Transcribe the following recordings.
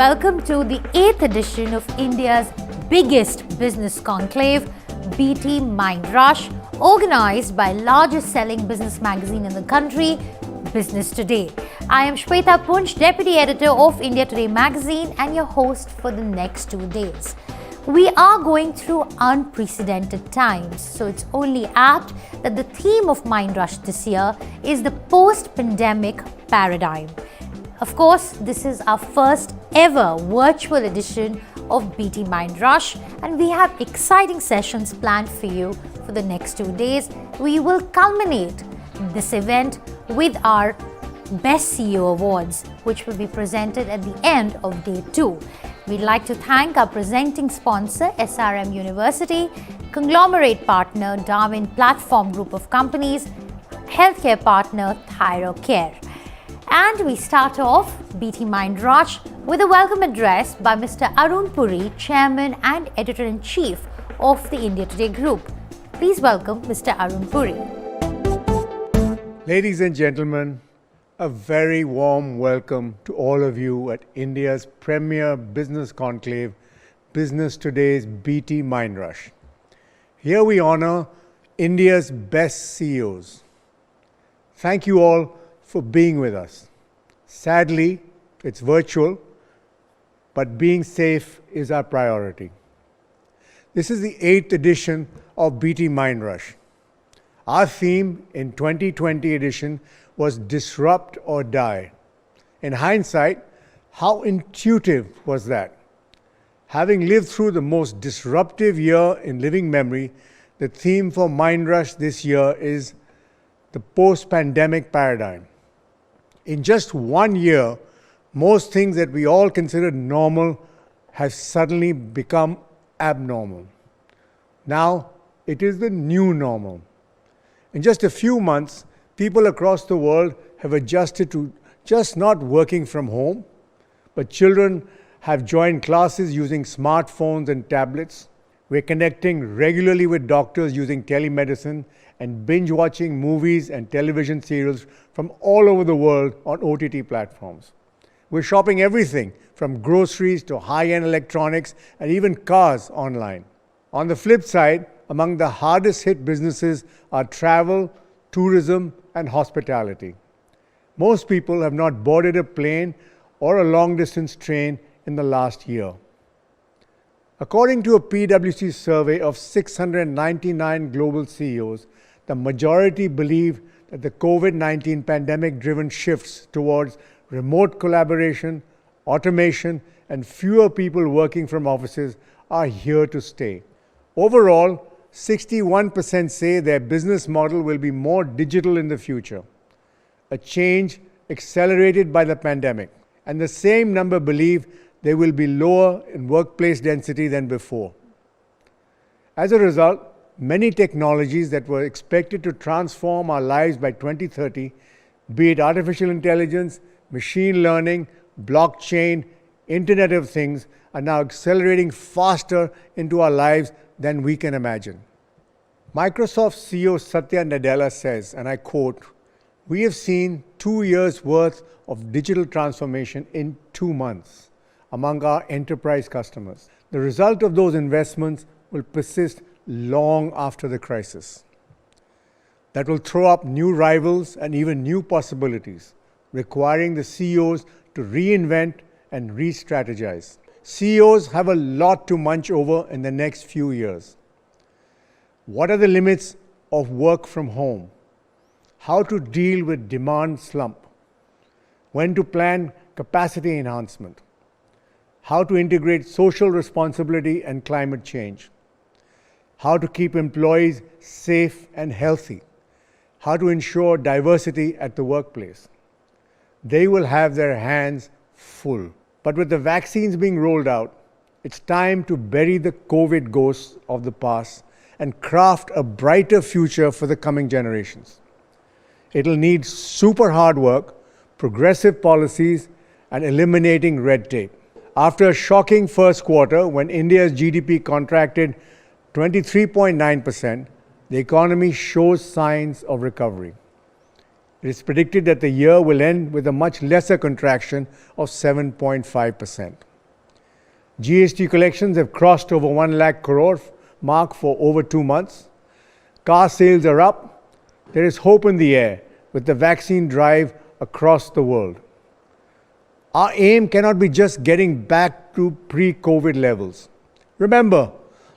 welcome to the 8th edition of India's biggest business conclave, BT Mind Rush, organized by largest selling business magazine in the country, Business Today. I am Shweta Punch, Deputy Editor of India Today magazine and your host for the next 2 days. We are going through unprecedented times, so it's only apt that the theme of Mind Rush this year is the post-pandemic paradigm. Of course, this is our first ever virtual edition of BT Mind Rush, and we have exciting sessions planned for you for the next 2 days. We will culminate this event with our Best CEO Awards, which will be presented at the end of day 2. We'd like to thank our presenting sponsor, SRM University, conglomerate partner, Darwin Platform Group of Companies, healthcare partner, ThyroCare. And we start off BT Mind Rush with a welcome address by Mr. Arun Puri, Chairman and Editor-in-Chief of the India Today Group. Please welcome Mr. Arun Puri. Ladies and gentlemen, a very warm welcome to all of you at India's premier business conclave, Business Today's BT Mind Rush. Here we honor India's best CEOs. Thank you all for being with us. Sadly, it's virtual, but being safe is our priority. This is the 8th edition of BT Mind Rush. Our theme in 2020 edition was Disrupt or Die. In hindsight, how intuitive was that? Having lived through the most disruptive year in living memory, the theme for Mind Rush this year is the post-pandemic paradigm. In just 1 year, most things that we all considered normal have suddenly become abnormal. Now, it is the new normal. In just a few months, people across the world have adjusted to just not working from home, but children have joined classes using smartphones and tablets. We're connecting regularly with doctors using telemedicine and binge-watching movies and television serials from all over the world on OTT platforms. We're shopping everything from groceries to high-end electronics and even cars online. On the flip side, among the hardest hit businesses are travel, tourism, and hospitality. Most people have not boarded a plane or a long-distance train in the last year. According to a PwC survey of 699 global CEOs, the majority believe that the COVID-19 pandemic-driven shifts towards remote collaboration, automation, and fewer people working from offices are here to stay. Overall, 61% say their business model will be more digital in the future, a change accelerated by the pandemic. And the same number believe they will be lower in workplace density than before. As a result, many technologies that were expected to transform our lives by 2030, be it artificial intelligence, machine learning, blockchain, Internet of Things, are now accelerating faster into our lives than we can imagine. Microsoft CEO Satya Nadella says, and I quote, "We have seen 2 years' worth of digital transformation in 2 months among our enterprise customers. The result of those investments will persist long after the crisis. That will throw up new rivals and even new possibilities, requiring the CEOs to reinvent and re-strategize. CEOs have a lot to munch over in the next few years. What are the limits of work from home? How to deal with demand slump? When to plan capacity enhancement? How to integrate social responsibility and climate change? How to keep employees safe and healthy? How to ensure diversity at the workplace?" They will have their hands full. But with the vaccines being rolled out, it's time to bury the COVID ghosts of the past and craft a brighter future for the coming generations. It'll need super hard work, progressive policies, and eliminating red tape. After a shocking first quarter when India's GDP contracted 23.9%, the economy shows signs of recovery. It is predicted that the year will end with a much lesser contraction of 7.5%. GST collections have crossed over 1 lakh crore mark for over 2 months. Car sales are up. There is hope in the air with the vaccine drive across the world. Our aim cannot be just getting back to pre-COVID levels. Remember,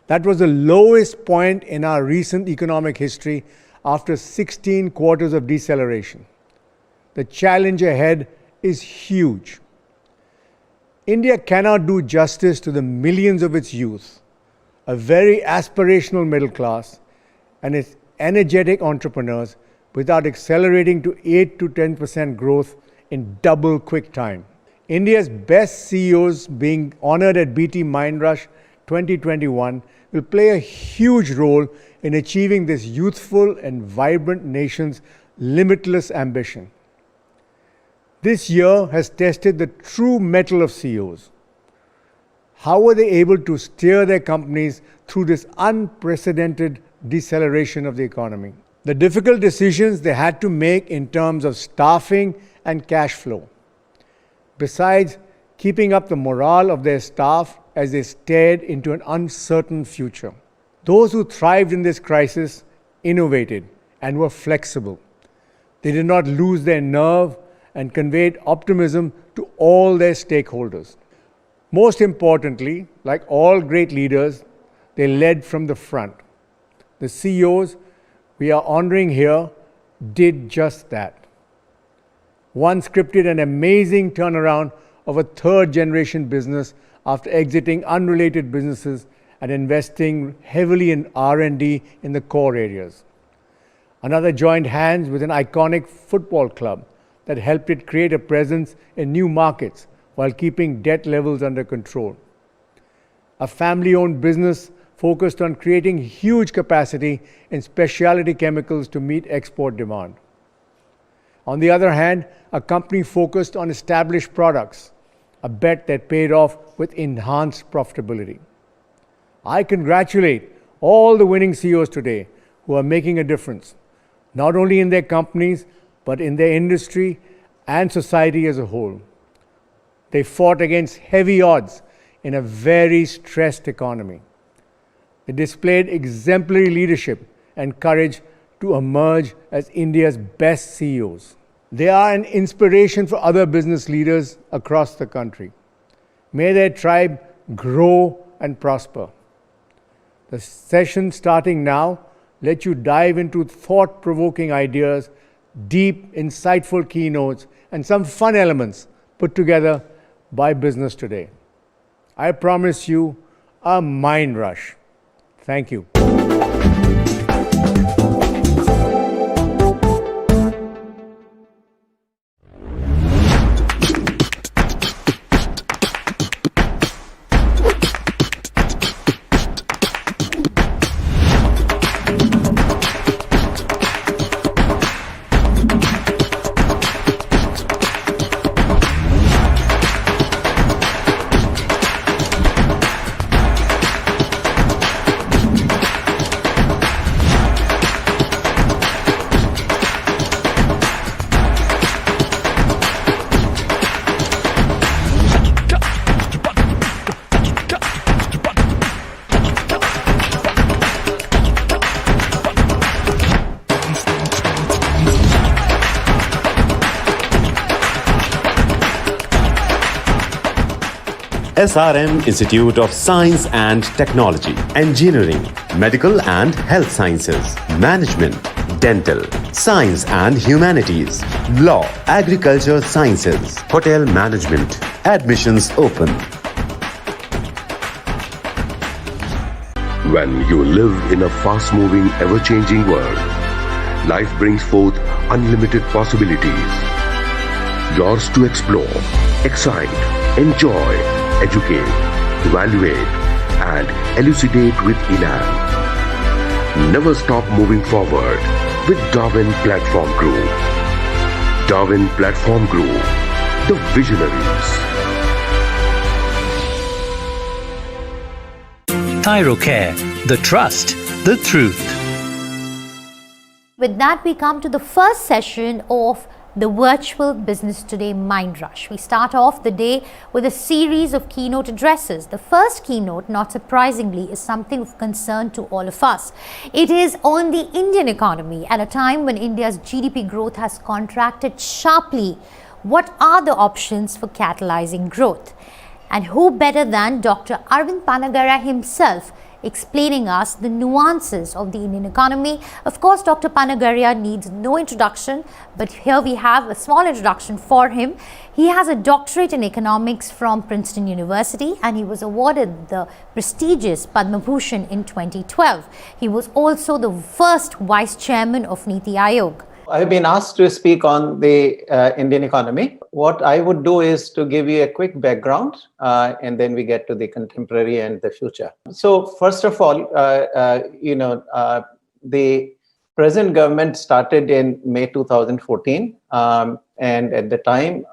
that was the lowest point in our recent economic history after 16 quarters of deceleration. The challenge ahead is huge. India cannot do justice to the millions of its youth, a very aspirational middle class, and its energetic entrepreneurs without accelerating to 8 to 10% growth in double quick time. India's best CEOs being honored at BT Mindrush 2021 will play a huge role in achieving this youthful and vibrant nation's limitless ambition. This year has tested the true mettle of CEOs. How were they able to steer their companies through this unprecedented deceleration of the economy? The difficult decisions they had to make in terms of staffing and cash flow. Besides keeping up the morale of their staff as they stared into an uncertain future. Those who thrived in this crisis innovated and were flexible. They did not lose their nerve and conveyed optimism to all their stakeholders. Most importantly, like all great leaders, they led from the front. The CEOs we are honoring here did just that. One scripted an amazing turnaround of a third-generation business after exiting unrelated businesses and investing heavily in R&D in the core areas. Another joined hands with an iconic football club that helped it create a presence in new markets while keeping debt levels under control. A family-owned business focused on creating huge capacity in specialty chemicals to meet export demand. On the other hand, a company focused on established products, a bet that paid off with enhanced profitability. I congratulate all the winning CEOs today who are making a difference, not only in their companies, but in their industry and society as a whole. They fought against heavy odds in a very stressed economy. They displayed exemplary leadership and courage to emerge as India's best CEOs. They are an inspiration for other business leaders across the country. May their tribe grow and prosper. The session starting now lets you dive into thought-provoking ideas, deep, insightful keynotes, and some fun elements put together by Business Today. I promise you a mind rush. Thank you. SRM Institute of Science and Technology, Engineering, Medical and Health Sciences, Management, Dental, Science and Humanities, Law, Agriculture Sciences, Hotel Management. Admissions open. When you live in a fast-moving, ever-changing world, life brings forth unlimited possibilities. Yours to explore, excite, enjoy, educate, evaluate, and elucidate with elan. Never stop moving forward with Darwin Platform Group. Darwin Platform Group, the visionaries. ThyroCare, the trust, the truth. With that, we come to the first session of the virtual Business Today Mind Rush. We start off the day with a series of keynote addresses. The first keynote, not surprisingly, is something of concern to all of us. It is on the Indian economy at a time when India's GDP growth has contracted sharply. What are the options for catalyzing growth? And who better than Dr. Arvind Panagara himself explaining us the nuances of the Indian economy. Of course, Dr. Panagara needs no introduction, but here we have a small introduction for him. He has a doctorate in economics from Princeton University and he was awarded the prestigious Padma Bhushan in 2012. He was also the first vice chairman of Niti Aayog. I have been asked to speak on the Indian economy. What I would do is to give you a quick background and then we get to the contemporary and the future. So first of all, the present government started in May 2014 and at the time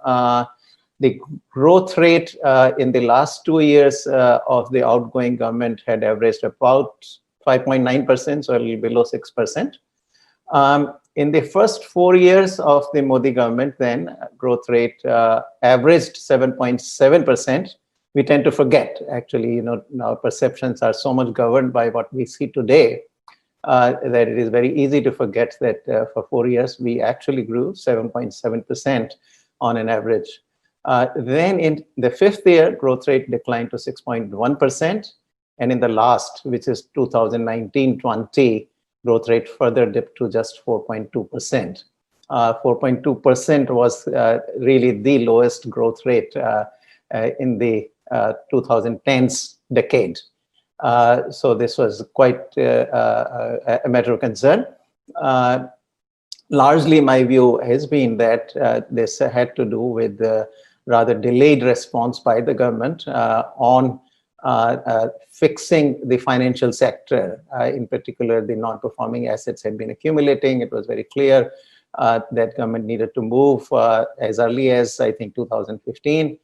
the growth rate in the last 2 years of the outgoing government had averaged about 5.9%, so a little below 6%. In the first 4 years of the Modi government, then growth rate averaged 7.7%. We tend to forget, actually, our perceptions are so much governed by what we see today that it is very easy to forget that for 4 years, we actually grew 7.7% on an average. Then in the fifth year, growth rate declined to 6.1%. And in the last, which is 2019-20, growth rate further dipped to just 4.2%. 4.2% was really the lowest growth rate in the 2010s decade. So this was quite a matter of concern. Largely, my view has been that this had to do with the rather delayed response by the government on fixing the financial sector. In particular, the non-performing assets had been accumulating. It was very clear that government needed to move as early as, I think, 2015.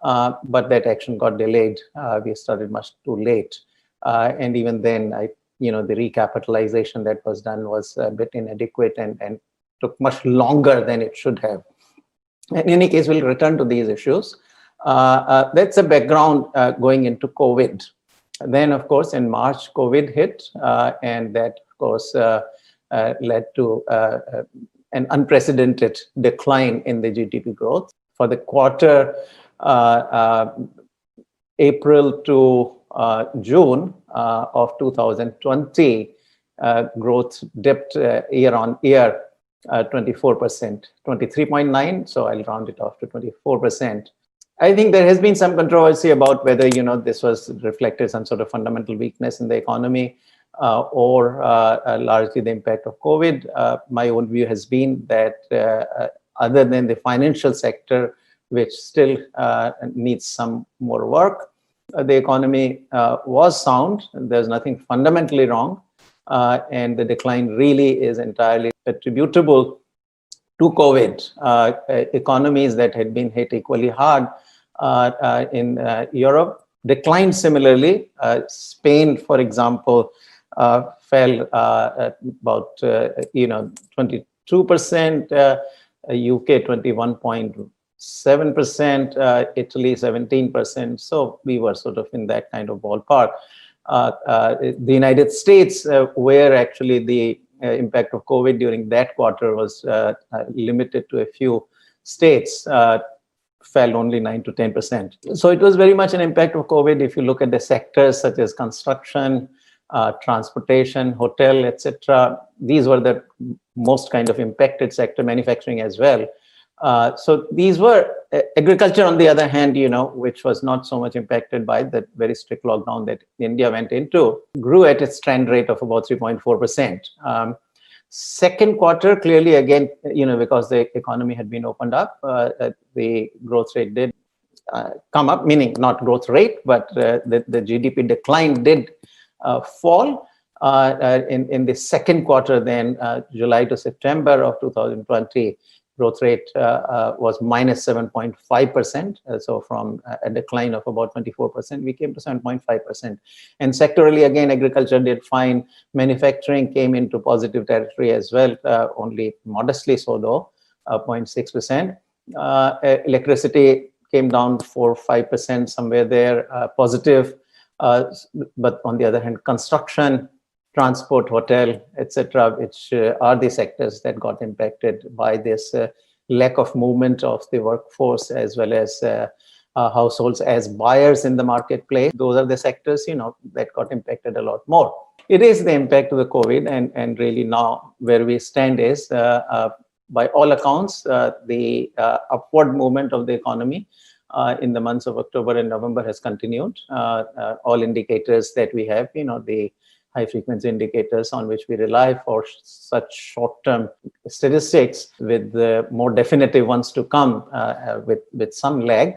But that action got delayed. We started much too late. And even then, the recapitalization that was done was a bit inadequate and took much longer than it should have. In any case, we'll return to these issues. That's a background going into COVID. Then, of course, in March, COVID hit, and that, of course, led to an unprecedented decline in the GDP growth. For the quarter, April to June of 2020, growth dipped year on year 24%, 23.9. So I'll round it off to 24%. I think there has been some controversy about whether this was reflected some sort of fundamental weakness in the economy or largely the impact of COVID. My own view has been that other than the financial sector, which still needs some more work, the economy was sound. There's nothing fundamentally wrong, and the decline really is entirely attributable to COVID. Economies that had been hit equally hard in Europe declined similarly. Spain, for example, fell at about 22%, UK 21.7%, Italy 17%. So we were sort of in that kind of ballpark. The United States, where actually the impact of COVID during that quarter was limited to a few states, fell only 9 to 10%. So it was very much an impact of COVID. If you look at the sectors such as construction, transportation, hotel, etc., these were the most kind of impacted sector, manufacturing as well. So these were agriculture, on the other hand, which was not so much impacted by the very strict lockdown that India went into, grew at its trend rate of about 3.4%. Second quarter, clearly, again, because the economy had been opened up, the growth rate did come up, meaning not growth rate, but the GDP decline did fall. In the second quarter, then July to September of 2020, growth rate was minus 7.5%. So from a decline of about 24%, we came to 7.5%. And sectorally, again, agriculture did fine. Manufacturing came into positive territory as well, only modestly so though. 0.6%. Electricity came down 4-5%, somewhere there, positive. But on the other hand, construction, transport, hotel, etc., which are the sectors that got impacted by this lack of movement of the workforce, as well as households as buyers in the marketplace. Those are the sectors, that got impacted a lot more. It is the impact of the COVID, and really now where we stand is, by all accounts, the upward movement of the economy in the months of October and November has continued. All indicators that we have, the high frequency indicators on which we rely for such short-term statistics, with the more definitive ones to come with some lag,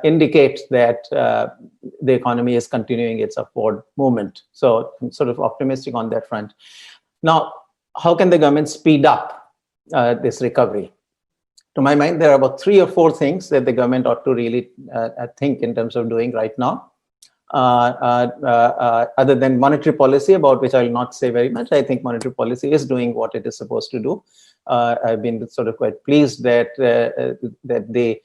indicate that the economy is continuing its upward movement. So I'm sort of optimistic on that front. Now, how can the government speed up this recovery? To my mind, there are about 3 or 4 things that the government ought to really think in terms of doing right now. Other than monetary policy, about which I will not say very much. I think monetary policy is doing what it is supposed to do. I've been sort of quite pleased that the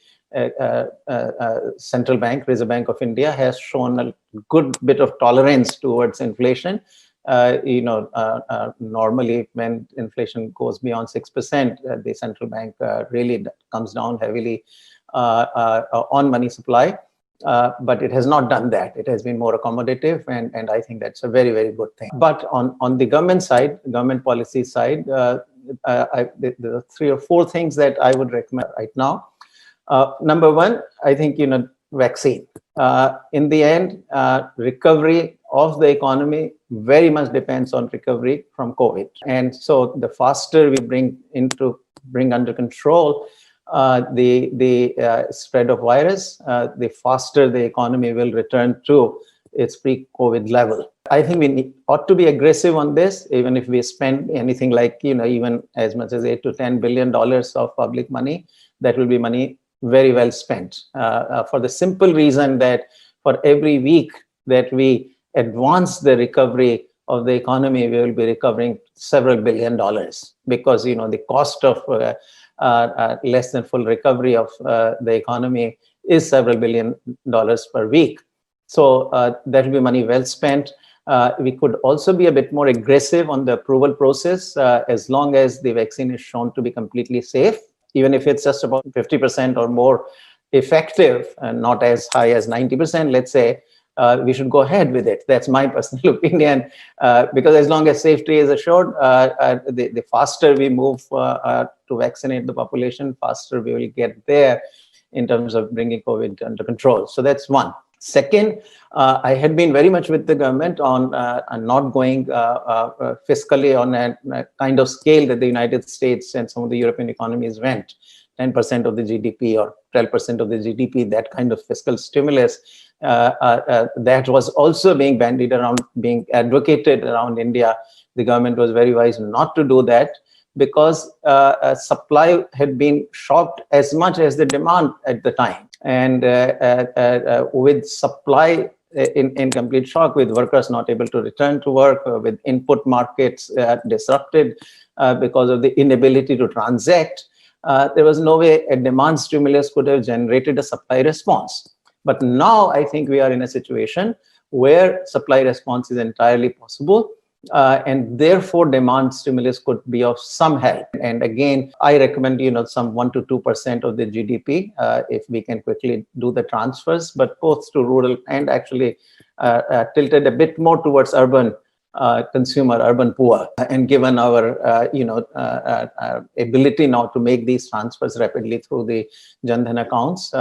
central bank, Reserve Bank of India, has shown a good bit of tolerance towards inflation. Normally when inflation goes beyond 6%, the central bank really comes down heavily on money supply. But it has not done that. It has been more accommodative, and I think that's a very, very good thing. But on the government side, government policy side, there are 3 or 4 things that I would recommend right now. Number 1, I think, vaccine. In the end, recovery of the economy very much depends on recovery from COVID. And so the faster we bring under control the spread of virus, the faster the economy will return to its pre-COVID level. I think we ought to be aggressive on this, even if we spend anything like, even as much as $8 to $10 billion of public money. That will be money very well spent, for the simple reason that for every week that we advance the recovery of the economy, we will be recovering several $1 billion, because the cost of less than full recovery of the economy is several $1 billion per week. So that will be money well spent. We could also be a bit more aggressive on the approval process, as long as the vaccine is shown to be completely safe, even if it's just about 50% or more effective, and not as high as 90%, let's say. We should go ahead with it. That's my personal opinion, because as long as safety is assured, the faster we move to vaccinate the population, faster we will get there in terms of bringing COVID under control. So that's one. Second, I had been very much with the government on not going fiscally on a kind of scale that the United States and some of the European economies went, 10% of the GDP or 12% of the GDP, that kind of fiscal stimulus. That was also being bandied around, being advocated around India. The government was very wise not to do that, because supply had been shocked as much as the demand at the time. And with supply in complete shock, with workers not able to return to work, with input markets disrupted because of the inability to transact, there was no way a demand stimulus could have generated a supply response. But now I think we are in a situation where supply response is entirely possible, and therefore demand stimulus could be of some help. And again, I recommend some 1 to 2% of the GDP, if we can quickly do the transfers, but both to rural and actually tilted a bit more towards urban consumer, urban poor. And given our ability now to make these transfers rapidly through the Jan Dhan accounts,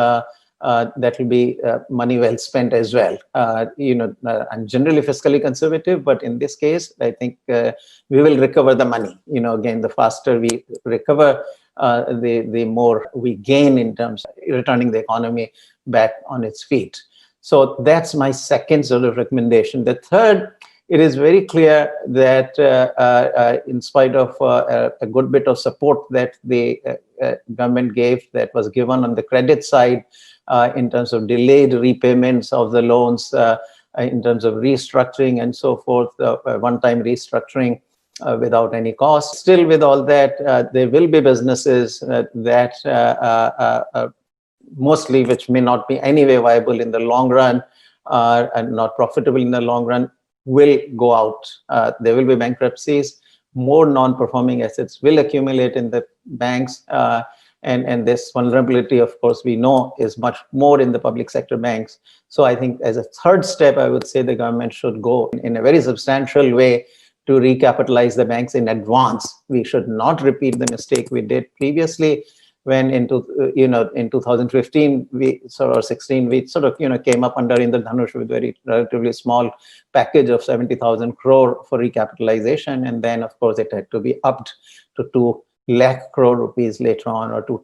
that will be money well spent as well. I'm generally fiscally conservative, but in this case, I think we will recover the money. Again, the faster we recover, the more we gain in terms of returning the economy back on its feet. So that's my second sort of recommendation. The third, it is very clear that in spite of a good bit of support that the government gave, that was given on the credit side, in terms of delayed repayments of the loans, in terms of restructuring and so forth, one-time restructuring, without any cost. Still, with all that, there will be businesses that mostly which may not be anyway viable in the long run and not profitable in the long run will go out. There will be bankruptcies. More non-performing assets will accumulate in the banks. And this vulnerability, of course, we know is much more in the public sector banks. So I think as a third step, I would say the government should go in a very substantial way to recapitalize the banks in advance. We should not repeat the mistake we did previously when in 2015 or 16 we came up under Indra Dhanush with very relatively small package of 70,000 crore for recapitalization, and then of course it had to be upped to 2 lakh crore rupees later on, or 2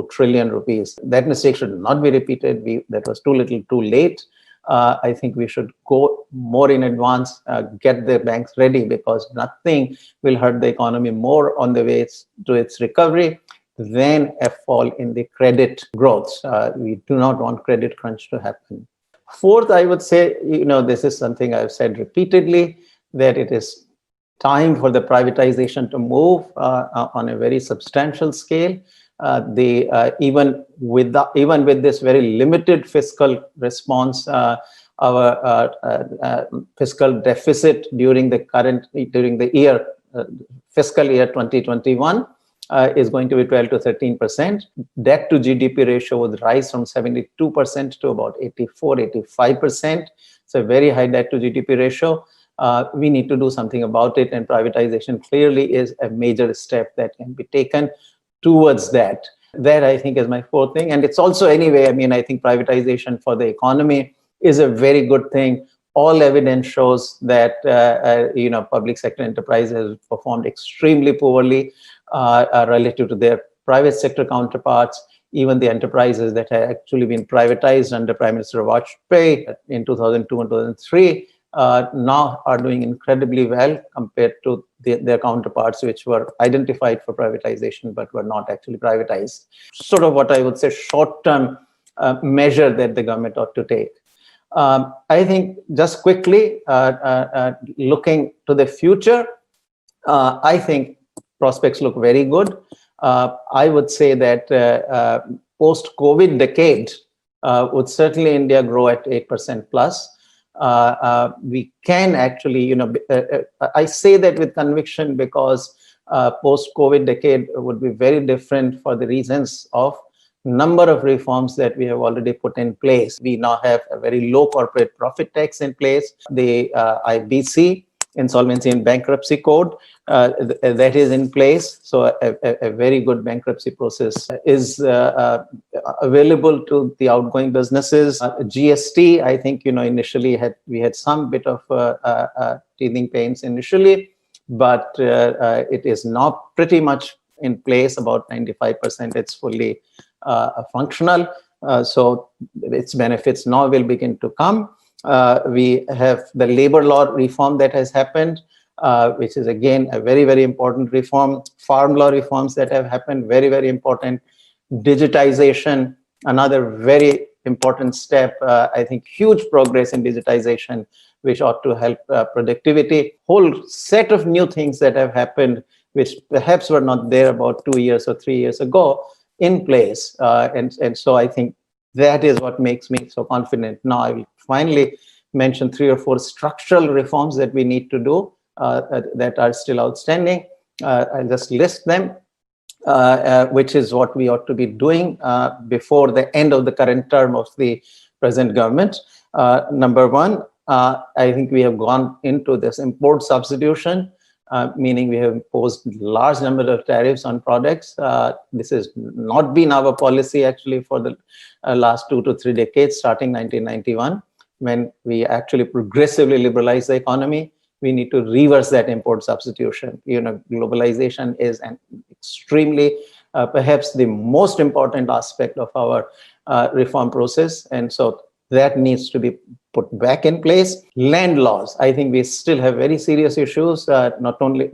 trillion rupees. That mistake should not be repeated. That was too little, too late. I think we should go more in advance, get the banks ready, because nothing will hurt the economy more on the way to its recovery than a fall in the credit growth. We do not want credit crunch to happen. Fourth, I would say, this is something I've said repeatedly, that it is time for the privatization to move on a very substantial scale. Even with this very limited fiscal response, our fiscal deficit during the year fiscal year 2021 is going to be 12 to 13%. Debt to GDP ratio would rise from 72% to about 85%. It's a very high debt to GDP ratio. We need to do something about it, and privatization clearly is a major step that can be taken towards that. That, I think, is my fourth thing. And it's also, anyway, I think privatization for the economy is a very good thing. All evidence shows that public sector enterprises have performed extremely poorly relative to their private sector counterparts. Even the enterprises that had actually been privatized under Prime Minister Vajpayee in 2002 and 2003 now are doing incredibly well compared to their counterparts, which were identified for privatization but were not actually privatized. Sort of what I would say short-term measure that the government ought to take. I think just quickly, looking to the future, I think prospects look very good. I would say that post-COVID decade would certainly India grow at 8% plus. We can actually, I say that with conviction because post-COVID decade would be very different for the reasons of number of reforms that we have already put in place. We now have a very low corporate profit tax in place. The IBC, Insolvency and Bankruptcy Code, that is in place. So a very good bankruptcy process is available to the outgoing businesses. GST, I think, initially we had some bit of teething pains initially, but it is now pretty much in place, about 95%. It's fully functional. So its benefits now will begin to come. We have the labor law reform that has happened, which is again a very, very important reform. Farm law reforms that have happened, very, very important. Digitization, another very important step. I think huge progress in digitization, which ought to help productivity. Whole set of new things that have happened, which perhaps were not there about 2 years or 3 years ago, in place. And so I think that is what makes me so confident. Now I will finally mention 3 or 4 structural reforms that we need to do that are still outstanding. I'll just list them, which is what we ought to be doing before the end of the current term of the present government. Number 1, I think we have gone into this import substitution, meaning we have imposed large number of tariffs on products. This has not been our policy actually for the last 2 to 3 decades, starting 1991, when we actually progressively liberalized the economy. We need to reverse that import substitution. Globalization is an extremely, perhaps the most important aspect of our reform process. And so that needs to be put back in place. Land laws, I think we still have very serious issues. Not only,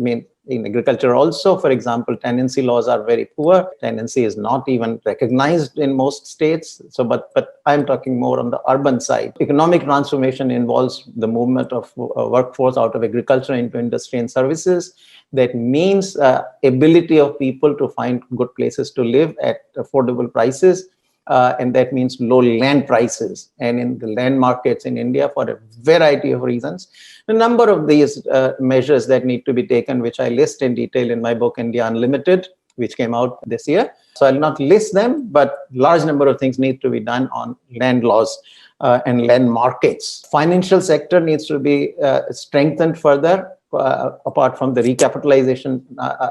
In agriculture also, for example, tenancy laws are very poor. Tenancy is not even recognized in most states. So, but I'm talking more on the urban side. Economic transformation involves the movement of workforce out of agriculture into industry and services. That means ability of people to find good places to live at affordable prices. And that means low land prices. And in the land markets in India, for a variety of reasons, a number of these measures that need to be taken, which I list in detail in my book, India Unlimited, which came out this year. So I'll not list them, but large number of things need to be done on land laws and land markets. Financial sector needs to be strengthened further. Apart from the recapitalization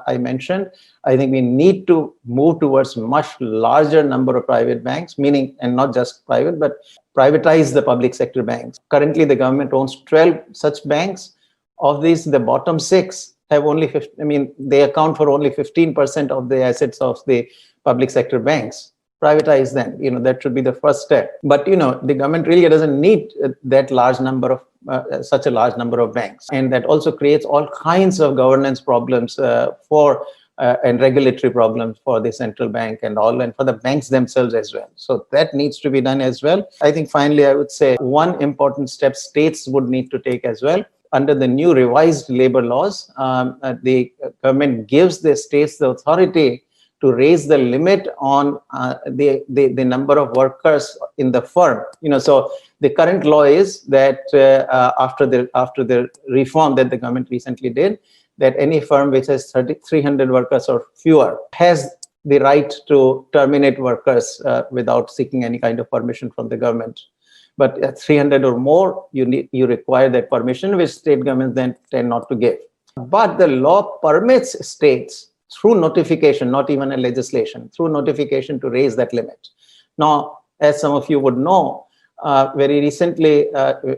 I mentioned, I think we need to move towards much larger number of private banks, meaning, and not just private, but privatize the public sector banks. Currently, the government owns 12 such banks. Of these, the bottom 6 have only 15, they account for only 15% of the assets of the public sector banks. Privatize them, that should be the first step. But, the government really doesn't need that large number of such a large number of banks. And that also creates all kinds of governance problems and regulatory problems for the central bank and for the banks themselves as well. So that needs to be done as well. I think finally, I would say one important step states would need to take as well. Under the new revised labor laws, the government gives the states the authority to raise the limit on the number of workers in the firm. So the current law is that after the reform that the government recently did, that any firm which has 300 workers or fewer has the right to terminate workers without seeking any kind of permission from the government. But at 300 or more, you require that permission, which state governments then tend not to give. But the law permits states through notification, not even a legislation, through notification to raise that limit. Now, as some of you would know, very recently,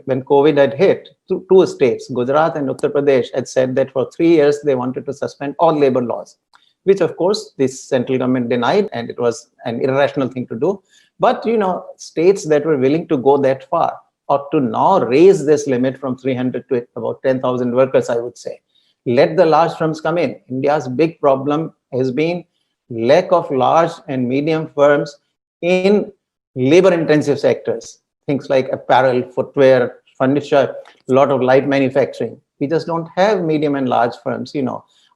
when COVID had hit, two states, Gujarat and Uttar Pradesh, had said that for 3 years, they wanted to suspend all labor laws, which of course, this central government denied, and it was an irrational thing to do. But, states that were willing to go that far ought to now raise this limit from 300 to about 10,000 workers, I would say. Let the large firms come in. India's big problem has been lack of large and medium firms in labor-intensive sectors. Things like apparel, footwear, furniture, a lot of light manufacturing. We just don't have medium and large firms,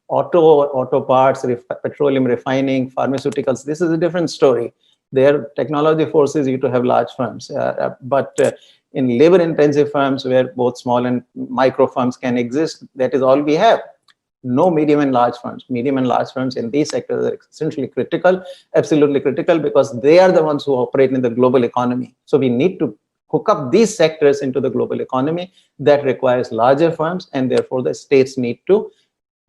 auto parts, petroleum refining, pharmaceuticals. This is a different story. Their technology forces you to have large firms. But in labor-intensive firms where both small and micro firms can exist, that is all we have. No medium and large firms. Medium and large firms in these sectors are essentially critical, absolutely critical, because they are the ones who operate in the global economy. So we need to hook up these sectors into the global economy. That requires larger firms, and therefore the states need to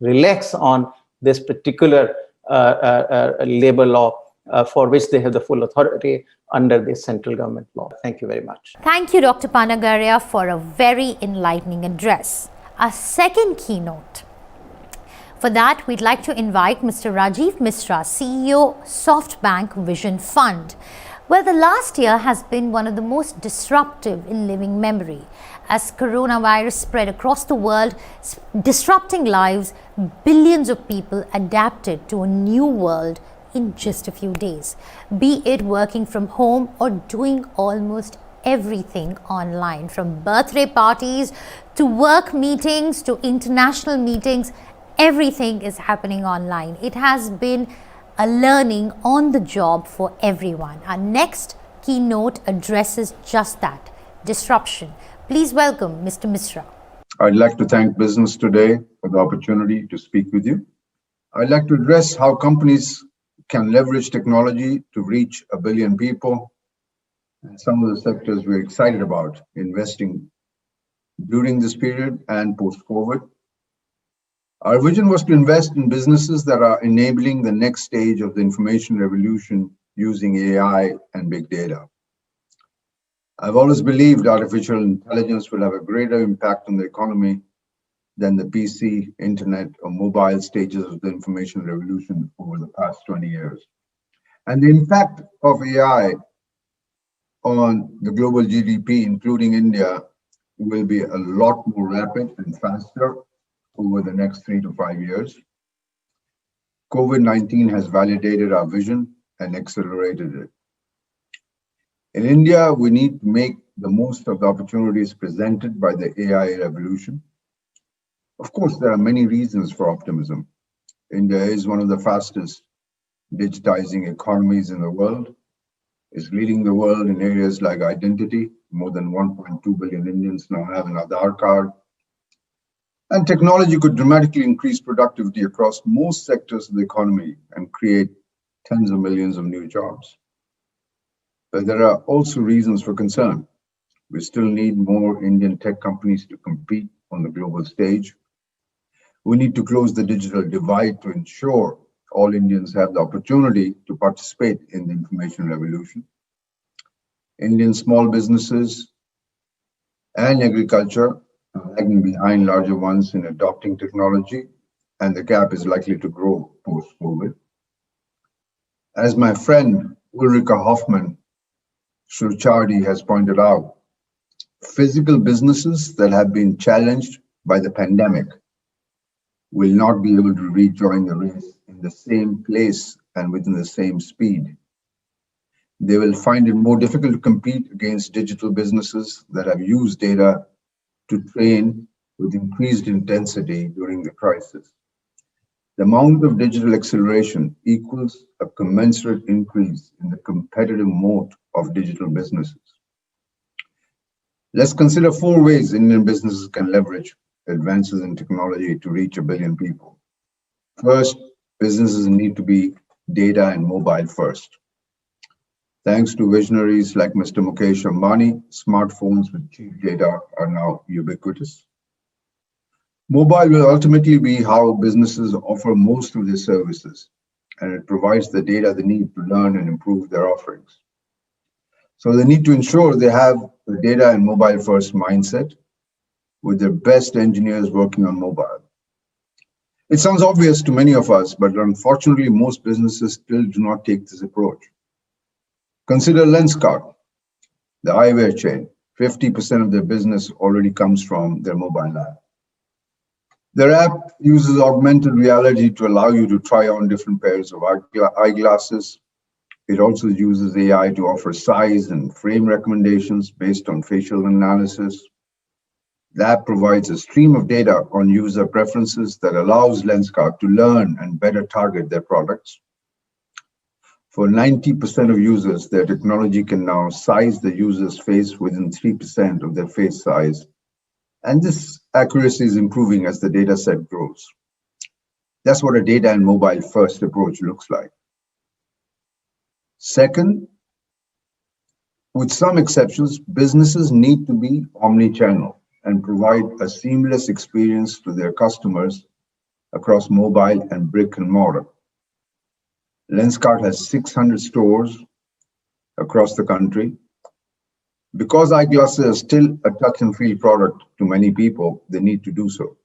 relax on this particular labor law for which they have the full authority under the central government law. Thank you very much. Thank you, Dr. Panagaria, for a very enlightening address. Our second keynote. For that, we'd like to invite Mr. Rajeev Misra, CEO, SoftBank Vision Fund. Well, the last year has been one of the most disruptive in living memory. As coronavirus spread across the world, disrupting lives, billions of people adapted to a new world in just a few days, be it working from home or doing almost everything online, from birthday parties to work meetings to international meetings. Everything is happening online. It has been a learning on the job for everyone. Our next keynote addresses just that, disruption. Please welcome Mr. Misra. I'd like to thank Business Today for the opportunity to speak with you. I'd like to address how companies can leverage technology to reach 1 billion people, and some of the sectors we're excited about investing during this period and post-COVID. Our vision was to invest in businesses that are enabling the next stage of the information revolution using AI and big data. I've always believed artificial intelligence will have a greater impact on the economy than the PC, internet, or mobile stages of the information revolution over the past 20 years. And the impact of AI on the global GDP, including India, will be a lot more rapid and faster over the next 3 to 5 years. COVID-19 has validated our vision and accelerated it. In India, we need to make the most of the opportunities presented by the AI revolution. Of course, there are many reasons for optimism. India is one of the fastest digitizing economies in the world, is leading the world in areas like identity. More than 1.2 billion Indians now have an Aadhaar card. And technology could dramatically increase productivity across most sectors of the economy and create tens of millions of new jobs. But there are also reasons for concern. We still need more Indian tech companies to compete on the global stage. We need to close the digital divide to ensure all Indians have the opportunity to participate in the information revolution. Indian small businesses and agriculture are lagging behind larger ones in adopting technology, and the gap is likely to grow post-COVID. As my friend Ulrika Hoffmann-Shurchardi has pointed out, physical businesses that have been challenged by the pandemic will not be able to rejoin the race in the same place and within the same speed. They will find it more difficult to compete against digital businesses that have used data to train with increased intensity during the crisis. The amount of digital acceleration equals a commensurate increase in the competitive moat of digital businesses. Let's consider 4 ways Indian businesses can leverage advances in technology to reach 1 billion people. First, businesses need to be data and mobile first. Thanks to visionaries like Mr. Mukesh Ambani, smartphones with cheap data are now ubiquitous. Mobile will ultimately be how businesses offer most of their services, and it provides the data they need to learn and improve their offerings. So they need to ensure they have a data and mobile first mindset with their best engineers working on mobile. It sounds obvious to many of us, but unfortunately, most businesses still do not take this approach. Consider Lenskart, the eyewear chain. 50% of their business already comes from their mobile app. Their app uses augmented reality to allow you to try on different pairs of eyeglasses. It also uses AI to offer size and frame recommendations based on facial analysis. The app provides a stream of data on user preferences that allows Lenskart to learn and better target their products. For 90% of users, their technology can now size the user's face within 3% of their face size. And this accuracy is improving as the data set grows. That's what a data and mobile first approach looks like. Second, with some exceptions, businesses need to be omni-channel and provide a seamless experience to their customers across mobile and brick and mortar. Lenskart has 600 stores across the country. Because eyeglasses are still a touch and feel product to many people, they need to do so.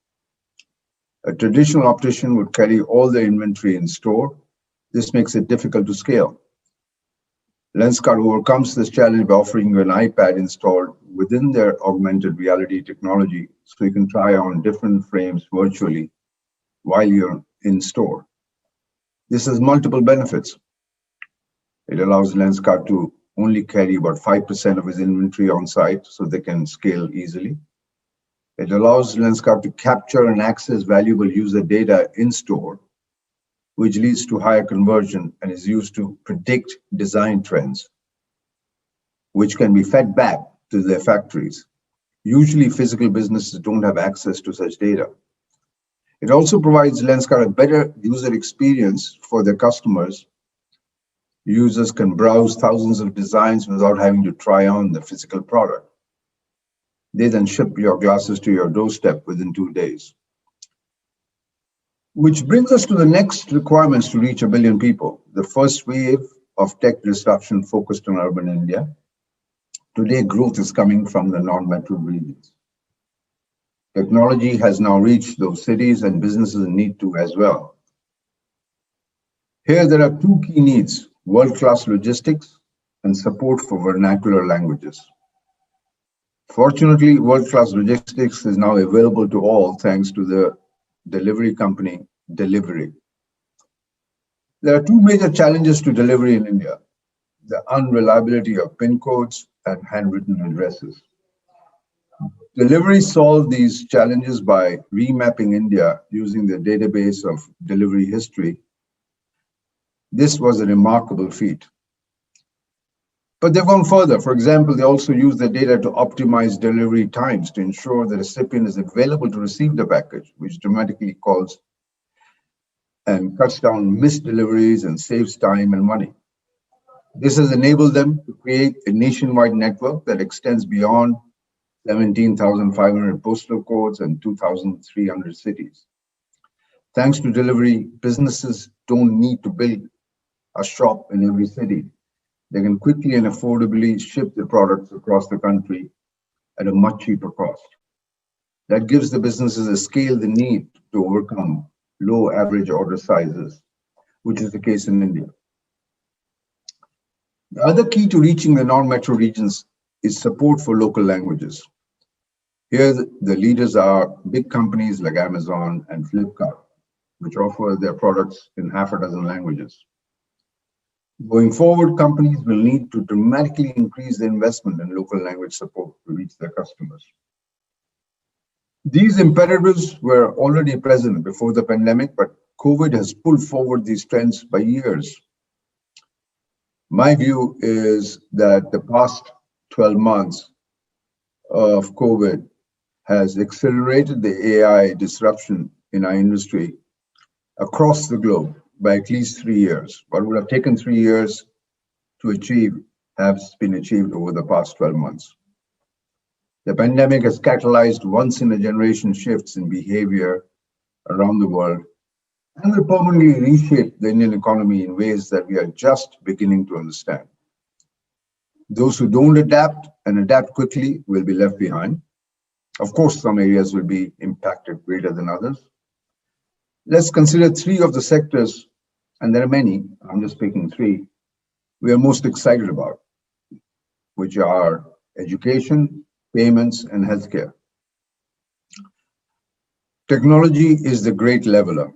A traditional optician would carry all their inventory in store. This makes it difficult to scale. Lenskart overcomes this challenge by offering you an iPad installed within their augmented reality technology so you can try on different frames virtually while you're in store. This has multiple benefits. It allows Lenskart to only carry about 5% of his inventory on site so they can scale easily. It allows Lenskart to capture and access valuable user data in store, which leads to higher conversion and is used to predict design trends, which can be fed back to their factories. Usually, physical businesses don't have access to such data. It also provides Lenskart a better user experience for their customers. Users can browse thousands of designs without having to try on the physical product. They then ship your glasses to your doorstep within 2 days. Which brings us to the next requirements to reach 1 billion people. The first wave of tech disruption focused on urban India. Today, growth is coming from the non-metro regions. Technology has now reached those cities and businesses need to as well. Here, there are 2 key needs: world-class logistics and support for vernacular languages. Fortunately, world-class logistics is now available to all thanks to the delivery company, Delivery. There are two major challenges to delivery in India: the unreliability of PIN codes and handwritten addresses. Delivery solved these challenges by remapping India using the database of delivery history. This was a remarkable feat. But they've gone further. For example, they also use the data to optimize delivery times to ensure the recipient is available to receive the package, which dramatically calls and cuts down missed deliveries and saves time and money. This has enabled them to create a nationwide network that extends beyond 17,500 postal codes and 2,300 cities. Thanks to delivery, businesses don't need to build a shop in every city. They can quickly and affordably ship their products across the country at a much cheaper cost. That gives the businesses a scale they need to overcome low average order sizes, which is the case in India. The other key to reaching the non-metro regions is support for local languages. Here, the leaders are big companies like Amazon and Flipkart, which offer their products in half a dozen languages. Going forward, companies will need to dramatically increase their investment in local language support to reach their customers. These imperatives were already present before the pandemic, but COVID has pulled forward these trends by years. My view is that the past 12 months of COVID has accelerated the AI disruption in our industry across the globe by at least 3 years. What would have taken 3 years to achieve has been achieved over the past 12 months. The pandemic has catalyzed once-in-a-generation shifts in behavior around the world and will permanently reshape the Indian economy in ways that we are just beginning to understand. Those who don't adapt and adapt quickly will be left behind. Of course, some areas will be impacted greater than others. Let's consider three of the sectors, and there are many, I'm just picking three, we are most excited about, which are education, payments, and healthcare. Technology is the great leveler,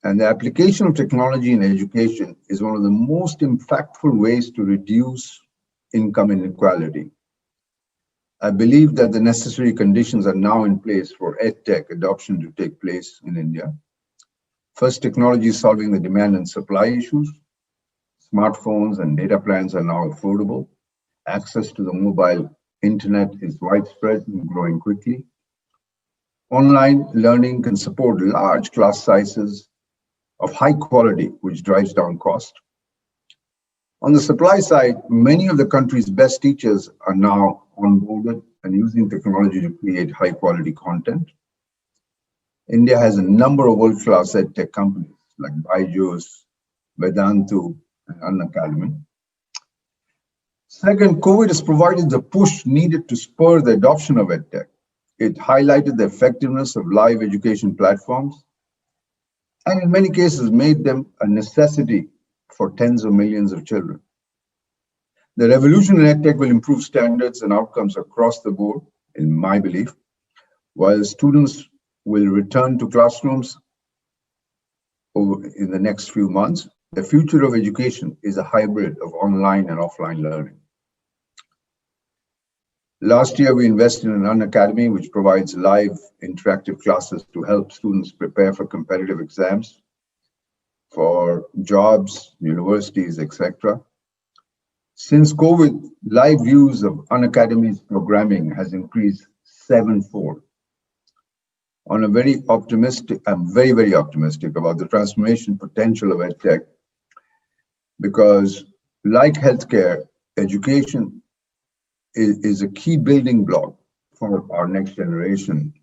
and the application of technology in education is one of the most impactful ways to reduce income inequality. I believe that the necessary conditions are now in place for EdTech adoption to take place in India. First, technology is solving the demand and supply issues. Smartphones and data plans are now affordable. Access to the mobile internet is widespread and growing quickly. Online learning can support large class sizes of high quality, which drives down cost. On the supply side, many of the country's best teachers are now onboarded and using technology to create high quality content. India has a number of world-class EdTech companies like Byju's, Vedantu, and Unacademy. Second, COVID has provided the push needed to spur the adoption of EdTech. It highlighted the effectiveness of live education platforms and in many cases made them a necessity for tens of millions of children. The revolution in EdTech will improve standards and outcomes across the board, in my belief, while students will return to classrooms in the next few months. The future of education is a hybrid of online and offline learning. Last year, we invested in Unacademy, which provides live interactive classes to help students prepare for competitive exams, for jobs, universities, etc. Since COVID, live views of Unacademy's programming has increased 7-fold. I'm very, very optimistic about the transformation potential of EdTech because, like healthcare, education is a key building block for our next generation.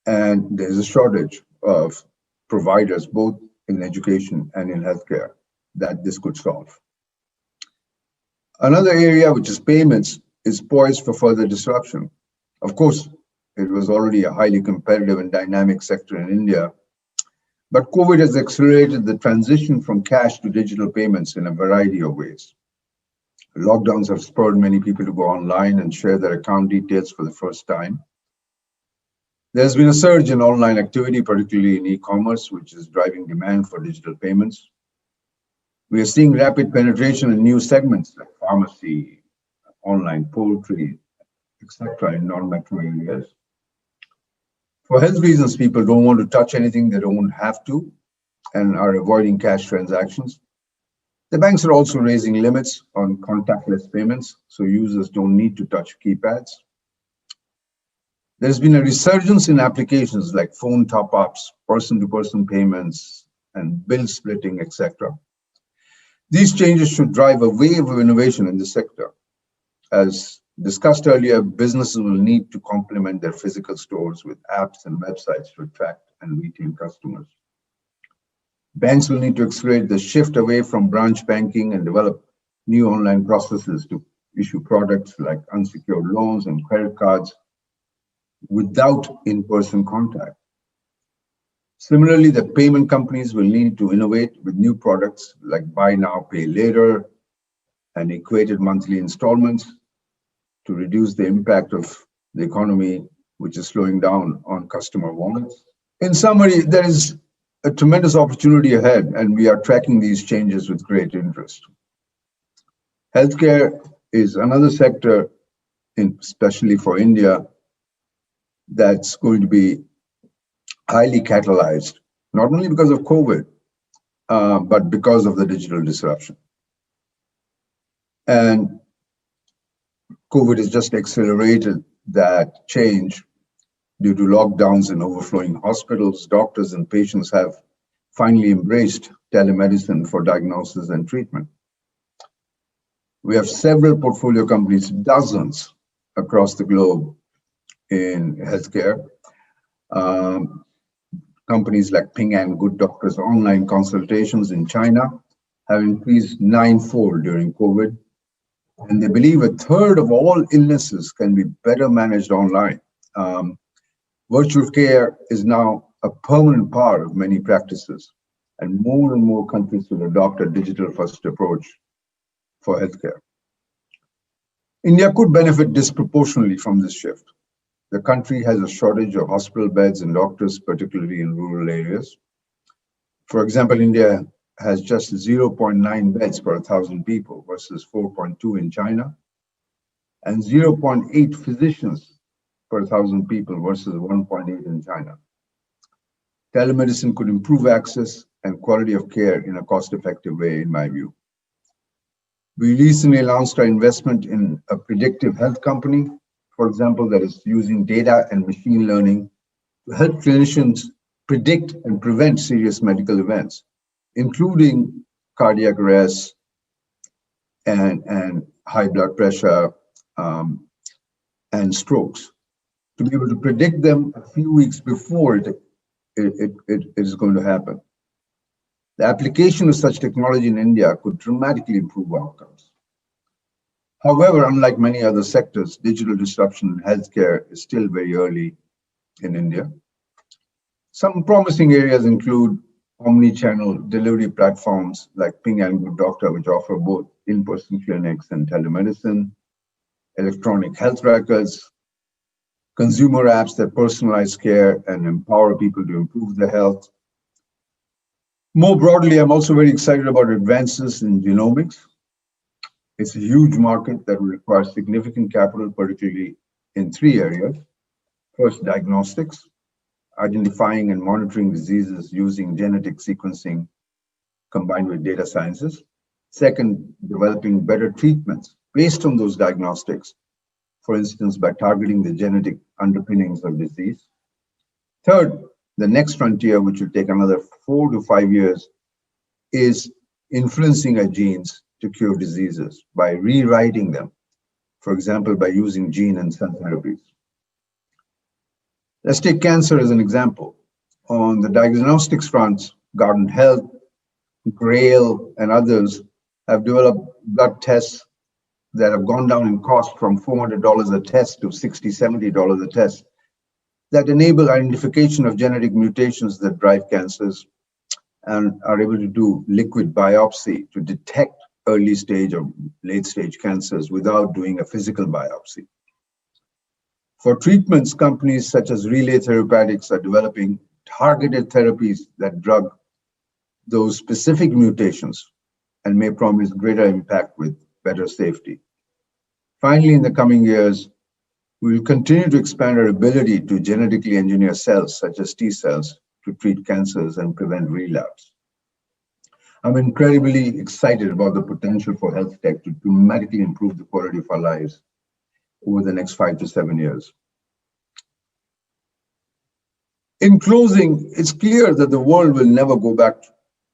And there's a shortage of providers, both in education and in healthcare, that this could solve. Another area, which is payments, is poised for further disruption. Of course, it was already a highly competitive and dynamic sector in India, but COVID has accelerated the transition from cash to digital payments in a variety of ways. Lockdowns have spurred many people to go online and share their account details for the first time. There's been a surge in online activity, particularly in e-commerce, which is driving demand for digital payments. We are seeing rapid penetration in new segments like pharmacy, online poultry, etc. in non-metro areas. For health reasons, people don't want to touch anything they don't have to and are avoiding cash transactions. The banks are also raising limits on contactless payments, so users don't need to touch keypads. There's been a resurgence in applications like phone top-ups, person-to-person payments, and bill splitting, etc. These changes should drive a wave of innovation in the sector. As discussed earlier, businesses will need to complement their physical stores with apps and websites to attract and retain customers. Banks will need to accelerate the shift away from branch banking and develop new online processes to issue products like unsecured loans and credit cards without in-person contact. Similarly, the payment companies will need to innovate with new products like buy now, pay later, and equated monthly installments to reduce the impact of the economy, which is slowing down on customer wallets. In summary, there is a tremendous opportunity ahead, and we are tracking these changes with great interest. Healthcare is another sector, especially for India, that's going to be highly catalyzed, not only because of COVID, but because of the digital disruption. And COVID has just accelerated that change due to lockdowns and overflowing hospitals. Doctors and patients have finally embraced telemedicine for diagnosis and treatment. We have several portfolio companies, dozens across the globe in healthcare. Companies like Ping An Good Doctors online consultations in China have increased 9-fold during COVID. And they believe a third of all illnesses can be better managed online. Virtual care is now a permanent part of many practices, and more countries will adopt a digital-first approach for healthcare. India could benefit disproportionately from this shift. The country has a shortage of hospital beds and doctors, particularly in rural areas. For example, India has just 0.9 beds per 1,000 people versus 4.2 in China, and 0.8 physicians per 1,000 people versus 1.8 in China. Telemedicine could improve access and quality of care in a cost-effective way, in my view. We recently announced our investment in a predictive health company, for example, that is using data and machine learning to help clinicians predict and prevent serious medical events, including cardiac arrest and high blood pressure and strokes, to be able to predict them a few weeks before it is going to happen. The application of such technology in India could dramatically improve outcomes. However, unlike many other sectors, digital disruption in healthcare is still very early in India. Some promising areas include omni-channel delivery platforms like Ping An Good Doctor, which offer both in-person clinics and telemedicine, electronic health records, consumer apps that personalize care and empower people to improve their health. More broadly, I'm also very excited about advances in genomics. It's a huge market that will require significant capital, particularly in 3 areas. First, diagnostics, identifying and monitoring diseases using genetic sequencing combined with data sciences. Second, developing better treatments based on those diagnostics, for instance, by targeting the genetic underpinnings of disease. Third, the next frontier, which will take another 4 to 5 years, is influencing our genes to cure diseases by rewriting them, for example, by using gene and cell therapies. Let's take cancer as an example. On the diagnostics front, Guardant Health, Grail, and others have developed blood tests that have gone down in cost from $400 a test to $60, $70 a test that enable identification of genetic mutations that drive cancers and are able to do liquid biopsy to detect early stage or late stage cancers without doing a physical biopsy. For treatments, companies such as Relay Therapeutics are developing targeted therapies that drug those specific mutations and may promise greater impact with better safety. Finally, in the coming years, we will continue to expand our ability to genetically engineer cells such as T cells to treat cancers and prevent relapse. I'm incredibly excited about the potential for health tech to dramatically improve the quality of our lives over the next 5 to 7 years. In closing, it's clear that the world will never go back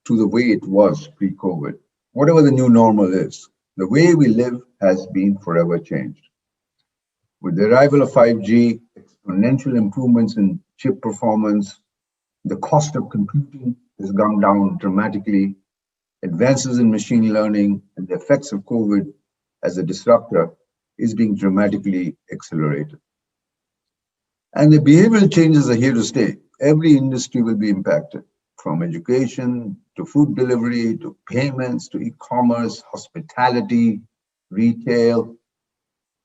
to the way it was pre-COVID. Whatever the new normal is, the way we live has been forever changed. With the arrival of 5G, exponential improvements in chip performance, the cost of computing has gone down dramatically, advances in machine learning and the effects of COVID as a disruptor is being dramatically accelerated. And the behavioral changes are here to stay. Every industry will be impacted, from education to food delivery to payments to e-commerce, hospitality, retail,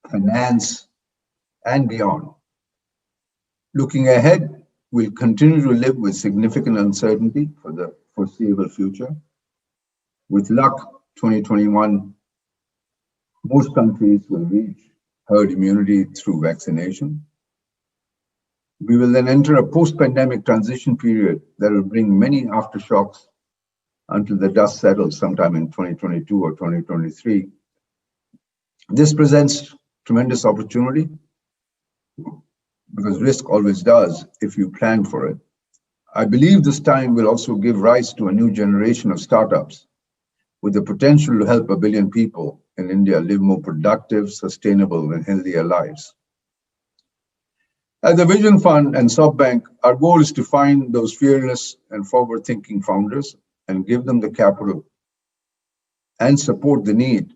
finance, and beyond. Looking ahead, we'll continue to live with significant uncertainty for the foreseeable future. With luck, 2021, most countries will reach herd immunity through vaccination. We will then enter a post-pandemic transition period that will bring many aftershocks until the dust settles sometime in 2022 or 2023. This presents tremendous opportunity because risk always does if you plan for it. I believe this time will also give rise to a new generation of startups with the potential to help 1 billion people in India live more productive, sustainable, and healthier lives. At the Vision Fund and SoftBank, our goal is to find those fearless and forward-thinking founders and give them the capital and support the need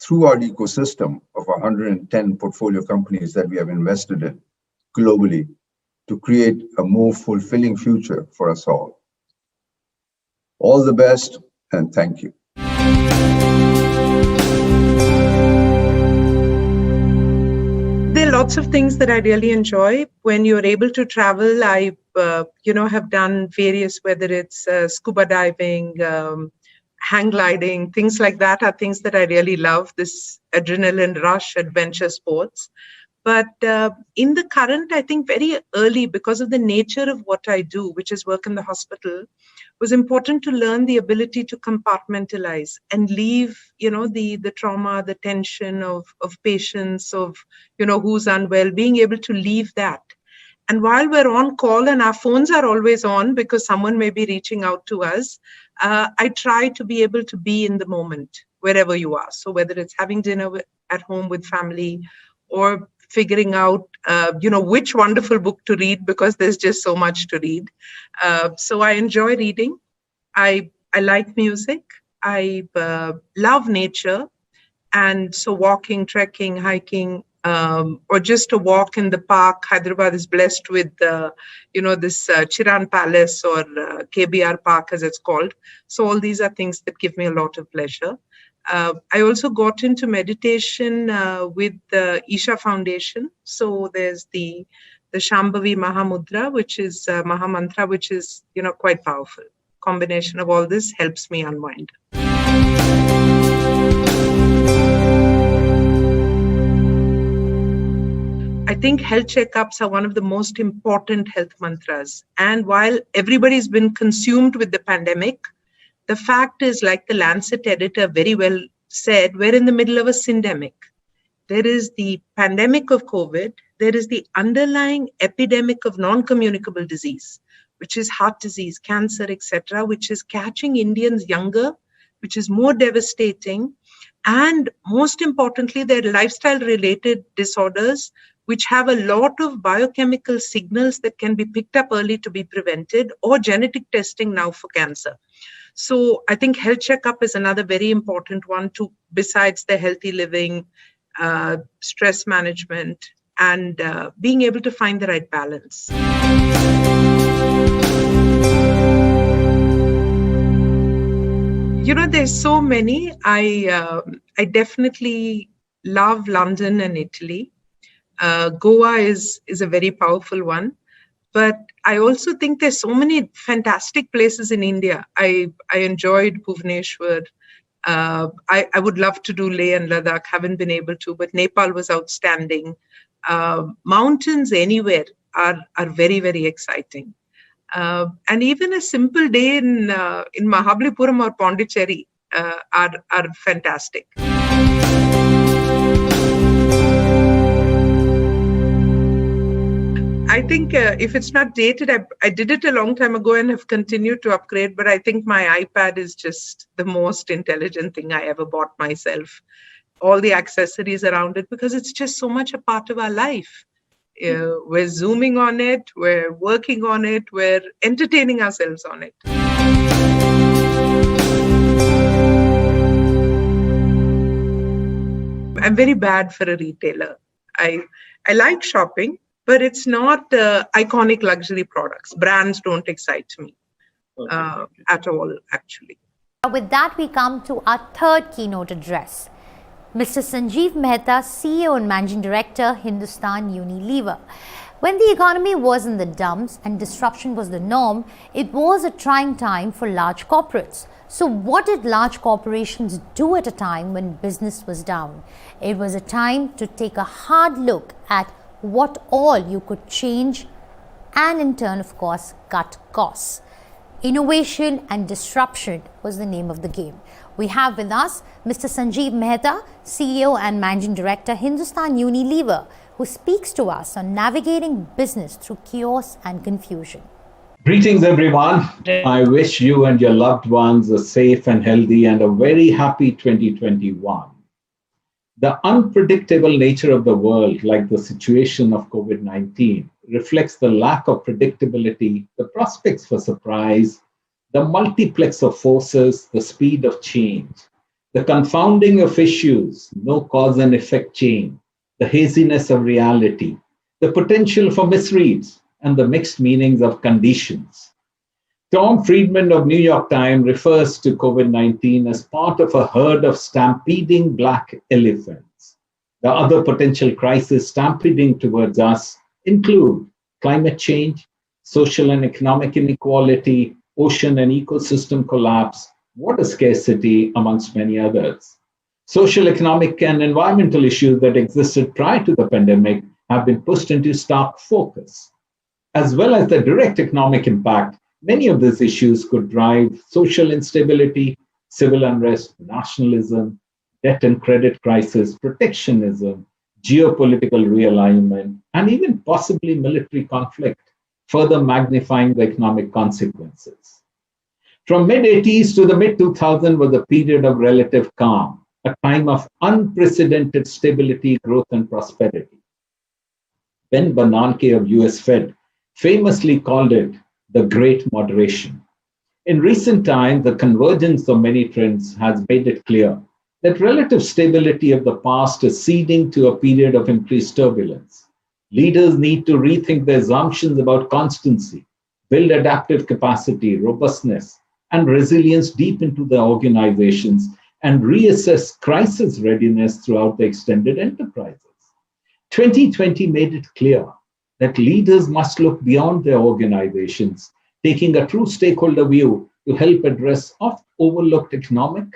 through our ecosystem of 110 portfolio companies that we have invested in globally to create a more fulfilling future for us all. All the best, and thank you. There are lots of things that I really enjoy. When you're able to travel, I have done various, whether it's scuba diving, hang gliding, things like that are things that I really love, this adrenaline rush, adventure sports. But in the current, I think very early, because of the nature of what I do, which is work in the hospital, was important to learn the ability to compartmentalize and leave, the trauma, the tension of patients, of, who's unwell, being able to leave that. And while we're on call and our phones are always on because someone may be reaching out to us, I try to be able to be in the moment wherever you are. So whether it's having dinner at home with family or figuring out, which wonderful book to read because there's just so much to read. So I enjoy reading. I like music. I love nature. And so walking, trekking, hiking, or just a walk in the park. Hyderabad is blessed with, this Chiran Palace or KBR Park as it's called. So all these are things that give me a lot of pleasure. I also got into meditation with the Isha Foundation. So there's the Shambhavi Mahamudra, which is Mahamantra, which is, quite powerful. Combination of all this helps me unwind. I think health checkups are one of the most important health mantras. And while everybody's been consumed with the pandemic, the fact is, like the Lancet editor very well said, we're in the middle of a syndemic. There is the pandemic of COVID. There is the underlying epidemic of non-communicable disease, which is heart disease, cancer, etc., which is catching Indians younger, which is more devastating. And most importantly, there are lifestyle-related disorders, which have a lot of biochemical signals that can be picked up early to be prevented, or genetic testing now for cancer. So I think health checkup is another very important one too, besides the healthy living, stress management, and being able to find the right balance. There's so many. I definitely love London and Italy. Goa is a very powerful one. But I also think there's so many fantastic places in India. I enjoyed Bhubaneswar. I would love to do Leh and Ladakh, haven't been able to, but Nepal was outstanding. Mountains anywhere are very, very exciting. And even a simple day in Mahabalipuram or Pondicherry are fantastic. I think if it's not dated, I did it a long time ago and have continued to upgrade, but I think my iPad is just the most intelligent thing I ever bought myself. All the accessories around it, because it's just so much a part of our life. We're Zooming on it, we're working on it, we're entertaining ourselves on it. I'm very bad for a retailer. I like shopping, but it's not iconic luxury products. Brands don't excite me at all, actually. With that, we come to our third keynote address. Mr. Sanjeev Mehta, CEO and Managing Director, Hindustan Unilever. When the economy was in the dumps and disruption was the norm, it was a trying time for large corporates. So what did large corporations do at a time when business was down? It was a time to take a hard look at what all you could change and in turn, of course, cut costs. Innovation and disruption was the name of the game. We have with us Mr. Sanjeev Mehta, CEO and Managing Director, Hindustan Unilever, who speaks to us on navigating business through chaos and confusion. Greetings, everyone. I wish you and your loved ones a safe and healthy and a very happy 2021. The unpredictable nature of the world, like the situation of COVID-19, reflects the lack of predictability, the prospects for surprise, the multiplex of forces, the speed of change, the confounding of issues, no cause and effect chain, the haziness of reality, the potential for misreads, and the mixed meanings of conditions. Tom Friedman of New York Times refers to COVID-19 as part of a herd of stampeding black elephants. The other potential crises stampeding towards us include climate change, social and economic inequality, ocean and ecosystem collapse, water scarcity, amongst many others. Social, economic, and environmental issues that existed prior to the pandemic have been pushed into stark focus. As well as the direct economic impact, many of these issues could drive social instability, civil unrest, nationalism, debt and credit crisis, protectionism, geopolitical realignment, and even possibly military conflict, further magnifying the economic consequences. From mid-80s to the mid-2000s was a period of relative calm, a time of unprecedented stability, growth, and prosperity. Ben Bernanke of US Fed famously called it the Great Moderation. In recent times, the convergence of many trends has made it clear that relative stability of the past is ceding to a period of increased turbulence. Leaders need to rethink their assumptions about constancy, build adaptive capacity, robustness, and resilience deep into their organizations, and reassess crisis readiness throughout the extended enterprises. 2020 made it clear that leaders must look beyond their organizations, taking a true stakeholder view to help address oft overlooked economic,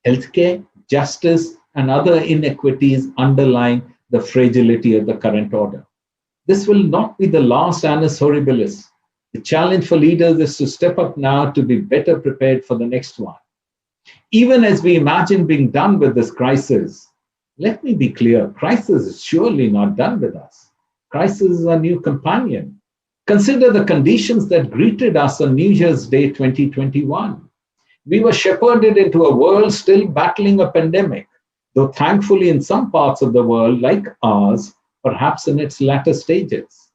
healthcare, justice, and other inequities underlying the fragility of the current order. This will not be the last annus horribilis. The challenge for leaders is to step up now to be better prepared for the next one. Even as we imagine being done with this crisis, let me be clear, crisis is surely not done with us. Crisis is a new companion. Consider the conditions that greeted us on New Year's Day 2021. We were shepherded into a world still battling a pandemic, though thankfully in some parts of the world, like ours, perhaps in its latter stages.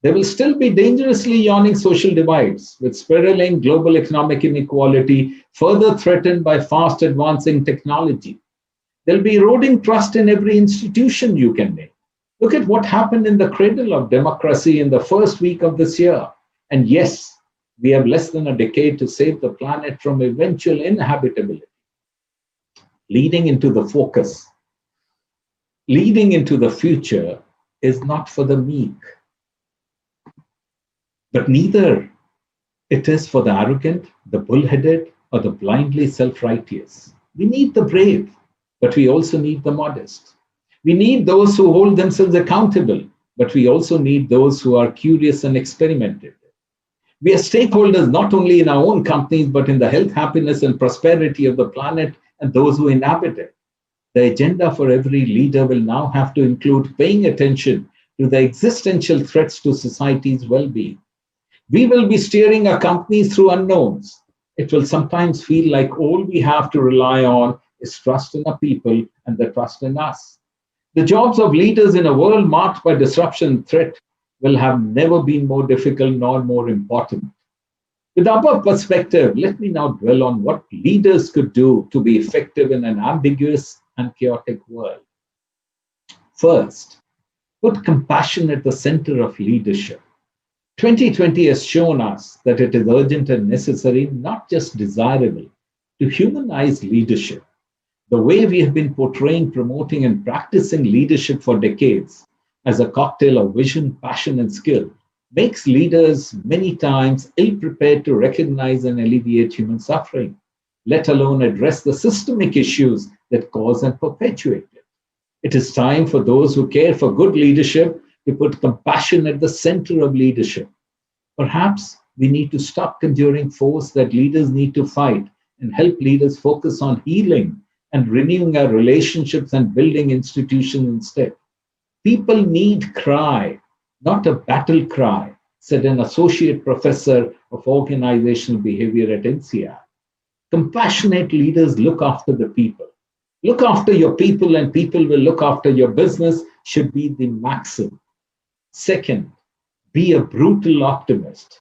There will still be dangerously yawning social divides, with spiraling global economic inequality further threatened by fast advancing technology. There'll be eroding trust in every institution you can name. Look at what happened in the cradle of democracy in the first week of this year. And yes, we have less than a decade to save the planet from eventual inhabitability. Leading into the future, is not for the meek, but neither it is for the arrogant, the bullheaded, or the blindly self-righteous. We need the brave, but we also need the modest. We need those who hold themselves accountable, but we also need those who are curious and experimentative. We are stakeholders not only in our own companies, but in the health, happiness, and prosperity of the planet and those who inhabit it. The agenda for every leader will now have to include paying attention to the existential threats to society's well-being. We will be steering our companies through unknowns. It will sometimes feel like all we have to rely on is trust in our people and the trust in us. The jobs of leaders in a world marked by disruption and threat will have never been more difficult nor more important. With the above perspective, let me now dwell on what leaders could do to be effective in an ambiguous and chaotic world. First, put compassion at the center of leadership. 2020 has shown us that it is urgent and necessary, not just desirable, to humanize leadership. The way we have been portraying, promoting, and practicing leadership for decades as a cocktail of vision, passion, and skill makes leaders many times ill-prepared to recognize and alleviate human suffering, let alone address the systemic issues that cause and perpetuate it. It is time for those who care for good leadership to put compassion at the center of leadership. Perhaps we need to stop conjuring foes that leaders need to fight and help leaders focus on healing and renewing our relationships and building institutions instead. People need cry, not a battle cry, said an associate professor of organizational behavior at NCR. Compassionate leaders look after the people. Look after your people and people will look after your business should be the maxim. Second, be a brutal optimist.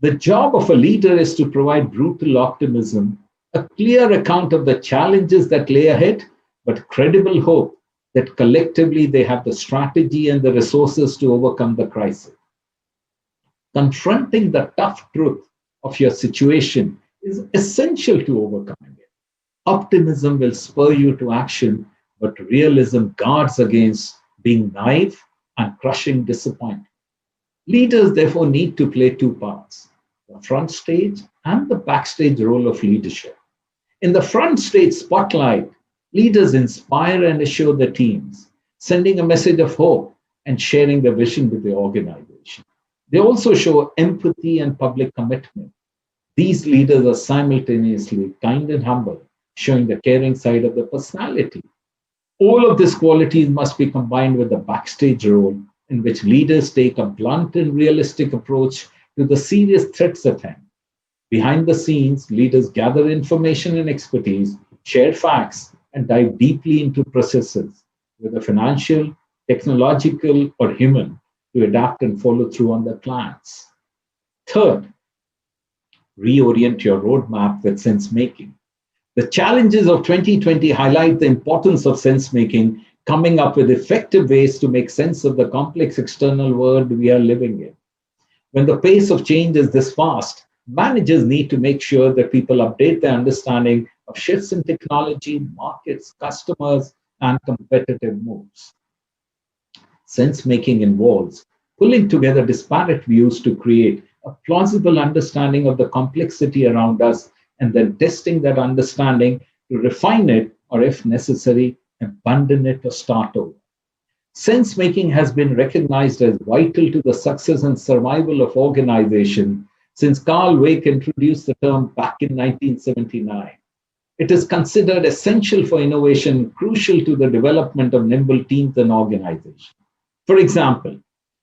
The job of a leader is to provide brutal optimism, a clear account of the challenges that lay ahead, but credible hope that collectively they have the strategy and the resources to overcome the crisis. Confronting the tough truth of your situation is essential to overcoming it. Optimism will spur you to action, but realism guards against being naive and crushing disappointment. Leaders therefore need to play two parts, the front stage and the backstage role of leadership. In the front stage spotlight, leaders inspire and assure their teams, sending a message of hope and sharing their vision with the organization. They also show empathy and public commitment. These leaders are simultaneously kind and humble, showing the caring side of the personality. All of these qualities must be combined with the backstage role, in which leaders take a blunt and realistic approach to the serious threats at hand. Behind the scenes, leaders gather information and expertise, share facts, and dive deeply into processes, whether financial, technological, or human, to adapt and follow through on their plans. Third, reorient your roadmap with sense making. The challenges of 2020 highlight the importance of sense making, coming up with effective ways to make sense of the complex external world we are living in. When the pace of change is this fast, managers need to make sure that people update their understanding of shifts in technology, markets, customers, and competitive moves. Sense making involves pulling together disparate views to create a plausible understanding of the complexity around us, and then testing that understanding to refine it, or if necessary, abandon it or start over. Sense making has been recognized as vital to the success and survival of organization since Carl Wake introduced the term back in 1979. It is considered essential for innovation, crucial to the development of nimble teams and organizations. For example,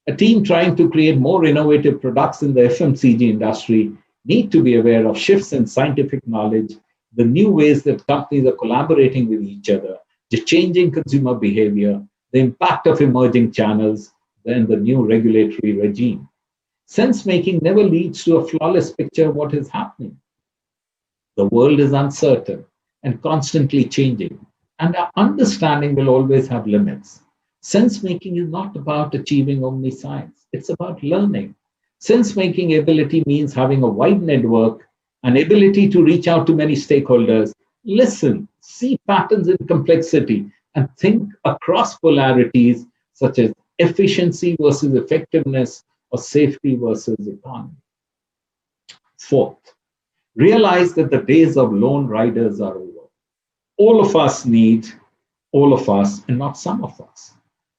a team trying to create more innovative products in the FMCG industry need to be aware of shifts in scientific knowledge, the new ways that companies are collaborating with each other, the changing consumer behavior, the impact of emerging channels, and the new regulatory regime. Sense-making never leads to a flawless picture of what is happening. The world is uncertain and constantly changing, and our understanding will always have limits. Sense-making is not about achieving omniscience. It's about learning. Sense-making ability means having a wide network, an ability to reach out to many stakeholders, listen, see patterns in complexity, and think across polarities such as efficiency versus effectiveness, or safety versus economy. Fourth, realize that the days of lone riders are over. All of us need all of us and not some of us.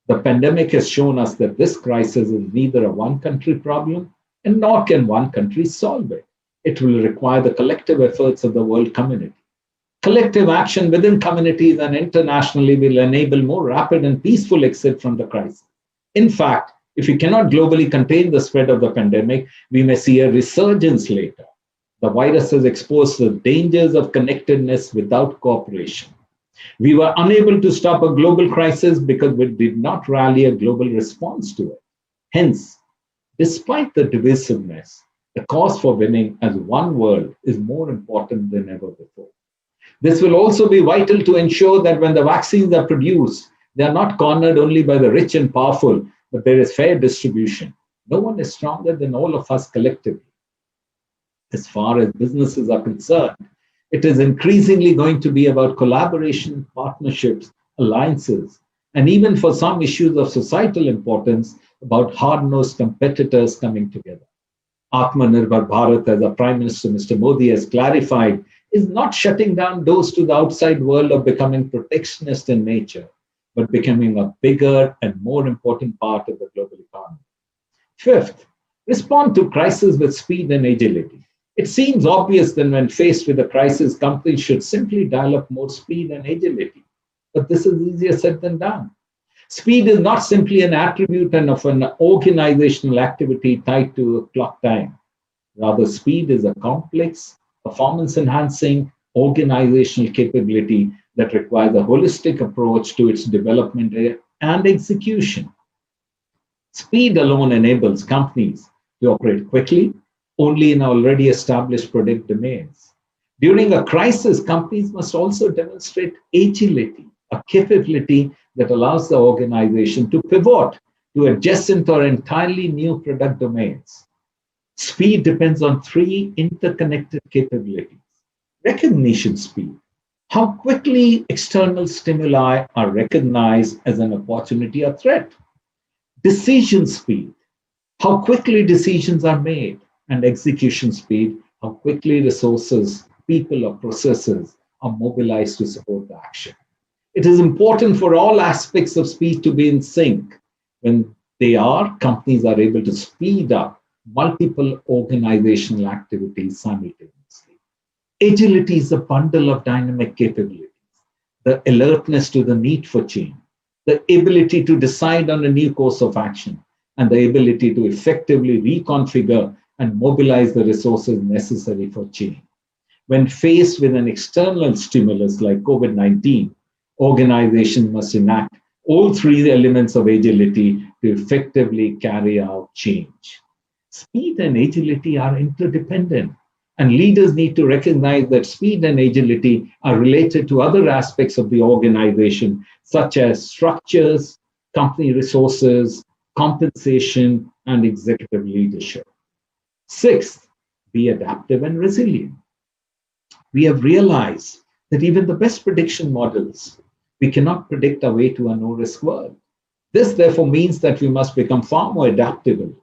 The pandemic has shown us that this crisis is neither a one-country problem and nor can one country solve it. It will require the collective efforts of the world community. Collective action within communities and internationally will enable more rapid and peaceful exit from the crisis. In fact, if we cannot globally contain the spread of the pandemic, we may see a resurgence later. The virus has exposed the dangers of connectedness without cooperation. We were unable to stop a global crisis because we did not rally a global response to it. Hence, despite the divisiveness, the cause for winning as one world is more important than ever before. This will also be vital to ensure that when the vaccines are produced, they are not cornered only by the rich and powerful, but there is fair distribution. No one is stronger than all of us collectively. As far as businesses are concerned, it is increasingly going to be about collaboration, partnerships, alliances, and even for some issues of societal importance, about hard-nosed competitors coming together. Atmanirbhar Bharat, as our Prime Minister, Mr. Modi, has clarified, is not shutting down doors to the outside world or becoming protectionist in nature, but becoming a bigger and more important part of the global economy. Fifth, respond to crisis with speed and agility. It seems obvious that when faced with a crisis, companies should simply dial up more speed and agility. But this is easier said than done. Speed is not simply an attribute of an organizational activity tied to a clock time. Rather, speed is a complex, performance-enhancing organizational capability that requires a holistic approach to its development and execution. Speed alone enables companies to operate quickly, only in already established product domains. During a crisis, companies must also demonstrate agility, a capability that allows the organization to pivot to adjacent or entirely new product domains. Speed depends on three interconnected capabilities. Recognition speed, how quickly external stimuli are recognized as an opportunity or threat. Decision speed, how quickly decisions are made. And execution speed, how quickly resources, people, or processes are mobilized to support the action. It is important for all aspects of speed to be in sync. When they are, companies are able to speed up multiple organizational activities simultaneously. Agility is a bundle of dynamic capabilities, the alertness to the need for change, the ability to decide on a new course of action, and the ability to effectively reconfigure and mobilize the resources necessary for change. When faced with an external stimulus like COVID-19, organizations must enact all three elements of agility to effectively carry out change. Speed and agility are interdependent, and leaders need to recognize that speed and agility are related to other aspects of the organization, such as structures, company resources, compensation, and executive leadership. Sixth, be adaptive and resilient. We have realized that even the best prediction models, we cannot predict our way to a no-risk world. This therefore means that we must become far more adaptable.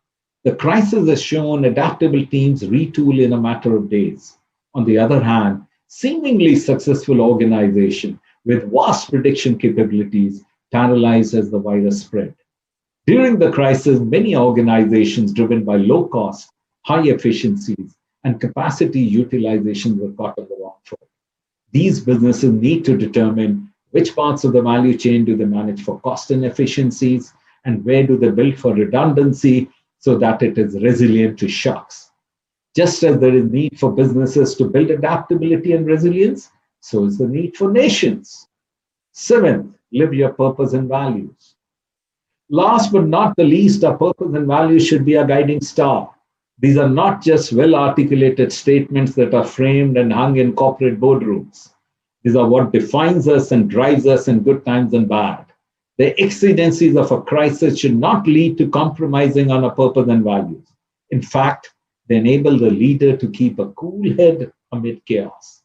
The crisis has shown adaptable teams retool in a matter of days. On the other hand, seemingly successful organizations with vast prediction capabilities paralyzed as the virus spread. During the crisis, many organizations driven by low cost, high efficiencies, and capacity utilization were caught on the wrong foot. These businesses need to determine which parts of the value chain do they manage for cost and efficiencies, and where do they build for redundancy so that it is resilient to shocks. Just as there is need for businesses to build adaptability and resilience, so is the need for nations. Seventh, live your purpose and values. Last but not the least, our purpose and values should be our guiding star. These are not just well-articulated statements that are framed and hung in corporate boardrooms. These are what defines us and drives us in good times and bad. The exigencies of a crisis should not lead to compromising on our purpose and values. In fact, they enable the leader to keep a cool head amid chaos.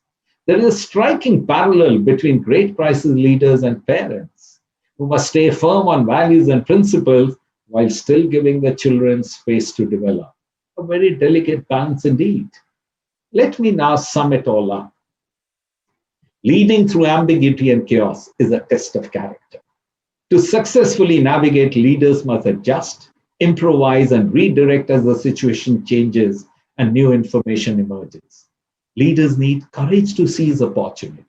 There is a striking parallel between great crisis leaders and parents. who must stay firm on values and principles while still giving the children space to develop. A very delicate balance indeed. Let me now sum it all up. Leading through ambiguity and chaos is a test of character. To successfully navigate, leaders must adjust, improvise, and redirect as the situation changes and new information emerges. Leaders need courage to seize opportunities.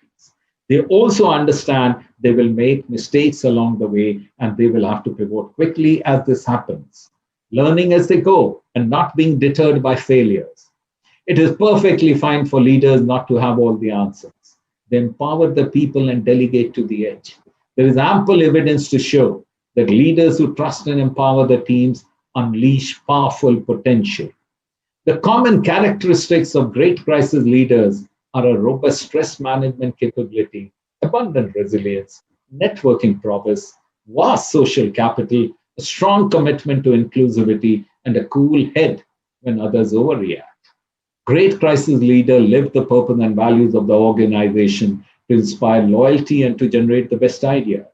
They also understand they will make mistakes along the way and they will have to pivot quickly as this happens, learning as they go and not being deterred by failures. It is perfectly fine for leaders not to have all the answers. They empower the people and delegate to the edge. There is ample evidence to show that leaders who trust and empower the teams unleash powerful potential. The common characteristics of great crisis leaders are a robust stress management capability, abundant resilience, networking prowess, vast social capital, a strong commitment to inclusivity, and a cool head when others overreact. Great crisis leaders live the purpose and values of the organization to inspire loyalty and to generate the best ideas.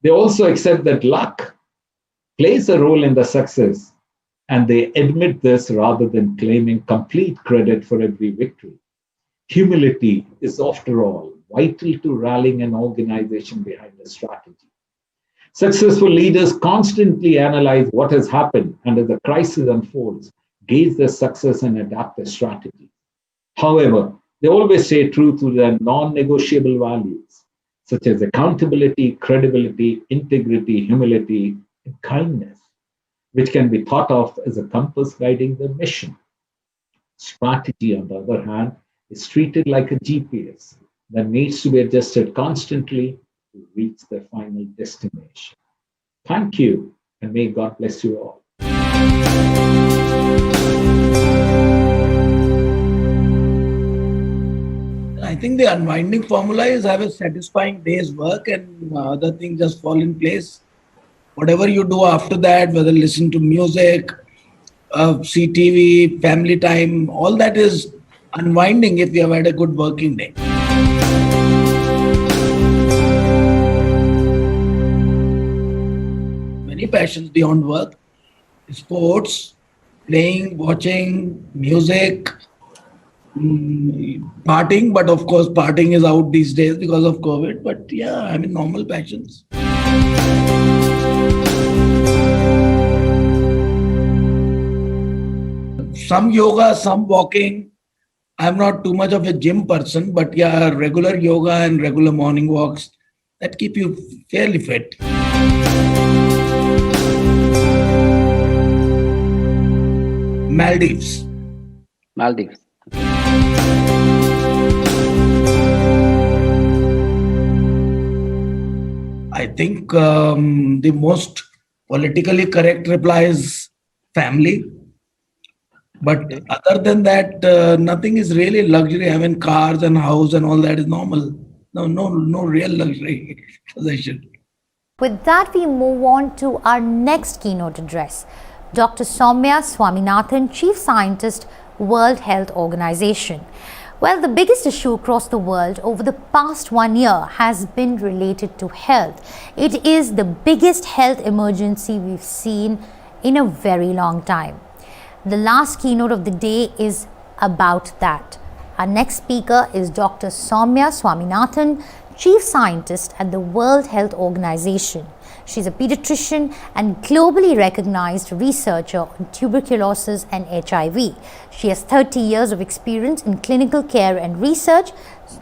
They also accept that luck plays a role in the success, and they admit this rather than claiming complete credit for every victory. Humility is, after all, vital to rallying an organization behind a strategy. Successful leaders constantly analyze what has happened and as the crisis unfolds, gauge their success and adapt their strategy. However, they always stay true to their non-negotiable values, such as accountability, credibility, integrity, humility, and kindness, which can be thought of as a compass guiding the mission. Strategy, on the other hand, is treated like a GPS that needs to be adjusted constantly to reach their final destination. Thank you, and may God bless you all. I think the unwinding formula is have a satisfying day's work and other things just fall in place. Whatever you do after that, whether listen to music, see TV, family time, all that is unwinding if you have had a good working day. Many passions beyond work, sports, playing, watching, music, partying, but of course partying is out these days because of COVID, but yeah, I mean normal passions. Some yoga, some walking. I'm not too much of a gym person, but yeah, regular yoga and regular morning walks that keep you fairly fit. Maldives. I think the most politically correct reply is family. But other than that, nothing is really luxury. I mean, cars and house and all that is normal. No real luxury possession. With that, we move on to our next keynote address. Dr. Samya Swaminathan, Chief Scientist, World Health Organization. Well, the biggest issue across the world over the past 1 year has been related to health. It is the biggest health emergency we've seen in a very long time. The last keynote of the day is about that. Our next speaker is Dr. Samya Swaminathan, Chief Scientist at the World Health Organization. She's a pediatrician and globally recognized researcher on tuberculosis and HIV. She has 30 years of experience in clinical care and research.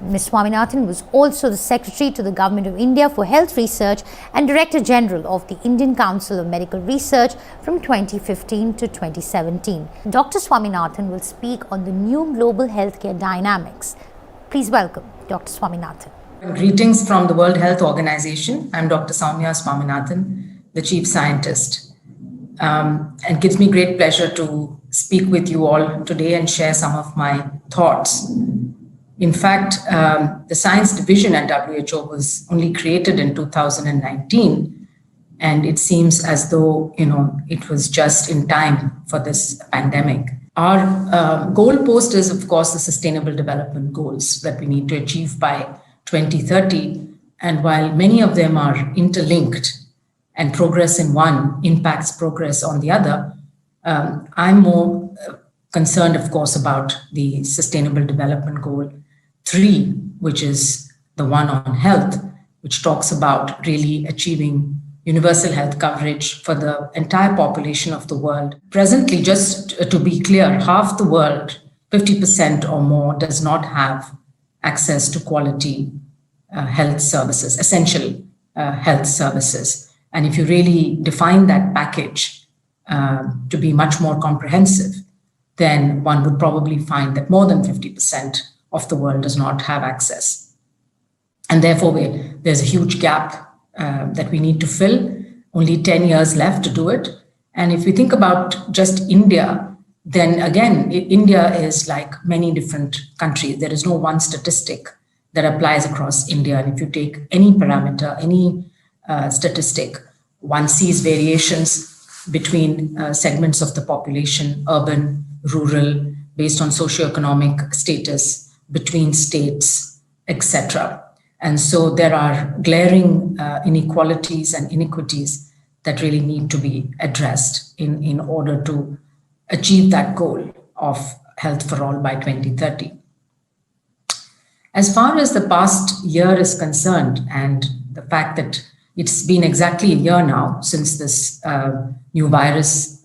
Ms. Swaminathan was also the Secretary to the Government of India for Health Research and Director General of the Indian Council of Medical Research from 2015 to 2017. Dr. Swaminathan will speak on the new global healthcare dynamics. Please welcome Dr. Swaminathan. Greetings from the World Health Organization. I'm Dr. Samya Swaminathan, the Chief Scientist. It gives me great pleasure to speak with you all today and share some of my thoughts. In fact, the Science Division at WHO was only created in 2019, and it seems as though it was just in time for this pandemic. Our goal post is, of course, the Sustainable Development Goals that we need to achieve by 2030, And while many of them are interlinked and progress in one impacts progress on the other, I'm more concerned, of course, about the Sustainable Development Goal 3, which is the one on health, which talks about really achieving universal health coverage for the entire population of the world. Presently, just to be clear, half the world, 50% or more, does not have access to quality health services, essential health services. And if you really define that package to be much more comprehensive, then one would probably find that more than 50% of the world does not have access. And therefore, there's a huge gap that we need to fill. Only 10 years left to do it. And if we think about just India, then again, India is like many different countries. There is no one statistic that applies across India. And if you take any parameter, any statistic, one sees variations between segments of the population, urban, rural, based on socioeconomic status, between states, etc. And so there are glaring inequalities and iniquities that really need to be addressed in order to achieve that goal of health for all by 2030. As far as the past year is concerned, and the fact that it's been exactly a year now since this new virus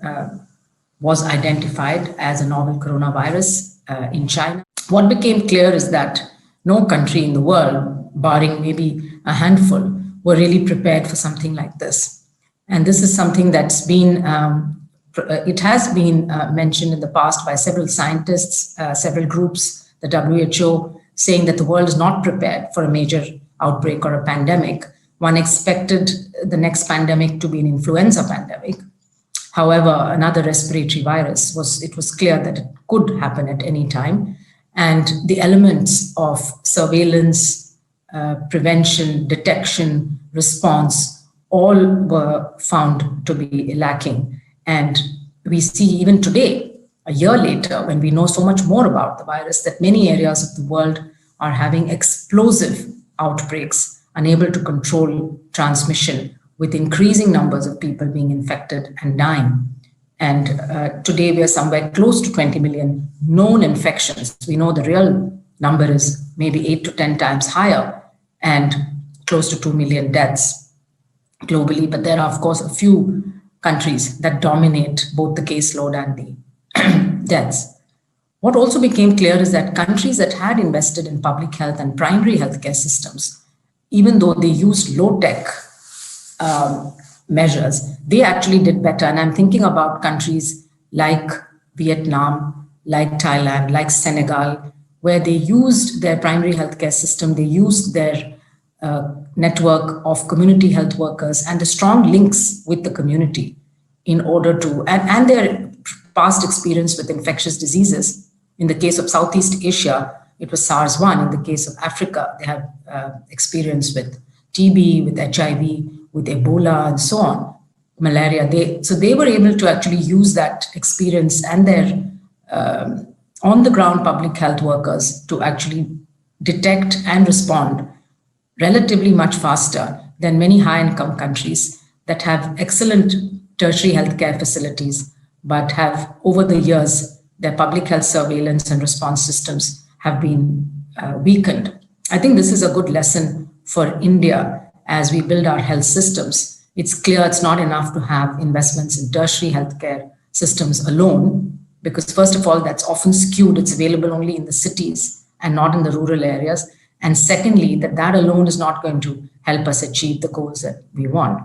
was identified as a novel coronavirus in China, what became clear is that no country in the world, barring maybe a handful, were really prepared for something like this. And this is something that's been, it has been mentioned in the past by several scientists, several groups, the WHO, saying that the world is not prepared for a major outbreak or a pandemic. One expected the next pandemic to be an influenza pandemic. However, another respiratory virus it was clear that it could happen at any time. And the elements of surveillance, prevention, detection, response, all were found to be lacking. And we see even today, a year later, when we know so much more about the virus, that many areas of the world are having explosive outbreaks, unable to control transmission, with increasing numbers of people being infected and dying. And today we are somewhere close to 20 million known infections. We know the real number is maybe 8 to 10 times higher, and close to 2 million deaths globally. But there are, of course, a few countries that dominate both the caseload and the deaths. What also became clear is that countries that had invested in public health and primary healthcare systems, even though they used low-tech measures, they actually did better. And I'm thinking about countries like Vietnam, like Thailand, like Senegal, where they used their primary healthcare system, they used their network of community health workers and the strong links with the community in order to, and their past experience with infectious diseases. In the case of Southeast Asia, it was SARS-1. In the case of Africa, they had experience with TB, with HIV, with Ebola, and so on, malaria. So they were able to actually use that experience and their on-the-ground public health workers to actually detect and respond relatively much faster than many high-income countries that have excellent tertiary healthcare facilities, but have, over the years, their public health surveillance and response systems have been weakened. I think this is a good lesson for India as we build our health systems. It's clear it's not enough to have investments in tertiary healthcare systems alone, because first of all, that's often skewed. It's available only in the cities and not in the rural areas. And secondly, that alone is not going to help us achieve the goals that we want.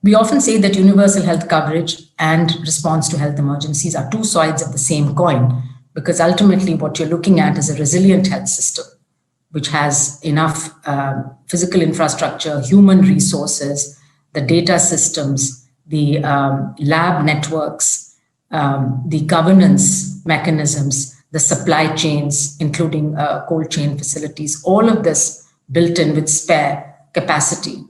We often say that universal health coverage and response to health emergencies are two sides of the same coin, because ultimately what you're looking at is a resilient health system, which has enough physical infrastructure, human resources, the data systems, the lab networks, the governance mechanisms, the supply chains, including cold chain facilities, all of this built in with spare capacity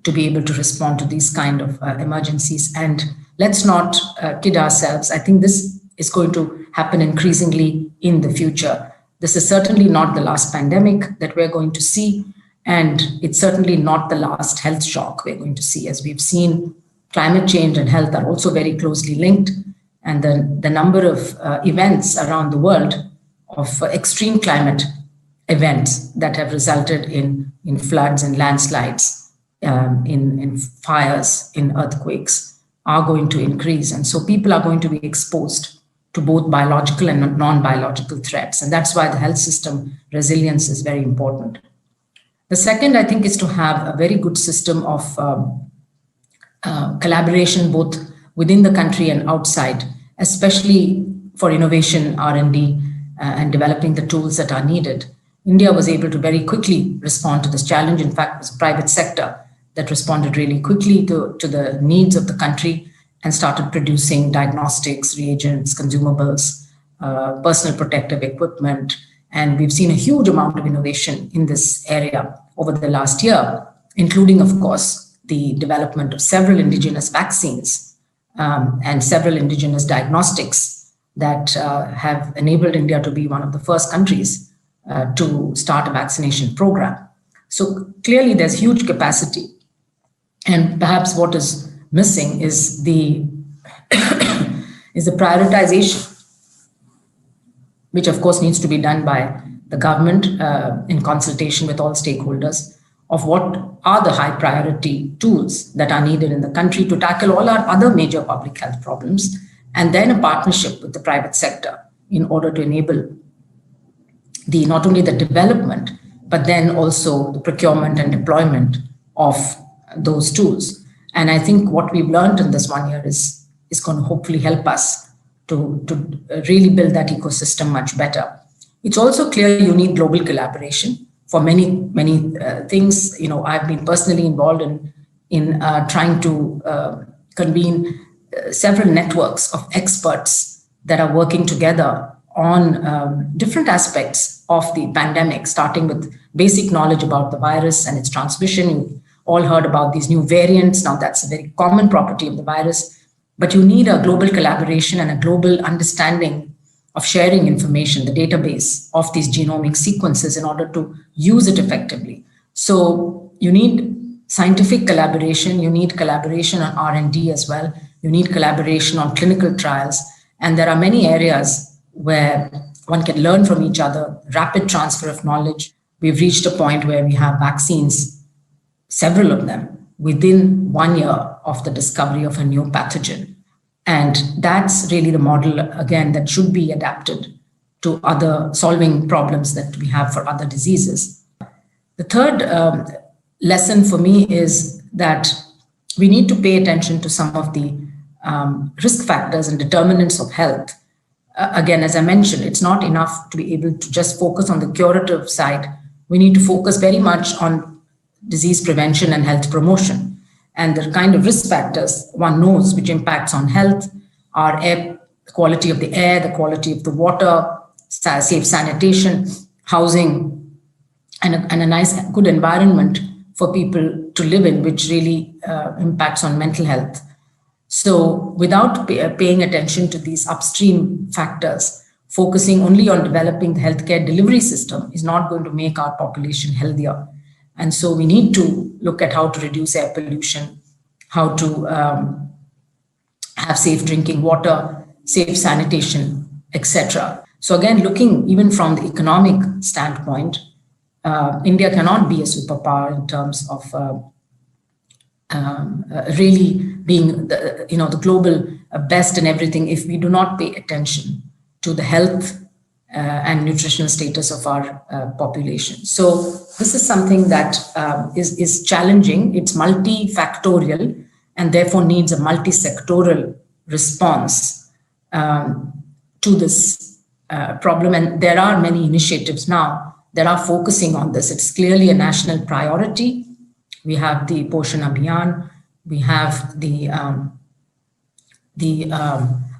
to be able to respond to these kind of emergencies. And let's not kid ourselves. I think this is going to happen increasingly in the future. This is certainly not the last pandemic that we're going to see. And it's certainly not the last health shock we're going to see. As we've seen, climate change and health are also very closely linked. And the number of events around the world of extreme climate events that have resulted in floods and landslides, in fires, in earthquakes are going to increase. And so people are going to be exposed to both biological and non-biological threats. And that's why the health system resilience is very important. The second, I think, is to have a very good system of collaboration both within the country and outside, especially for innovation, R&D, and developing the tools that are needed. India was able to very quickly respond to this challenge. In fact, it was the private sector that responded really quickly to the needs of the country and started producing diagnostics, reagents, consumables, personal protective equipment. And we've seen a huge amount of innovation in this area over the last year, including, of course, the development of several indigenous vaccines and several indigenous diagnostics that have enabled India to be one of the first countries to start a vaccination program. So clearly there's huge capacity. And perhaps what is missing is the prioritization, which of course needs to be done by the government in consultation with all stakeholders, of what are the high priority tools that are needed in the country to tackle all our other major public health problems, and then a partnership with the private sector in order to enable not only the development, but then also the procurement and deployment of those tools. And I think what we've learned in this 1 year is going to hopefully help us to really build that ecosystem much better. It's also clear you need global collaboration for many things. I've been personally involved in trying to convene several networks of experts that are working together on different aspects of the pandemic, starting with basic knowledge about the virus and its transmission. You all heard about these new variants. Now that's a very common property of the virus, but you need a global collaboration and a global understanding of sharing information, the database of these genomic sequences in order to use it effectively. So you need scientific collaboration, you need collaboration on R&D as well, you need collaboration on clinical trials, and there are many areas where one can learn from each other, rapid transfer of knowledge. We've reached a point where we have vaccines, several of them, within 1 year of the discovery of a new pathogen. And that's really the model, again, that should be adapted to other solving problems that we have for other diseases. The third lesson for me is that we need to pay attention to some of the risk factors and determinants of health. Again, as I mentioned, it's not enough to be able to just focus on the curative side. We need to focus very much on disease prevention and health promotion. And the kind of risk factors one knows which impacts on health are the quality of the air, the quality of the water, safe sanitation, housing, and a nice, good environment for people to live in, which really impacts on mental health. So without paying attention to these upstream factors, focusing only on developing the healthcare delivery system is not going to make our population healthier. And so we need to look at how to reduce air pollution, how to have safe drinking water, safe sanitation, etc. So again, looking even from the economic standpoint, India cannot be a superpower in terms of really being the global best in everything if we do not pay attention to the health and nutritional status of our population. So this is something that is challenging. It's multifactorial and therefore needs a multi-sectoral response to this problem. And there are many initiatives now that are focusing on this. It's clearly a national priority. We have the Poshan Abhiyan, we have the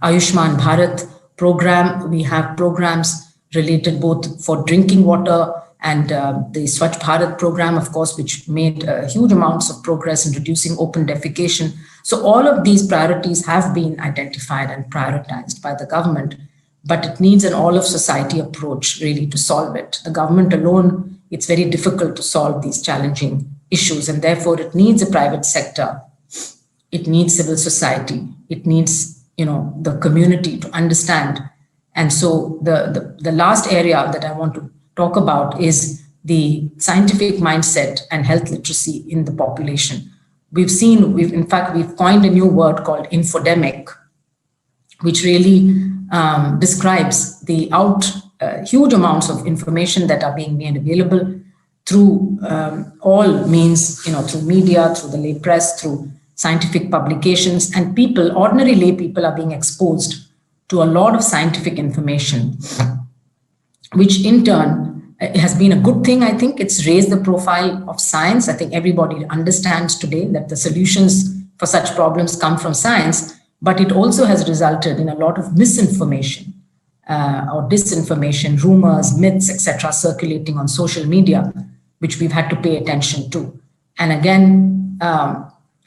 Ayushman Bharat program. We have programs related both for drinking water and the Swachh Bharat program, of course, which made huge amounts of progress in reducing open defecation. So all of these priorities have been identified and prioritized by the government, but it needs an all of society approach really to solve it. The government alone it's very difficult to solve these challenging issues. And therefore, it needs a private sector. It needs civil society. It needs, the community to understand. And so the last area that I want to talk about is the scientific mindset and health literacy in the population. We've coined a new word called infodemic, which really describes the huge amounts of information that are being made available through all means, through media, through the lay press, through scientific publications, and ordinary lay people are being exposed to a lot of scientific information, which in turn has been a good thing. I think it's raised the profile of science. I think everybody understands today that the solutions for such problems come from science, but it also has resulted in a lot of misinformation or disinformation, rumors, myths, etc., circulating on social media, which we've had to pay attention to. And again,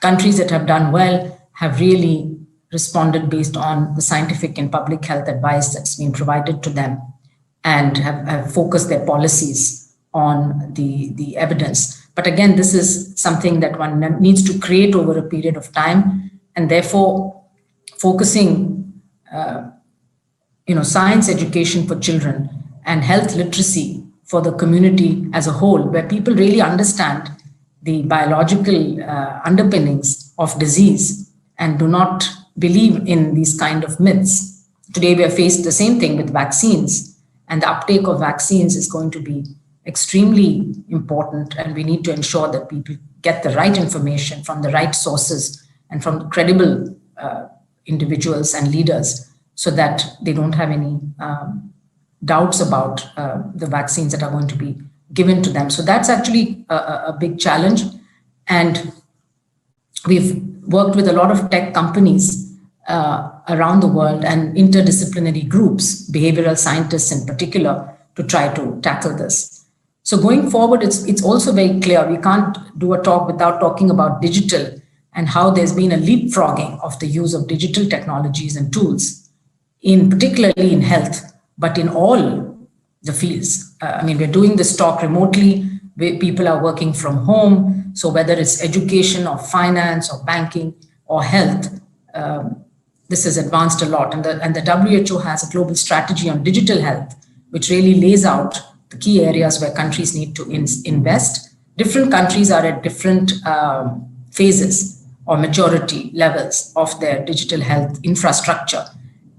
countries that have done well have really responded based on the scientific and public health advice that's been provided to them, and have focused their policies on the evidence. But again, this is something that one needs to create over a period of time, and therefore focusing science education for children and health literacy for the community as a whole, where people really understand the biological underpinnings of disease and do not believe in these kind of myths. Today, we are faced the same thing with vaccines, and the uptake of vaccines is going to be extremely important, and we need to ensure that people get the right information from the right sources and from credible individuals and leaders, so that they don't have any doubts about the vaccines that are going to be given to them. So that's actually a big challenge. And we've worked with a lot of tech companies around the world and interdisciplinary groups, behavioral scientists in particular, to try to tackle this. So going forward, it's also very clear we can't do a talk without talking about digital and how there's been a leapfrogging of the use of digital technologies and tools, particularly in health, but in all the fields. We're doing this talk remotely, where people are working from home. So whether it's education or finance or banking or health, this has advanced a lot. And the WHO has a global strategy on digital health, which really lays out the key areas where countries need to invest. Different countries are at different phases or maturity levels of their digital health infrastructure.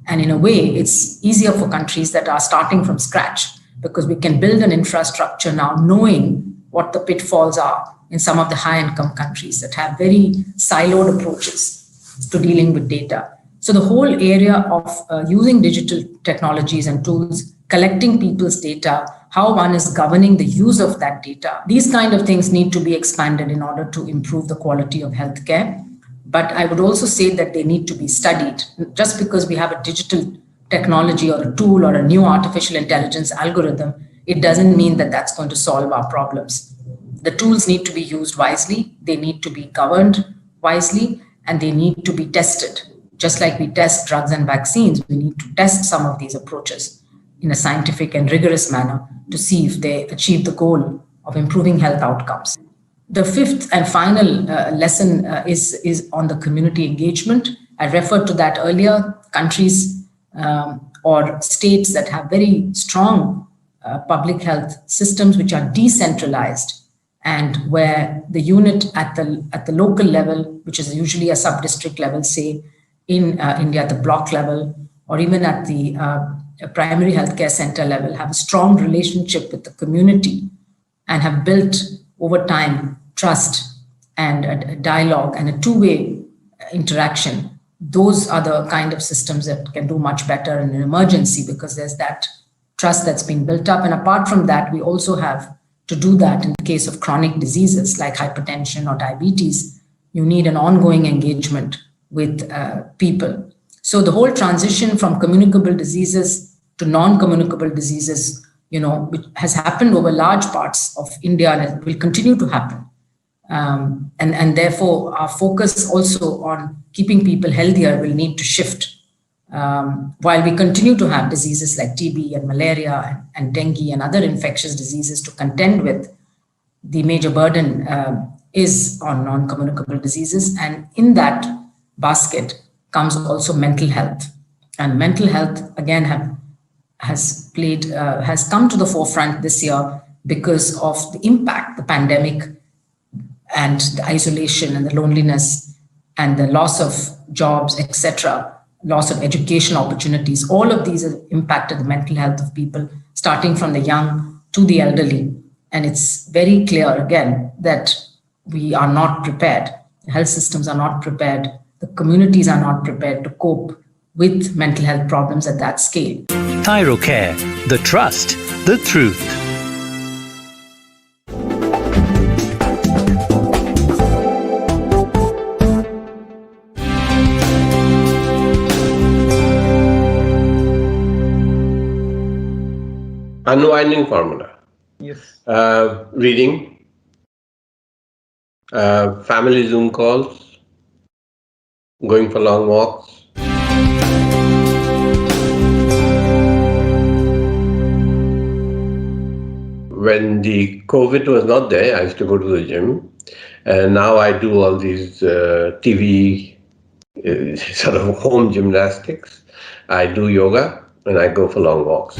And in a way, it's easier for countries that are starting from scratch, because we can build an infrastructure now knowing what the pitfalls are in some of the high-income countries that have very siloed approaches to dealing with data. So the whole area of using digital technologies and tools, collecting people's data, how one is governing the use of that data, these kind of things need to be expanded in order to improve the quality of healthcare. But I would also say that they need to be studied. Just because we have a digital technology or a tool or a new artificial intelligence algorithm, it doesn't mean that that's going to solve our problems. The tools need to be used wisely, they need to be governed wisely, and they need to be tested. Just like we test drugs and vaccines, we need to test some of these approaches in a scientific and rigorous manner to see if they achieve the goal of improving health outcomes. The fifth and final lesson is on the community engagement. I referred to that earlier. Countries or states that have very strong public health systems which are decentralized, and where the unit at the local level, which is usually a sub-district level, say in India at the block level, or even at the primary healthcare center level, have a strong relationship with the community and have built over time trust and a dialogue and a two-way interaction. Those are the kind of systems that can do much better in an emergency, because there's that trust that's been built up. And apart from that, we also have to do that in the case of chronic diseases like hypertension or diabetes. You need an ongoing engagement with people. So the whole transition from communicable diseases to non-communicable diseases, which has happened over large parts of India and will continue to happen. And therefore, our focus also on keeping people healthier will need to shift while we continue to have diseases like TB and malaria and dengue and other infectious diseases to contend with, the major burden is on non-communicable diseases. And in that basket comes also mental health. And mental health, again, has come to the forefront this year because of the impact the pandemic and the isolation and the loneliness and the loss of jobs, etc., loss of education opportunities. All of these have impacted the mental health of people, starting from the young to the elderly. And it's very clear, again, that we are not prepared. The health systems are not prepared. The communities are not prepared to cope with mental health problems at that scale. ThyroCare, the trust, the truth. Unwinding formula. Yes. Reading, family Zoom calls, going for long walks. When the COVID was not there, I used to go to the gym, and now I do all these TV sort of home gymnastics. I do yoga and I go for long walks.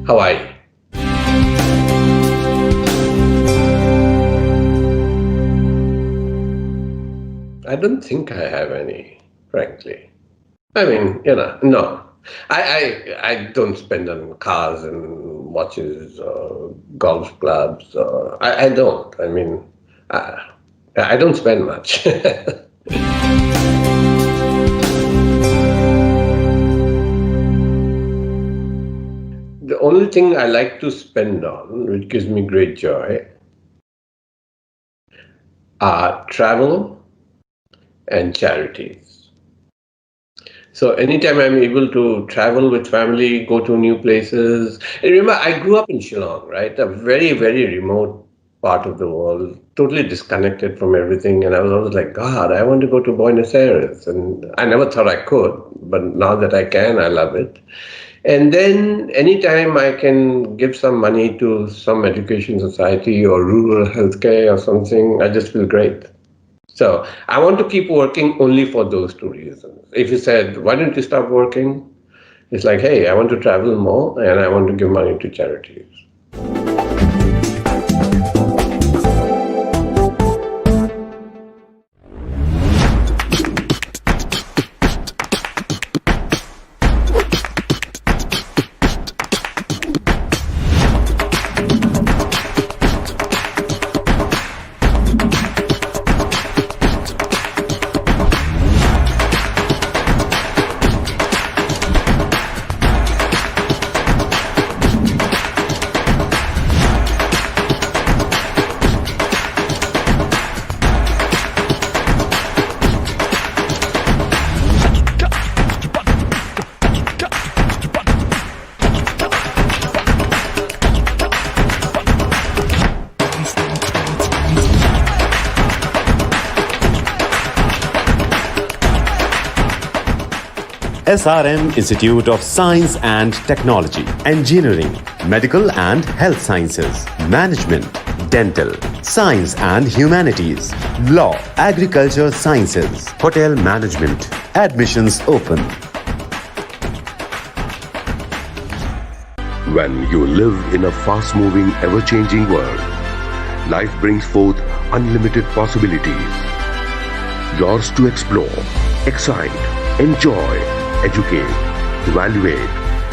Hawaii. I don't think I have any, frankly. I mean, no. I don't spend on cars and watches or golf clubs. I don't. I mean, I don't spend much. The only thing I like to spend on, which gives me great joy, are travel and charities. So anytime I'm able to travel with family, go to new places. Remember, I grew up in Shillong, right? A very, very remote part of the world, totally disconnected from everything. And I was always like, God, I want to go to Buenos Aires. And I never thought I could, but now that I can, I love it. And then anytime I can give some money to some education society or rural healthcare or something, I just feel great. So I want to keep working only for those two reasons. If you said, why don't you stop working? It's like, hey, I want to travel more and I want to give money to charities. SRM Institute of Science and Technology, Engineering, Medical and Health Sciences, Management, Dental, Science and Humanities, Law, Agriculture Sciences, Hotel Management. Admissions open. When you live in a fast-moving, ever-changing world, life brings forth unlimited possibilities. Yours to explore, excite, enjoy, educate, evaluate,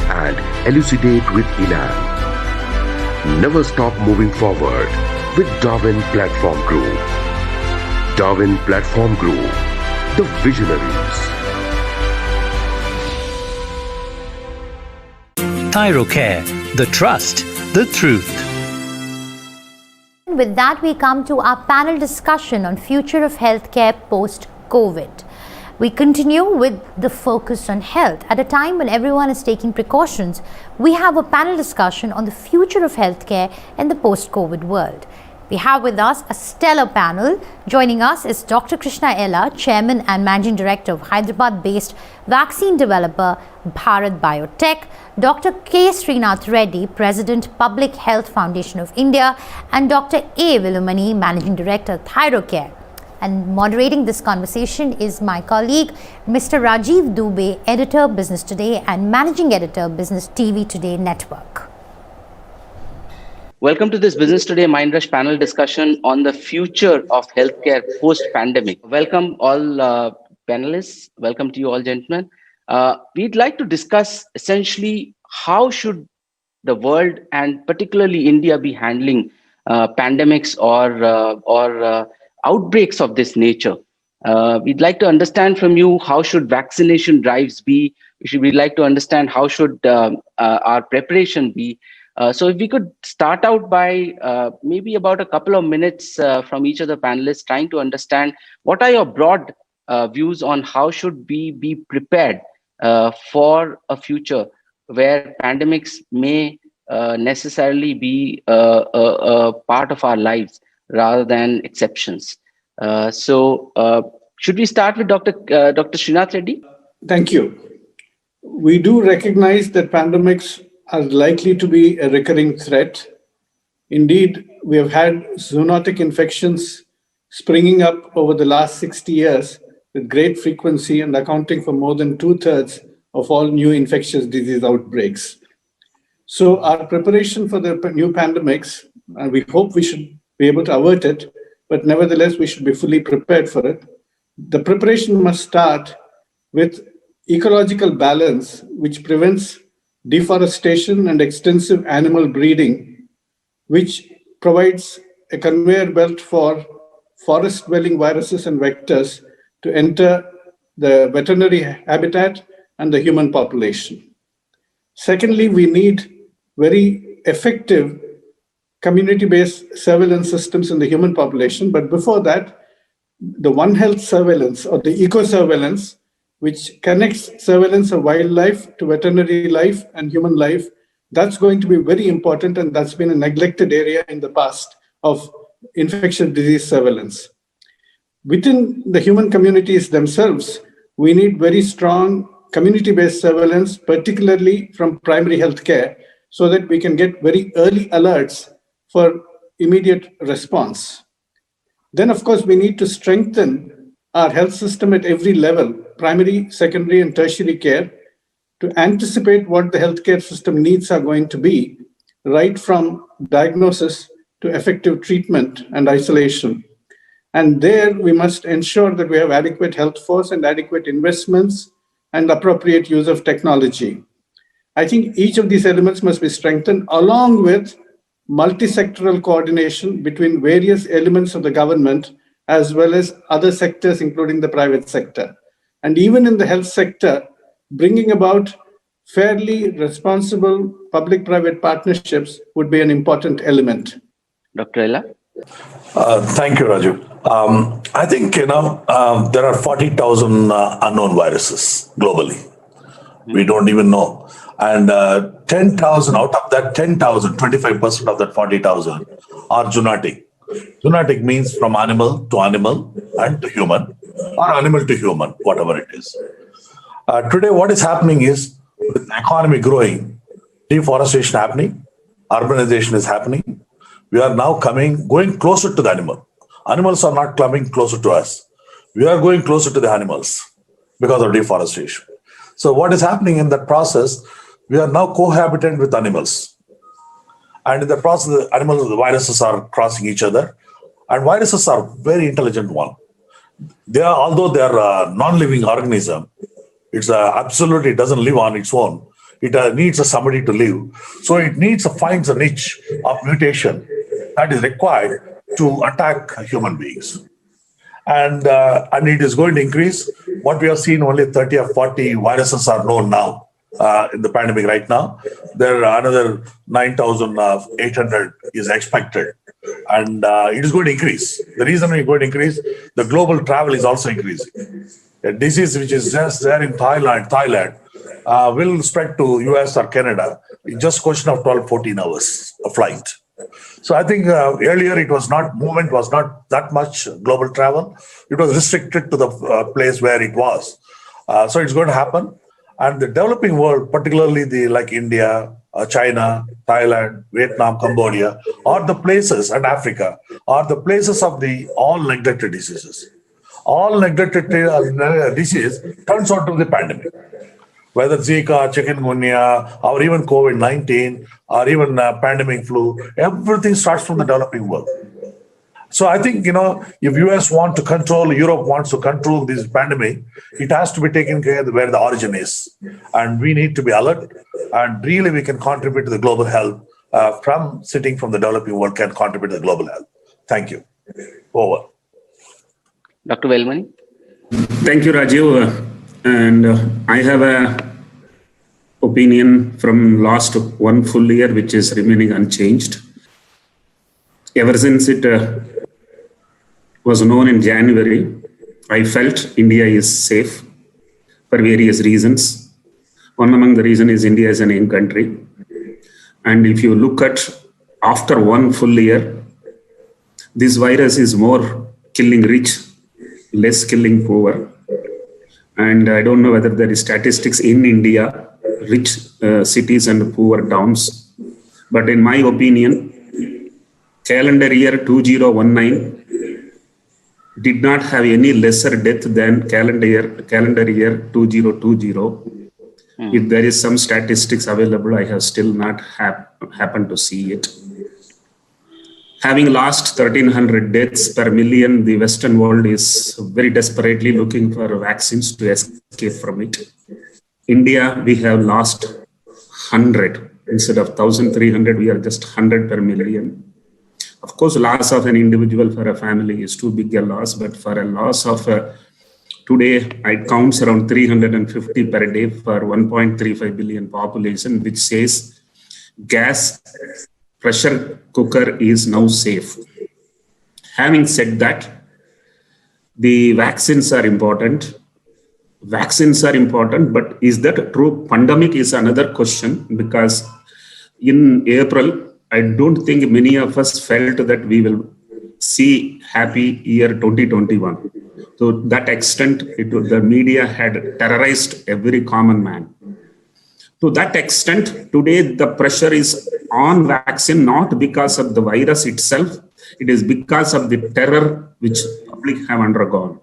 and elucidate with elan. Never stop moving forward with Darwin Platform Group. Darwin Platform Group, the visionaries. ThyroCare, the trust, the truth. With that, we come to our panel discussion on future of healthcare post-COVID. We continue with the focus on health. At a time when everyone is taking precautions, we have a panel discussion on the future of healthcare in the post-COVID world. We have with us a stellar panel. Joining us is Dr. Krishna Ella, Chairman and Managing Director of Hyderabad-based vaccine developer Bharat Biotech, Dr. K. Srinath Reddy, President, Public Health Foundation of India, and Dr. A. Vilumani, Managing Director, Thyrocare. And moderating this conversation is my colleague, Mr. Rajeev Dubey, Editor, Business Today, and Managing Editor, Business TV Today Network. Welcome to this Business Today Mindrush panel discussion on the future of healthcare post-pandemic. Welcome all panelists. Welcome to you all, gentlemen. We'd like to discuss essentially how should the world and particularly India be handling pandemics or outbreaks of this nature. We'd like to understand from you how should vaccination drives be. We'd like to understand how should our preparation be. So if we could start out by maybe about a couple of minutes from each of the panelists, trying to understand what are your broad views on how should we be prepared for a future where pandemics may necessarily be a part of our lives rather than exceptions. So should we start with Dr. Srinath Reddy? Thank you. We do recognize that pandemics are likely to be a recurring threat. Indeed, we have had zoonotic infections springing up over the last 60 years with great frequency and accounting for more than 2/3 of all new infectious disease outbreaks. So our preparation for the new pandemics, and we hope we should be able to avert it, but nevertheless, we should be fully prepared for it. The preparation must start with ecological balance, which prevents deforestation and extensive animal breeding, which provides a conveyor belt for forest-dwelling viruses and vectors to enter the veterinary habitat and the human population. Secondly, we need very effective community-based surveillance systems in the human population. But before that, the One Health surveillance or the eco-surveillance, which connects surveillance of wildlife to veterinary life and human life, that's going to be very important, and that's been a neglected area in the past of infectious disease surveillance. Within the human communities themselves, we need very strong community-based surveillance, particularly from primary health care, so that we can get very early alerts for immediate response. Then, of course, we need to strengthen our health system at every level, primary, secondary, and tertiary care, to anticipate what the healthcare system needs are going to be, right from diagnosis to effective treatment and isolation. And there we must ensure that we have adequate health force and adequate investments and appropriate use of technology. I think each of these elements must be strengthened along with multi-sectoral coordination between various elements of the government as well as other sectors, including the private sector. And even in the health sector, bringing about fairly responsible public-private partnerships would be an important element. Dr. Ella? Thank you, Raju. I think, there are 40,000 unknown viruses globally. We don't even know. And 10,000, out of that 10,000, 25% of that 40,000 are zoonotic. Zoonotic means from animal to animal and to human, or animal to human, whatever it is. Today, what is happening is, with the economy growing, deforestation happening, urbanization is happening. We are now going closer to the animal. Animals are not coming closer to us. We are going closer to the animals because of deforestation. So what is happening in that process, we are now cohabitant with animals. And in the process, the viruses are crossing each other. And viruses are very intelligent one. Although they are a non-living organism, it's absolutely doesn't live on its own. It needs somebody to live. So it finds a niche of mutation that is required to attack human beings. And it is going to increase. What we have seen, only 30 or 40 viruses are known now in the pandemic right now. There are another 9,800 is expected. And it is going to increase. The reason it's going to increase, the global travel is also increasing. A disease which is just there in Thailand will spread to US or Canada in just a question of 12, 14 hours of flight. So I think earlier movement was not that much global travel. It was restricted to the place where it was. So it's going to happen. And the developing world, particularly like India, China, Thailand, Vietnam, Cambodia, are the places, and Africa, are the places of the all neglected diseases. All neglected disease turns out to the pandemic. Whether Zika, chikungunya, or even COVID-19, or even pandemic flu, everything starts from the developing world. So I think, if US want to control, Europe wants to control this pandemic, it has to be taken care of where the origin is. And we need to be alert, and really we can contribute to the global health from the developing world can contribute to the global health. Thank you. Over. Dr. Velmani. Thank you, Rajiv. And I have a opinion from last one full year, which is remaining unchanged. Ever since it was known in January, I felt India is safe for various reasons. One among the reasons is India is an young country. And if you look at after one full year, this virus is more killing rich, less killing poor. And I don't know whether there is statistics in India, rich cities and poor towns. But in my opinion, calendar year 2019 did not have any lesser death than calendar year 2020. If there is some statistics available, I have still not happened to see it. Having lost 1,300 deaths per million, the Western world is very desperately looking for vaccines to escape from it. India, we have lost 100. Instead of 1,300, we are just 100 per million. Of course, loss of an individual for a family is too big a loss, but for a loss of today, it counts around 350 per day for 1.35 billion population, which says gas pressure cooker is now safe. Having said that, the vaccines are important. Vaccines are important, but is that true? Pandemic is another question, because in April, I don't think many of us felt that we will see happy year 2021. To that extent, the media had terrorized every common man. To that extent, today the pressure is on vaccine, not because of the virus itself, it is because of the terror which public have undergone.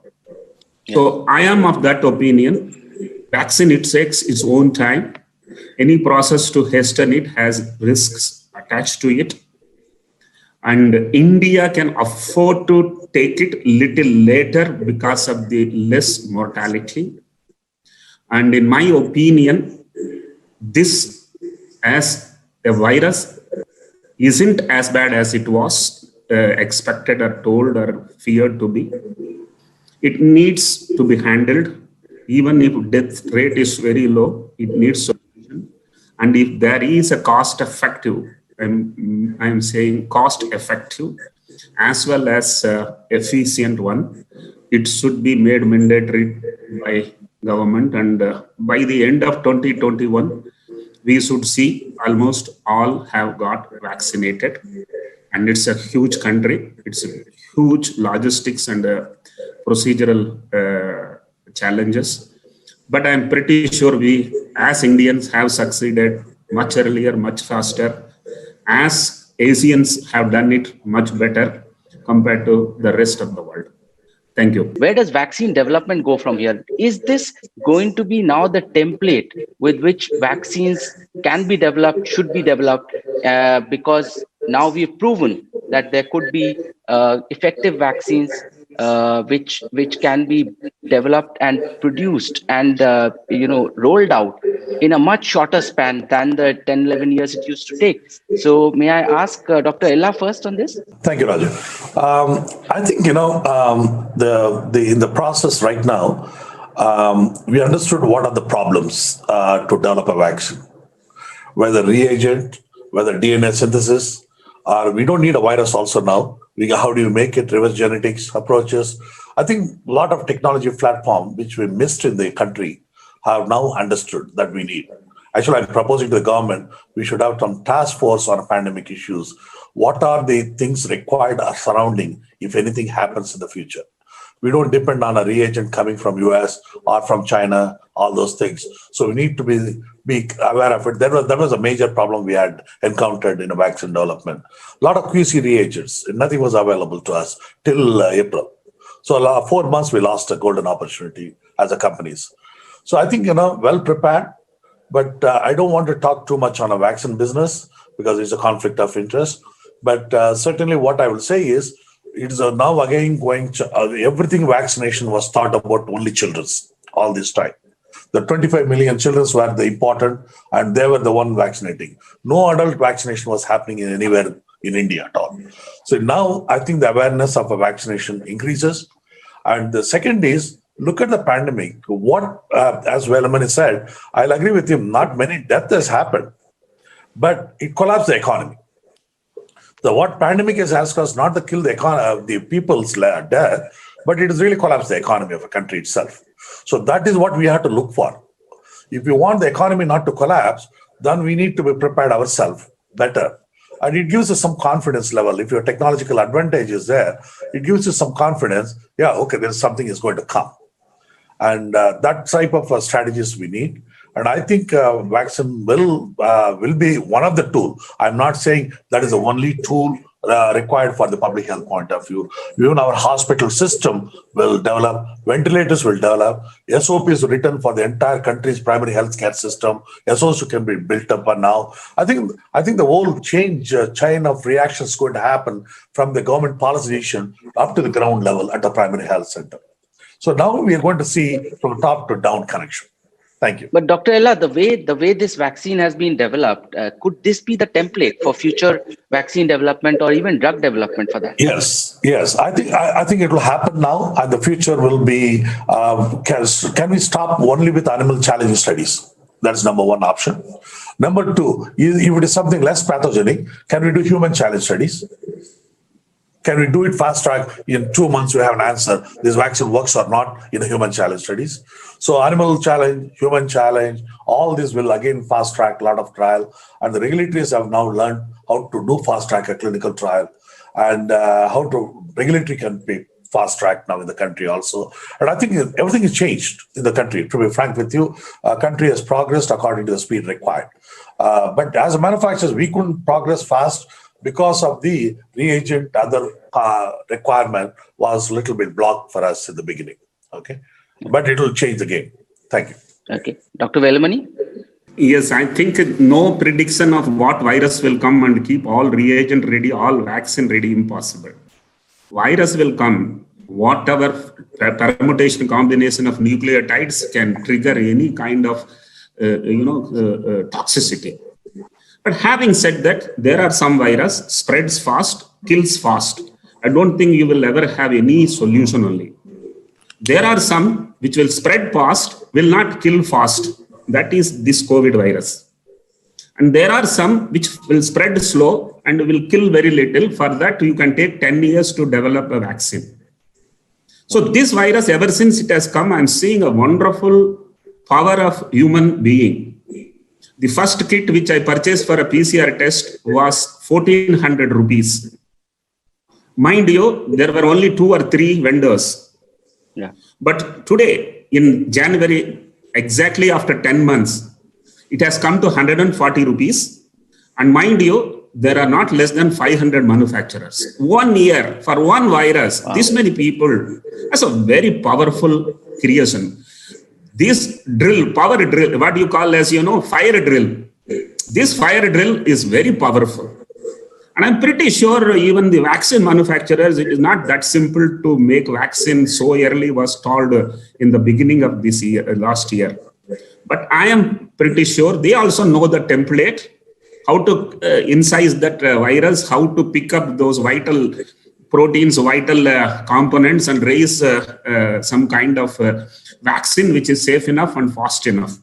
So I am of that opinion. Vaccine, it takes its own time. Any process to hasten it has risks attached to it. And India can afford to take it little later because of the less mortality. And in my opinion, this as a virus isn't as bad as it was expected or told or feared to be. It needs to be handled. Even if death rate is very low, it needs solution. And if there is a cost effective, I'm saying cost effective as well as efficient one, it should be made mandatory by government. And by the end of 2021, we should see almost all have got vaccinated. And it's a huge country. It's a huge logistics and procedural challenges. But I'm pretty sure we as Indians have succeeded much earlier, much faster, as Asians have done it much better compared to the rest of the world. Thank you. Where does vaccine development go from here? Is this going to be now the template with which vaccines can be developed, should be developed? Because now we've proven that there could be effective vaccines which can be developed and produced and rolled out in a much shorter span than the 10-11 years it used to take. So may I ask Dr. Ella first on this? Thank you, Raju. I think in the process right now, we understood what are the problems to develop a vaccine, whether reagent, whether DNA synthesis, or we don't need a virus also now. How do you make it? Reverse genetics approaches. I think a lot of technology platform which we missed in the country have now understood that we need. Actually, I'm proposing to the government, we should have some task force on pandemic issues. What are the things required surrounding if anything happens in the future? We don't depend on a reagent coming from US or from China, all those things. So we need to be aware of it. That was a major problem we had encountered in a vaccine development. A lot of QC reagents, nothing was available to us till April. So 4 months we lost a golden opportunity as a companies. So I think, well prepared, but I don't want to talk too much on a vaccine business because it's a conflict of interest. But certainly what I will say is, it is now again going to, everything vaccination was thought about only children all this time. The 25 million children were the important and they were the one vaccinating. No adult vaccination was happening anywhere in India at all. So now I think the awareness of a vaccination increases. And the second is, look at the pandemic. What, as Velamani said, I'll agree with him, not many deaths has happened, but it collapsed the economy. What pandemic has asked us not to kill the people's death, but it has really collapsed the economy of a country itself. So that is what we have to look for. If you want the economy not to collapse, then we need to be prepared ourselves better. And it gives us some confidence level. If your technological advantage is there, it gives you some confidence. Yeah, okay, there's something is going to come. And that type of strategies we need. And I think vaccine will be one of the tools. I'm not saying that is the only tool required for the public health point of view. Even our hospital system will develop, ventilators will develop, SOPs written for the entire country's primary health care system, SOPs can be built up. And now I think the whole chain of reactions is going to happen from the government policy decision up to the ground level at the primary health center. So now we are going to see from top to down connection. Thank you. But Dr. Ella, the way this vaccine has been developed, could this be the template for future vaccine development or even drug development for that? Yes. I think it will happen now, and the future will be. Can we stop only with animal challenge studies? That's number one option. Number two, if it is something less pathogenic, can we do human challenge studies? Can we do it fast track? In 2 months, we have an answer. This vaccine works or not in the human challenge studies. So animal challenge, human challenge, all this will again fast track a lot of trial. And the regulators have now learned how to do fast track a clinical trial and regulatory can be fast track now in the country also. And I think everything has changed in the country. To be frank with you, country has progressed according to the speed required. But as a manufacturer, we couldn't progress fast because of the reagent, other requirement was a little bit blocked for us in the beginning. Okay, but it will change the game. Thank you. Okay, Dr. Velamani. Yes, I think no prediction of what virus will come and keep all reagent ready, all vaccine ready, impossible. Virus will come. Whatever permutation combination of nucleotides can trigger any kind of toxicity. But having said that, there are some virus spreads fast, kills fast. I don't think you will ever have any solution only. There are some which will spread fast, will not kill fast. That is this COVID virus. And there are some which will spread slow and will kill very little. For that, you can take 10 years to develop a vaccine. So this virus, ever since it has come, I'm seeing a wonderful power of human being. The first kit which I purchased for a PCR test was 1,400 rupees. Mind you, there were only 2 or 3 vendors. Yeah. But today, in January, exactly after 10 months, it has come to 140 rupees. And mind you, there are not less than 500 manufacturers. 1 year for one virus, this many people. That's a very powerful creation. This drill, power drill, what you call as, fire drill. This fire drill is very powerful. And I'm pretty sure even the vaccine manufacturers, it is not that simple to make vaccine so early was told in the beginning of this year, last year. But I am pretty sure they also know the template, how to incise that virus, how to pick up those vital proteins, vital components and raise some kind of vaccine which is safe enough and fast enough.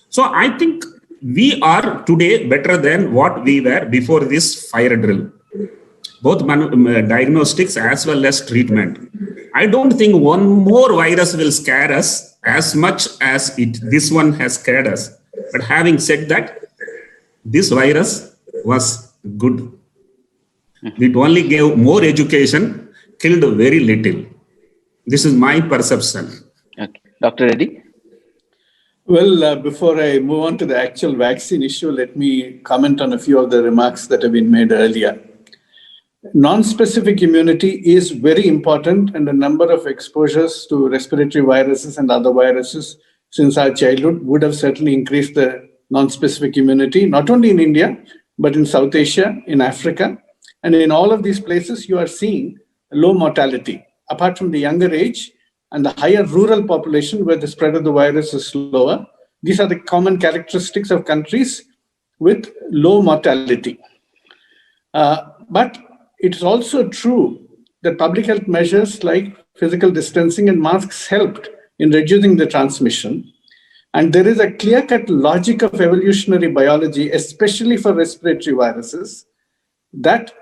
So I think we are today better than what we were before this fire drill, both diagnostics as well as treatment. I don't think one more virus will scare us as much as this one has scared us. But having said that, this virus was good. It only gave more education, killed very little. This is my perception. Okay. Dr. Reddy? Well, before I move on to the actual vaccine issue, let me comment on a few of the remarks that have been made earlier. Non-specific immunity is very important, and the number of exposures to respiratory viruses and other viruses since our childhood would have certainly increased the non-specific immunity, not only in India, but in South Asia, in Africa. And in all of these places, you are seeing low mortality, apart from the younger age and the higher rural population where the spread of the virus is slower. These are the common characteristics of countries with low mortality. But it's also true that public health measures like physical distancing and masks helped in reducing the transmission. And there is a clear-cut logic of evolutionary biology, especially for respiratory viruses, that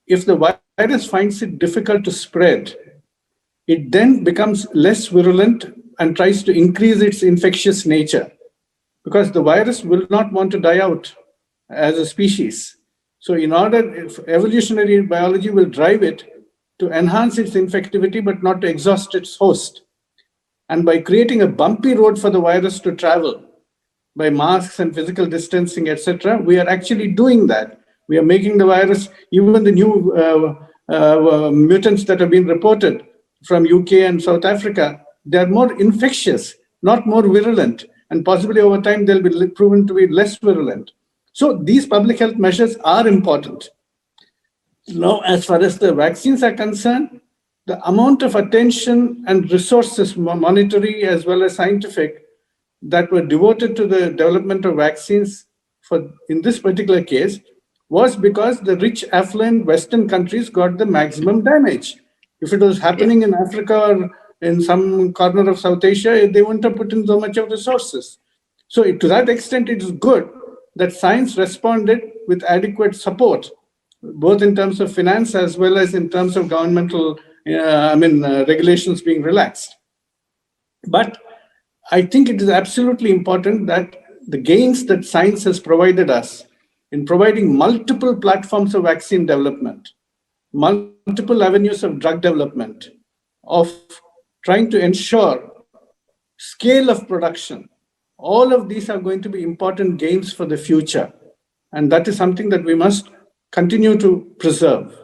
if the virus finds it difficult to spread, it then becomes less virulent and tries to increase its infectious nature, because the virus will not want to die out as a species. So evolutionary biology will drive it to enhance its infectivity, but not to exhaust its host. And by creating a bumpy road for the virus to travel, by masks and physical distancing, etc., we are actually doing that. We are making the virus, even the new mutants that have been reported from UK and South Africa, they are more infectious, not more virulent. And possibly over time, they'll be proven to be less virulent. So these public health measures are important. Now, as far as the vaccines are concerned, the amount of attention and resources, monetary as well as scientific, that were devoted to the development of vaccines in this particular case was because the rich, affluent Western countries got the maximum damage. If it was happening in Africa or in some corner of South Asia, they wouldn't have put in so much of resources. So to that extent, it is good that science responded with adequate support, both in terms of finance as well as in terms of governmental regulations being relaxed. But I think it is absolutely important that the gains that science has provided us in providing multiple platforms of vaccine development, multiple avenues of drug development, of trying to ensure scale of production, all of these are going to be important gains for the future. And that is something that we must continue to preserve.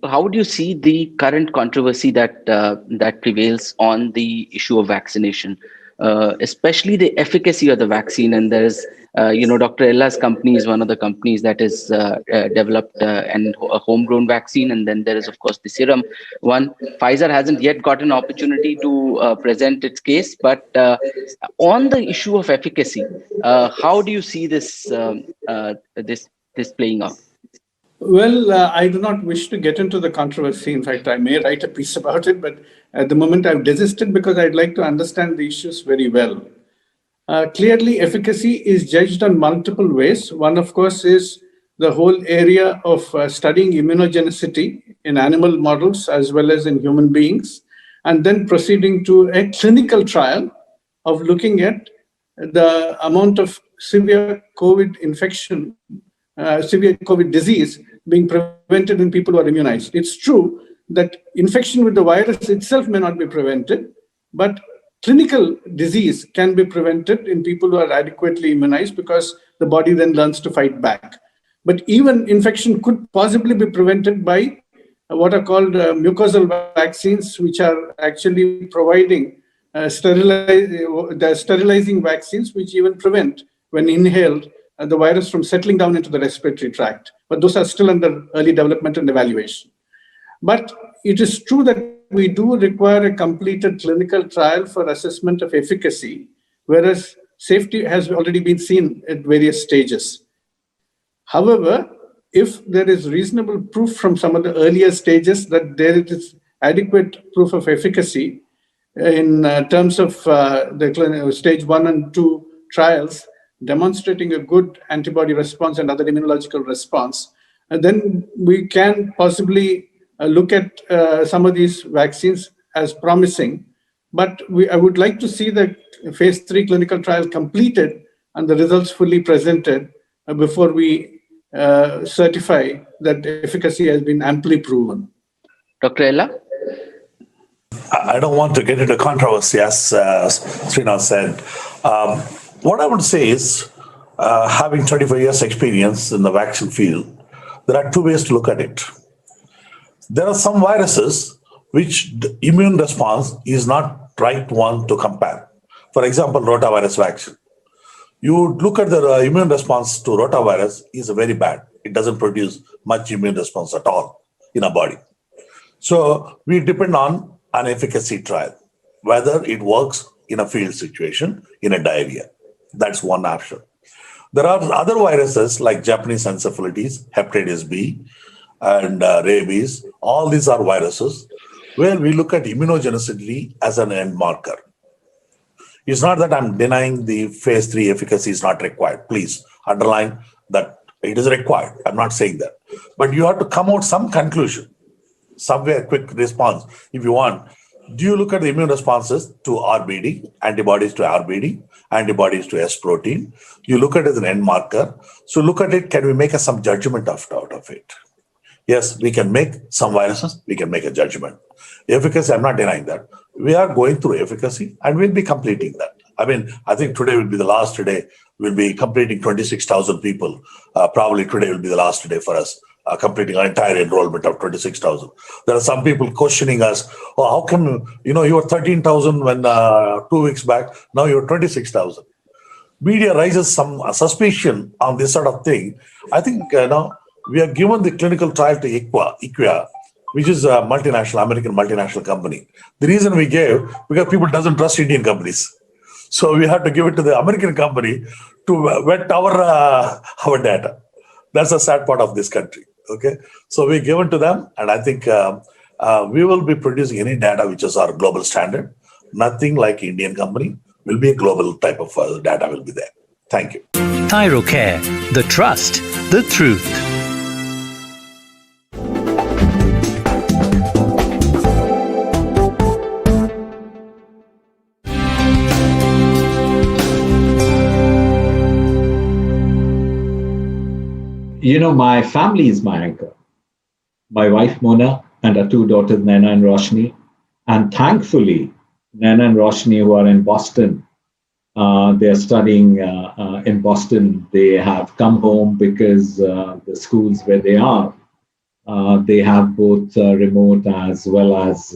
How do you see the current controversy that prevails on the issue of vaccination, especially the efficacy of the vaccine? And there is, Dr. Ella's company is one of the companies that has developed a homegrown vaccine. And then there is, of course, the serum one. Pfizer hasn't yet got an opportunity to present its case. But on the issue of efficacy, how do you see this playing out? Well, I do not wish to get into the controversy. In fact, I may write a piece about it, but at the moment I've desisted because I'd like to understand the issues very well. Clearly, efficacy is judged on multiple ways. One, of course, is the whole area of studying immunogenicity in animal models as well as in human beings, and then proceeding to a clinical trial of looking at the amount of severe COVID infection, severe COVID disease being prevented in people who are immunized. It's true that infection with the virus itself may not be prevented, but clinical disease can be prevented in people who are adequately immunized because the body then learns to fight back. But even infection could possibly be prevented by what are called mucosal vaccines, which are actually providing sterilizing vaccines, which even prevent, when inhaled, the virus from settling down into the respiratory tract. But those are still under early development and evaluation. But it is true that we do require a completed clinical trial for assessment of efficacy, whereas safety has already been seen at various stages. However, if there is reasonable proof from some of the earlier stages that there is adequate proof of efficacy in terms of the stage 1 and 2 trials, demonstrating a good antibody response and other immunological response, and then we can possibly look at some of these vaccines as promising. But I would like to see the phase 3 clinical trial completed and the results fully presented before we certify that efficacy has been amply proven. Dr. Ella? I don't want to get into controversy, as Srinath said. What I would say is, having 25 years experience in the vaccine field, there are two ways to look at it. There are some viruses which the immune response is not right one to compare. For example, rotavirus vaccine. You look at the immune response to rotavirus is very bad. It doesn't produce much immune response at all in our body. So we depend on an efficacy trial, whether it works in a field situation, in a diarrhea. That's one option. There are other viruses like Japanese encephalitis, hepatitis B, and rabies. All these are viruses where we look at immunogenicity as an end marker. It's not that I'm denying the phase 3 efficacy is not required. Please underline that it is required. I'm not saying that. But you have to come out some conclusion, somewhere quick response. If you want, do you look at the immune responses to RBD, antibodies to RBD, antibodies to S protein? You look at it as an end marker. So look at it, can we make some judgment out of it? Yes, we can make some viruses, we can make a judgment. Efficacy, I'm not denying that. We are going through efficacy and we'll be completing that. I mean, I think today will be the last day. We'll be completing 26,000 people. Probably today will be the last day for us, completing our entire enrollment of 26,000. There are some people questioning us, oh, how come, you were 13,000 when 2 weeks back, now you're 26,000. Media raises some suspicion on this sort of thing. I think, we are given the clinical trial to IQVIA, which is a multinational, American multinational company. The reason we gave, because people doesn't trust Indian companies. So we had to give it to the American company to vet our data. That's the sad part of this country, okay? So we give it to them, and I think we will be producing any data which is our global standard. Nothing like Indian company, will be a global type of data will be there. Thank you. ThyroCare, the trust, the truth. My family is my anchor. My wife, Mona, and our two daughters, Naina and Roshni. And thankfully, Naina and Roshni, who are in Boston, they're studying in Boston. They have come home because the schools where they are, they have both remote as well as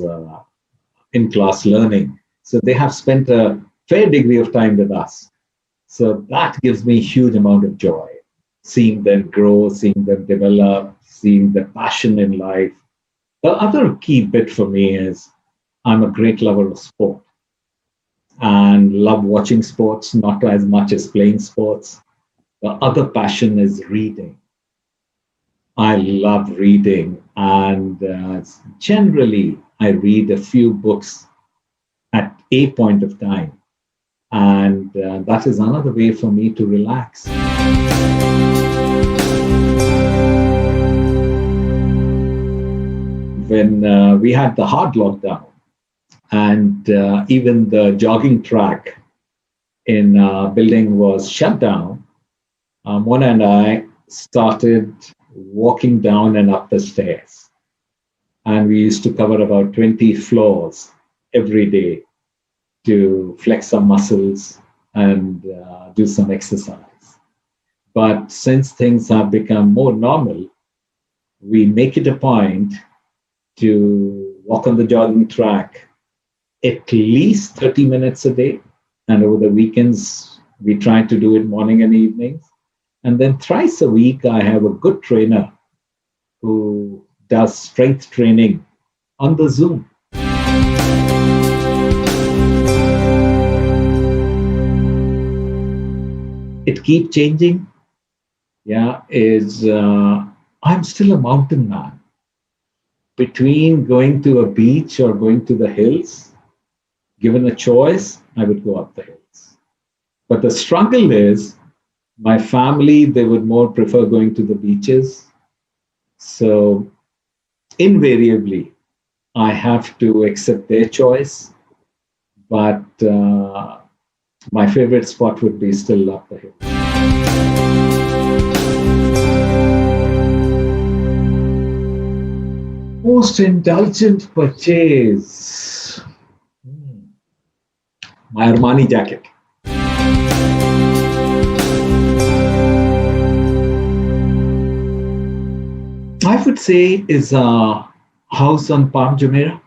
in-class learning. So they have spent a fair degree of time with us. So that gives me a huge amount of joy. Seeing them grow, seeing them develop, seeing the passion in life. The other key bit for me is I'm a great lover of sport and love watching sports, not as much as playing sports. The other passion is reading. I love reading, and generally I read a few books at a point of time. And that is another way for me to relax. When we had the hard lockdown and even the jogging track in our building was shut down, Mona and I started walking down and up the stairs. And we used to cover about 20 floors every day to flex our muscles and do some exercise. But since things have become more normal, we make it a point to walk on the jogging track at least 30 minutes a day. And over the weekends, we try to do it morning and evenings. And then thrice a week, I have a good trainer who does strength training on the Zoom. It keeps changing. I'm still a mountain man. Between going to a beach or going to the hills, given a choice, I would go up the hills. But the struggle is, my family, they would more prefer going to the beaches. So invariably, I have to accept their choice. But My favorite spot would be still up the hill. Most indulgent purchase. My Armani jacket. I would say is a house on Palm Jumeirah.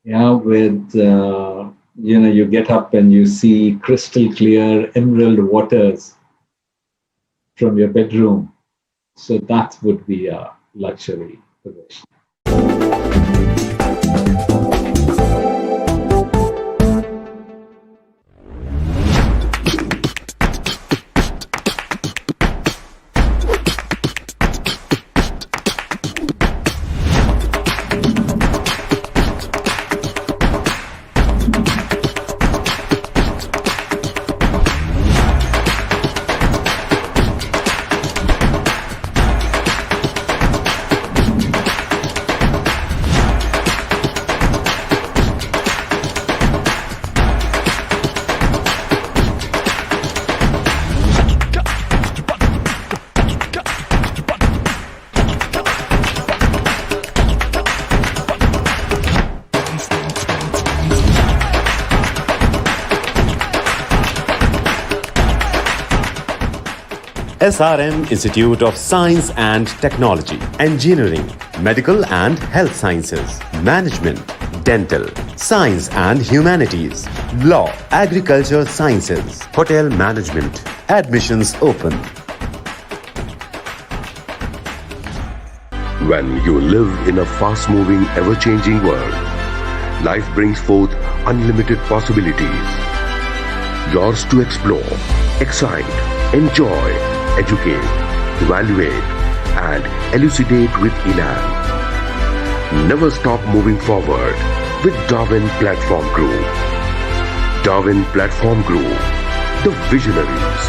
Yeah, with you get up and you see crystal clear emerald waters from your bedroom. So that would be a luxury possession. SRM Institute of Science and Technology, Engineering, Medical and Health Sciences, Management, Dental, Science and Humanities, Law, Agriculture Sciences, Hotel Management. Admissions open. When you live in a fast-moving, ever-changing world, life brings forth unlimited possibilities. Yours to explore, excite, enjoy, educate, evaluate, and elucidate with elan. Never stop moving forward with Darwin Platform Group. Darwin Platform Group, the visionaries.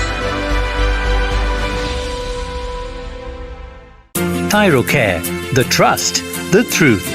Thyrocare, the trust, the truth.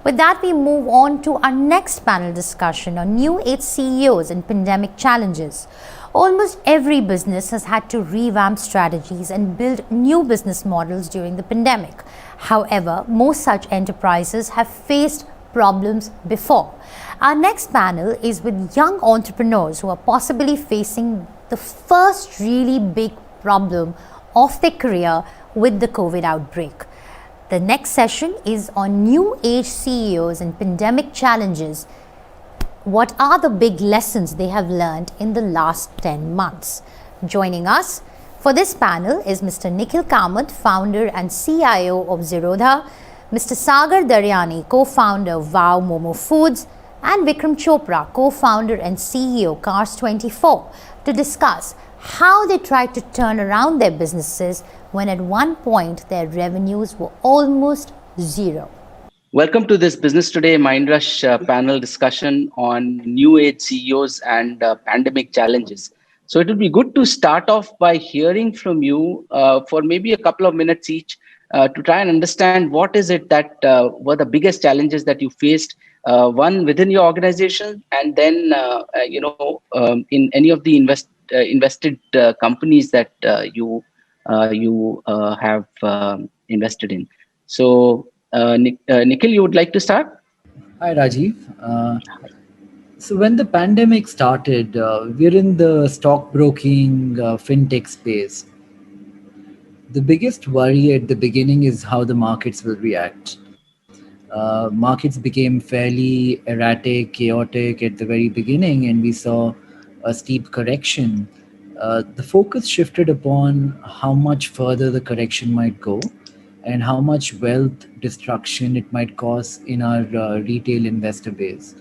With that, we move on to our next panel discussion on new age CEOs and pandemic challenges. Almost every business has had to revamp strategies and build new business models during the pandemic. However, most such enterprises have faced problems before. Our next panel is with young entrepreneurs who are possibly facing the first really big problem of their career with the COVID outbreak. The next session is on new age CEOs and pandemic challenges. What are the big lessons they have learned in the last 10 months? Joining us for this panel is Mr. Nikhil Kamath, founder and CIO of Zerodha, Mr. Sagar Daryani, co-founder of Wow Momo Foods, and Vikram Chopra, co-founder and CEO Cars24, to discuss how they tried to turn around their businesses when at one point their revenues were almost zero. Welcome to this Business Today Mindrush panel discussion on new age CEOs and pandemic challenges. So it would be good to start off by hearing from you for maybe a couple of minutes each to try and understand what is it that were the biggest challenges that you faced, one within your organization, and then in any of the invested companies that you have invested in. So Nikhil, you would like to start? Hi, Rajeev. So when the pandemic started, we're in the stockbroking fintech space. The biggest worry at the beginning is how the markets will react. Markets became fairly erratic, chaotic at the very beginning, and we saw a steep correction. The focus shifted upon how much further the correction might go and how much wealth destruction it might cause in our retail investor base.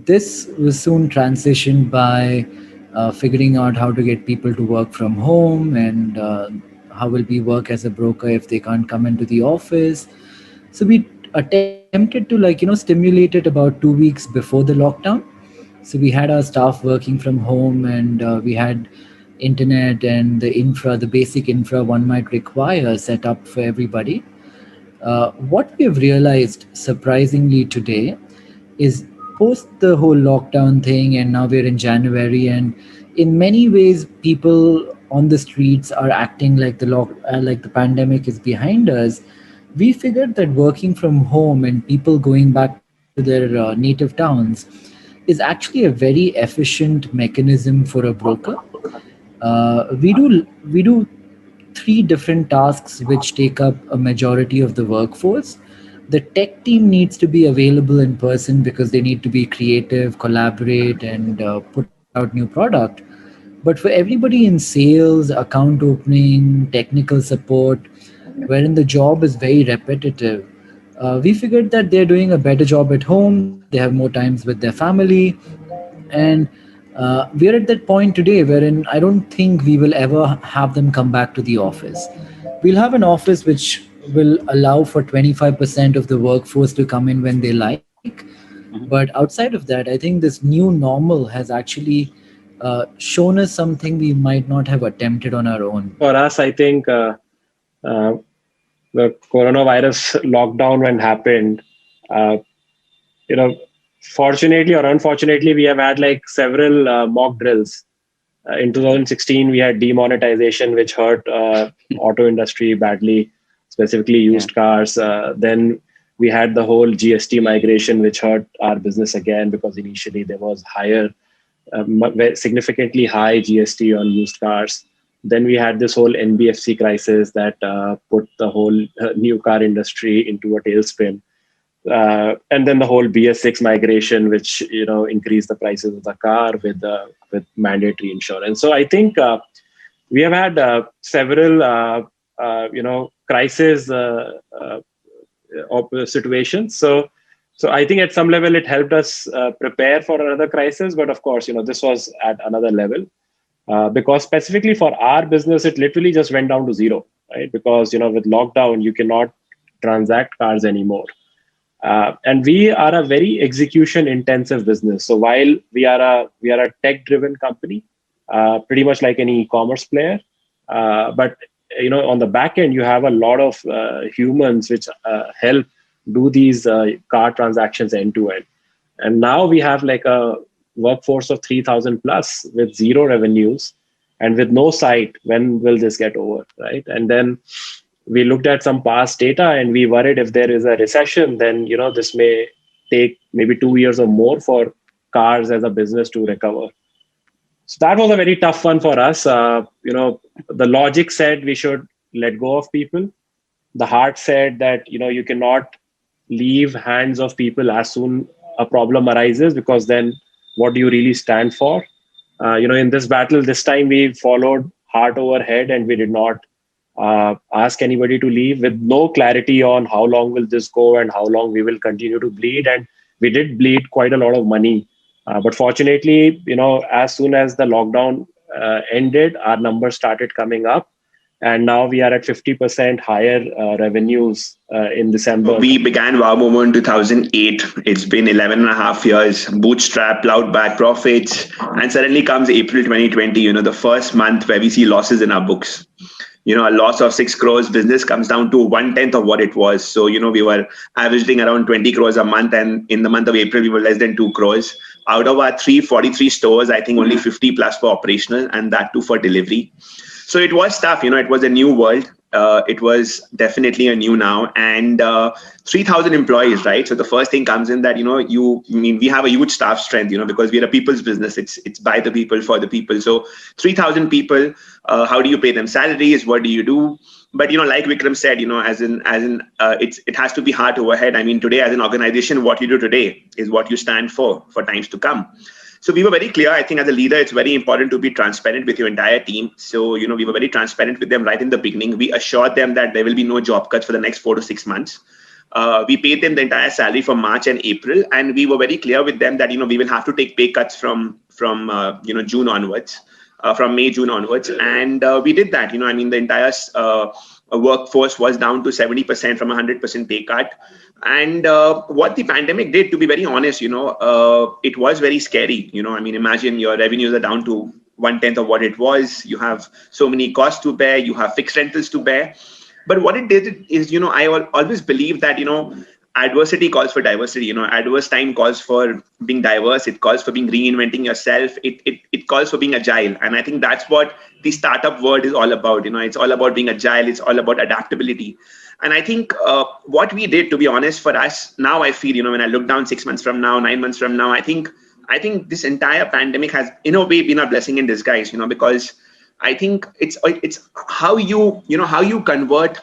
This was soon transitioned by figuring out how to get people to work from home and how will we work as a broker if they can't come into the office. So we attempted to stimulate it about 2 weeks before the lockdown. So we had our staff working from home, and we had internet and the basic infra one might require set up for everybody. What we have realized surprisingly today is post the whole lockdown thing, and now we're in January, and in many ways, people on the streets are acting like like the pandemic is behind us. We figured that working from home and people going back to their native towns is actually a very efficient mechanism for a broker. We do three different tasks which take up a majority of the workforce. The tech team needs to be available in person because they need to be creative, collaborate, and put out new product. But for everybody in sales, account opening, technical support, wherein the job is very repetitive, we figured that they're doing a better job at home, they have more times with their family, and we're at that point today wherein I don't think we will ever have them come back to the office. We'll have an office which will allow for 25% of the workforce to come in when they like. But outside of that, I think this new normal has actually shown us something we might not have attempted on our own. For us, I think the coronavirus lockdown when happened, fortunately or unfortunately, we have had like several mock drills. In 2016, we had demonetization, which hurt auto industry badly, specifically used cars. Then we had the whole GST migration, which hurt our business again, because initially there was significantly high GST on used cars. Then we had this whole NBFC crisis that put the whole new car industry into a tailspin. And then the whole BS6 migration, which increased the prices of the car with mandatory insurance. So I think we have had several crisis situations. So I think at some level it helped us prepare for another crisis. But of course, this was at another level because specifically for our business, it literally just went down to zero, right? Because with lockdown, you cannot transact cars anymore. And we are a very execution intensive business. So while we are a tech driven company, pretty much like any e-commerce player, but on the back end, you have a lot of humans which help do these car transactions end to end. And now we have like a workforce of 3,000 plus with zero revenues and with no sight. When will this get over, right? And then we looked at some past data and we worried if there is a recession, then this may take maybe 2 years or more for cars as a business to recover. So that was a very tough one for us. The logic said we should let go of people. The heart said that you cannot leave hands of people as soon a problem arises, because then what do you really stand for? In this battle, this time we followed heart over head and we did not ask anybody to leave, with no clarity on how long will this go and how long we will continue to bleed. And we did bleed quite a lot of money. But fortunately, as soon as the lockdown ended, our numbers started coming up. And now we are at 50% higher revenues in December. We began Wow Momo in 2008. It's been 11 and a half years, bootstrap, plowed back profits. And suddenly comes April 2020, the first month where we see losses in our books. A loss of 6 crores, business comes down to 1/10 of what it was. So, we were averaging around 20 crores a month. And in the month of April, we were less than 2 crores. Out of our 343 stores, I think only 50 plus were operational, and that too for delivery. So it was tough. It was a new world. It was definitely a new now, and 3,000 employees, right? So the first thing comes in that, we have a huge staff strength, because we're a people's business. It's by the people, for the people. So 3,000 people, how do you pay them salaries? What do you do? But, like Vikram said, it has to be heart over head. Today as an organization, what you do today is what you stand for times to come. So we were very clear. I think as a leader, it's very important to be transparent with your entire team. So, we were very transparent with them right in the beginning. We assured them that there will be no job cuts for the next 4 to 6 months. We paid them the entire salary for March and April. And we were very clear with them that, we will have to take pay cuts from June onwards, from May, June onwards. And we did that. The entire workforce was down to 70% from 100% pay cut. And what the pandemic did, to be very honest, it was very scary. Imagine your revenues are down to 1/10 of what it was. You have so many costs to bear. You have fixed rentals to bear. But what it did is, I always believe that, adversity calls for diversity. Adverse time calls for being diverse. It calls for being reinventing yourself. It calls for being agile. And I think that's what the startup world is all about. It's all about being agile. It's all about adaptability. And I think what we did, to be honest, for us now, I feel, when I look down 6 months from now, 9 months from now, I think this entire pandemic has, in a way, been a blessing in disguise. Because I think it's how you convert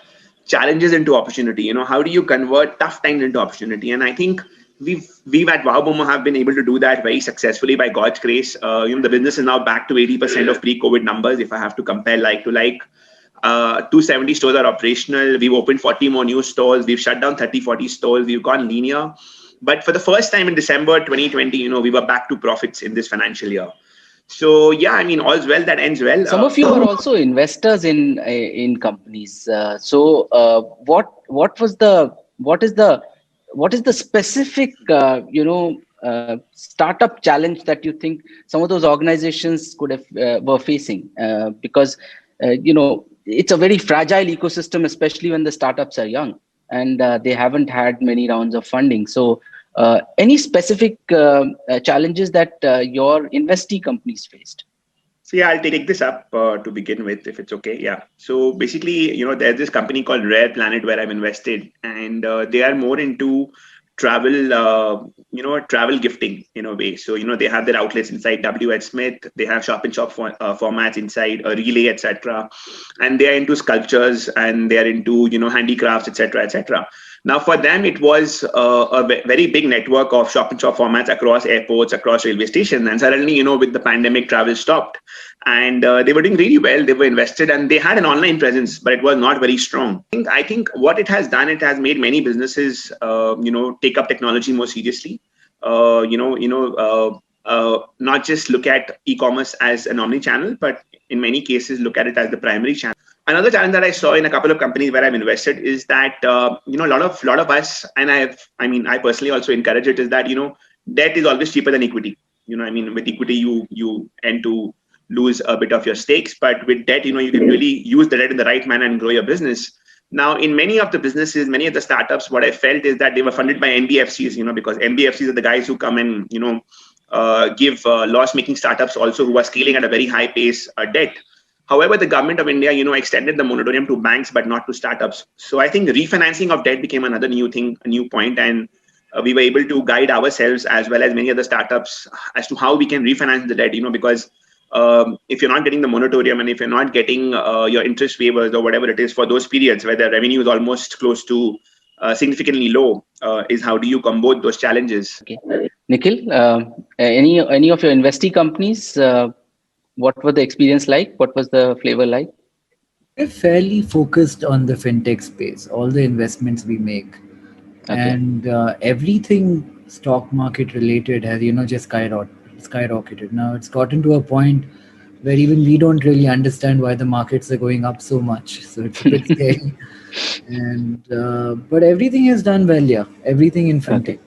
challenges into opportunity. How do you convert tough times into opportunity? And I think we've at Wow have been able to do that very successfully by God's grace. The business is now back to 80% of pre-COVID numbers. If I have to compare like to like, 270 stores are operational. We've opened 40 more new stores. We've shut down 30-40 stores. We've gone linear. But for the first time in December 2020, we were back to profits in this financial year. So yeah, all's well that ends well. Some of you are also investors in companies. What is the specific startup challenge that you think some of those organizations could have were facing? Because it's a very fragile ecosystem, especially when the startups are young and they haven't had many rounds of funding. So any specific challenges that your investee companies faced? So yeah, I'll take this up to begin with, if it's okay. Yeah. So basically, there's this company called Rare Planet where I'm invested, and they are more into travel, travel gifting in a way. So, they have their outlets inside WH Smith. They have shop and shop formats inside a Relay, etc. And they are into sculptures and they are into, handicrafts, etc., etc. Now, for them, it was a very big network of shop and shop formats across airports, across railway stations. And suddenly, with the pandemic, travel stopped. And they were doing really well. They were invested and they had an online presence, but it was not very strong. I think what it has done, it has made many businesses, take up technology more seriously. Not just look at e-commerce as an omni-channel, but in many cases, look at it as the primary channel. Another challenge that I saw in a couple of companies where I'm invested is that, a lot of us, and I personally also encourage it, is that, debt is always cheaper than equity. With equity, you tend to lose a bit of your stakes, but with debt, you can really use the debt in the right manner and grow your business. Now, in many of the businesses, many of the startups, what I felt is that they were funded by NBFCs, because NBFCs are the guys who come and, give loss-making startups also who are scaling at a very high pace debt. However, the government of India, extended the moratorium to banks, but not to startups. So I think refinancing of debt became another new thing, a new point, and we were able to guide ourselves as well as many other startups as to how we can refinance the debt, because if you're not getting the moratorium and if you're not getting your interest waivers or whatever it is for those periods where the revenue is almost close to significantly low, is how do you combat those challenges? Okay. Nikhil, any of your investee companies, what was the experience like? What was the flavor like? We're fairly focused on the fintech space, all the investments we make. Okay. And everything stock market related has, just skyrocketed. Now it's gotten to a point where even we don't really understand why the markets are going up so much. So it's a bit scary. And but everything has done well, yeah. Everything in fintech. Okay.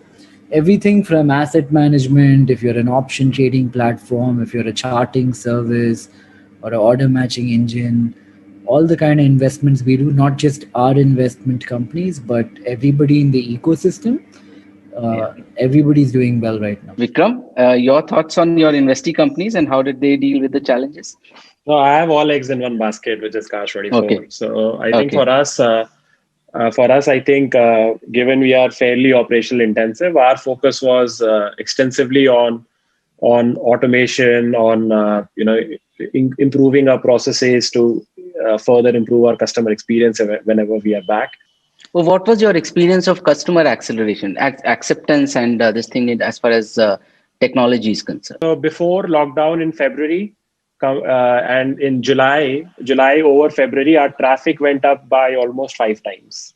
Everything from asset management, if you're an option trading platform, if you're a charting service or an order matching engine, all the kind of investments we do, not just our investment companies, but everybody in the ecosystem, everybody's doing well right now. Vikram, your thoughts on your investee companies and how did they deal with the challenges? No, I have all eggs in one basket, which is Cash24. Okay. So I think for us, I think given we are fairly operational intensive, our focus was extensively on automation, on improving our processes to further improve our customer experience whenever we are back. Well, what was your experience of customer acceleration, acceptance, and this thing as far as technology is concerned? So before lockdown in February, and in July over February, our traffic went up by almost 5 times.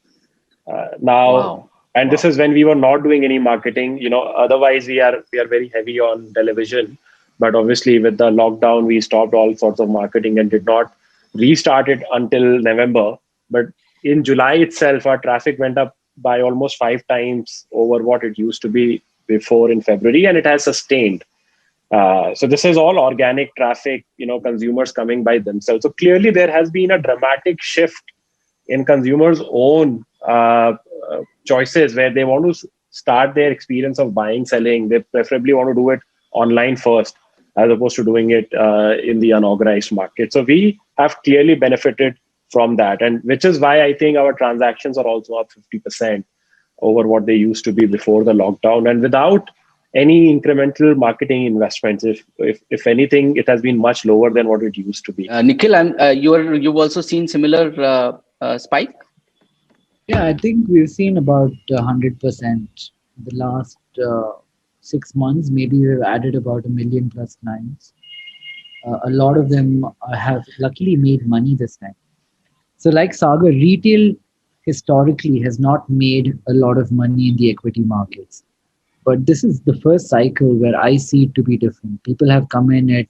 This is when we were not doing any marketing. Otherwise we are very heavy on television, but obviously with the lockdown, we stopped all sorts of marketing and did not restart it until November. But in July itself, our traffic went up by almost 5 times over what it used to be before in February, and it has sustained. So this is all organic traffic, consumers coming by themselves. So clearly there has been a dramatic shift in consumers' own choices where they want to start their experience of buying, selling. They preferably want to do it online first, as opposed to doing it in the unorganized market. So we have clearly benefited from that, and which is why I think our transactions are also up 50% over what they used to be before the lockdown, and without any incremental marketing investments. If anything, it has been much lower than what it used to be. Nikhil, you've also seen similar spike? Yeah, I think we've seen about 100% the last 6 months. Maybe we've added about 1 million plus clients. A lot of them have luckily made money this time. So like Sagar, retail historically has not made a lot of money in the equity markets. But this is the first cycle where I see it to be different. People have come in at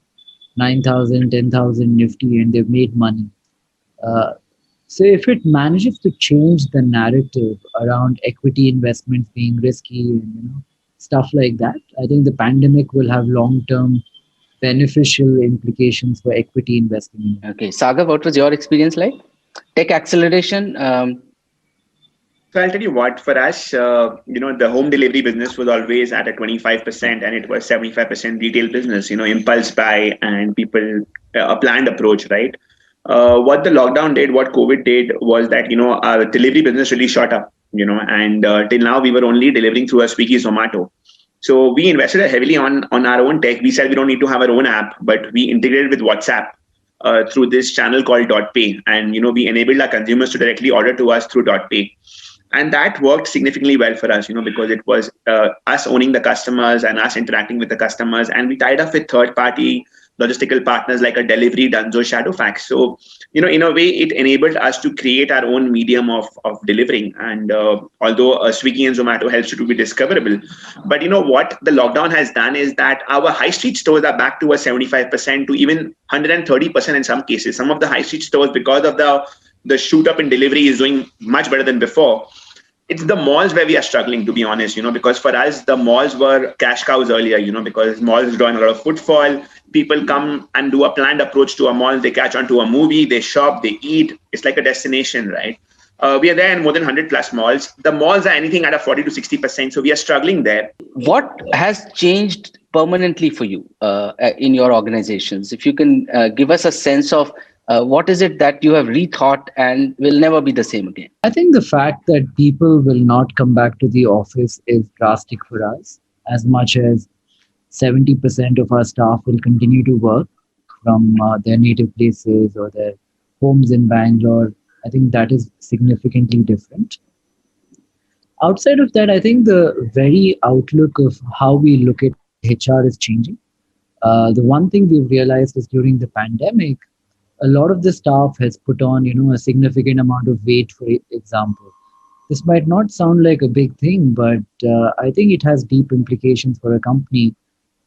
9,000, 10,000 Nifty and they've made money. So if it manages to change the narrative around equity investments being risky and stuff like that, I think the pandemic will have long-term beneficial implications for equity investing. Okay, Sagar, what was your experience like? Tech acceleration. So I'll tell you what, for us, the home delivery business was always at a 25% and it was 75% retail business, impulse buy and people, a planned approach, right? What the lockdown did, what COVID did was that, our delivery business really shot up, and till now we were only delivering through a Swiggy, Zomato. So we invested heavily on our own tech. We said we don't need to have our own app, but we integrated with WhatsApp through this channel called .pay. And, we enabled our consumers to directly order to us through .pay. And that worked significantly well for us, because it was us owning the customers and us interacting with the customers. And we tied up with third-party logistical partners like a Delivery, Dunzo, Shadowfax. So, in a way, it enabled us to create our own medium of delivering. And although Swiggy and Zomato helps you to be discoverable, but what the lockdown has done is that our high street stores are back to a 75% to even 130% in some cases. Some of the high street stores, because of the shoot up in delivery, is doing much better than before. It's the malls where we are struggling, to be honest, because for us, the malls were cash cows earlier, because malls drawing a lot of footfall. People come and do a planned approach to a mall. They catch on to a movie, they shop, they eat. It's like a destination, right? We are there in more than 100 plus malls. The malls are anything at a 40 to 60%. So we are struggling there. What has changed permanently for you in your organizations? If you can give us a sense of what is it that you have rethought and will never be the same again? I think the fact that people will not come back to the office is drastic for us, as much as 70% of our staff will continue to work from their native places or their homes in Bangalore. I think that is significantly different. Outside of that, I think the very outlook of how we look at HR is changing. The one thing we've realized is during the pandemic, a lot of the staff has put on, a significant amount of weight, for example. This might not sound like a big thing, but I think it has deep implications for a company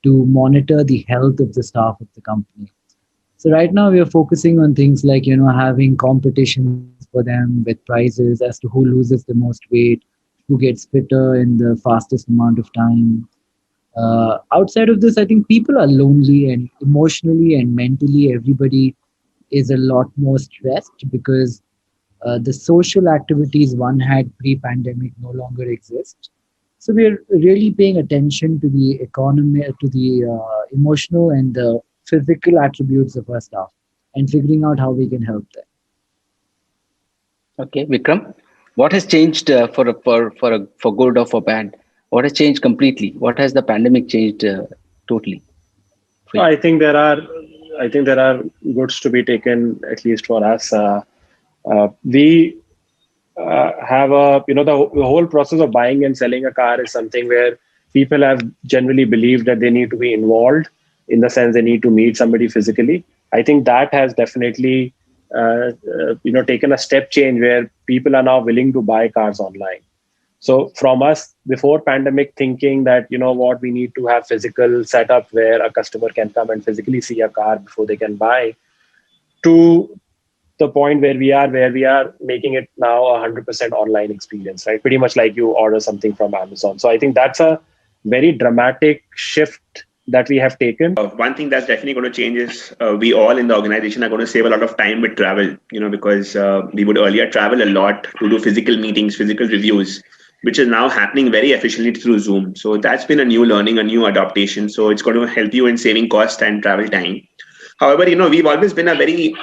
to monitor the health of the staff of the company. So right now we are focusing on things like, having competitions for them with prizes as to who loses the most weight, who gets fitter in the fastest amount of time. Outside of this, I think people are lonely, and emotionally and mentally, everybody is a lot more stressed because the social activities one had pre-pandemic no longer exist. So we're really paying attention to the economy, to the emotional and the physical attributes of our staff, and figuring out how we can help them. Okay, Vikram, what has changed for good or for bad? What has changed completely? What has the pandemic changed totally? I think there are goods to be taken, at least for us. We have the whole process of buying and selling a car is something where people have generally believed that they need to be involved, in the sense they need to meet somebody physically. I think that has definitely taken a step change where people are now willing to buy cars online. So from us before pandemic thinking that, we need to have physical setup where a customer can come and physically see a car before they can buy, to the point where we are making it now 100% online experience, right? Pretty much like you order something from Amazon. So I think that's a very dramatic shift that we have taken? One thing that's definitely going to change is we all in the organization are going to save a lot of time with travel, because we would earlier travel a lot to do physical meetings, physical reviews, which is now happening very efficiently through Zoom. So that's been a new learning, a new adaptation. So it's going to help you in saving cost and travel time. However, we've always been a very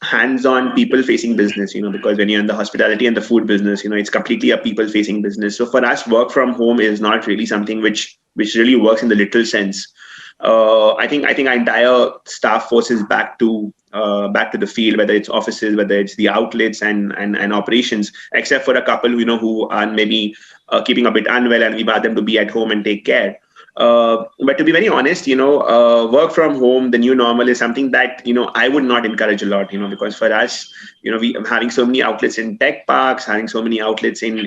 hands-on people-facing business, because when you're in the hospitality and the food business, it's completely a people-facing business. So for us, work from home is not really something which really works in the literal sense. I think our entire staff force is back to the field, whether it's offices, whether it's the outlets and operations, except for a couple, who are maybe keeping a bit unwell, and we want them to be at home and take care. But to be very honest, work from home, the new normal is something that, I would not encourage a lot, because for us, we having so many outlets in tech parks, having so many outlets in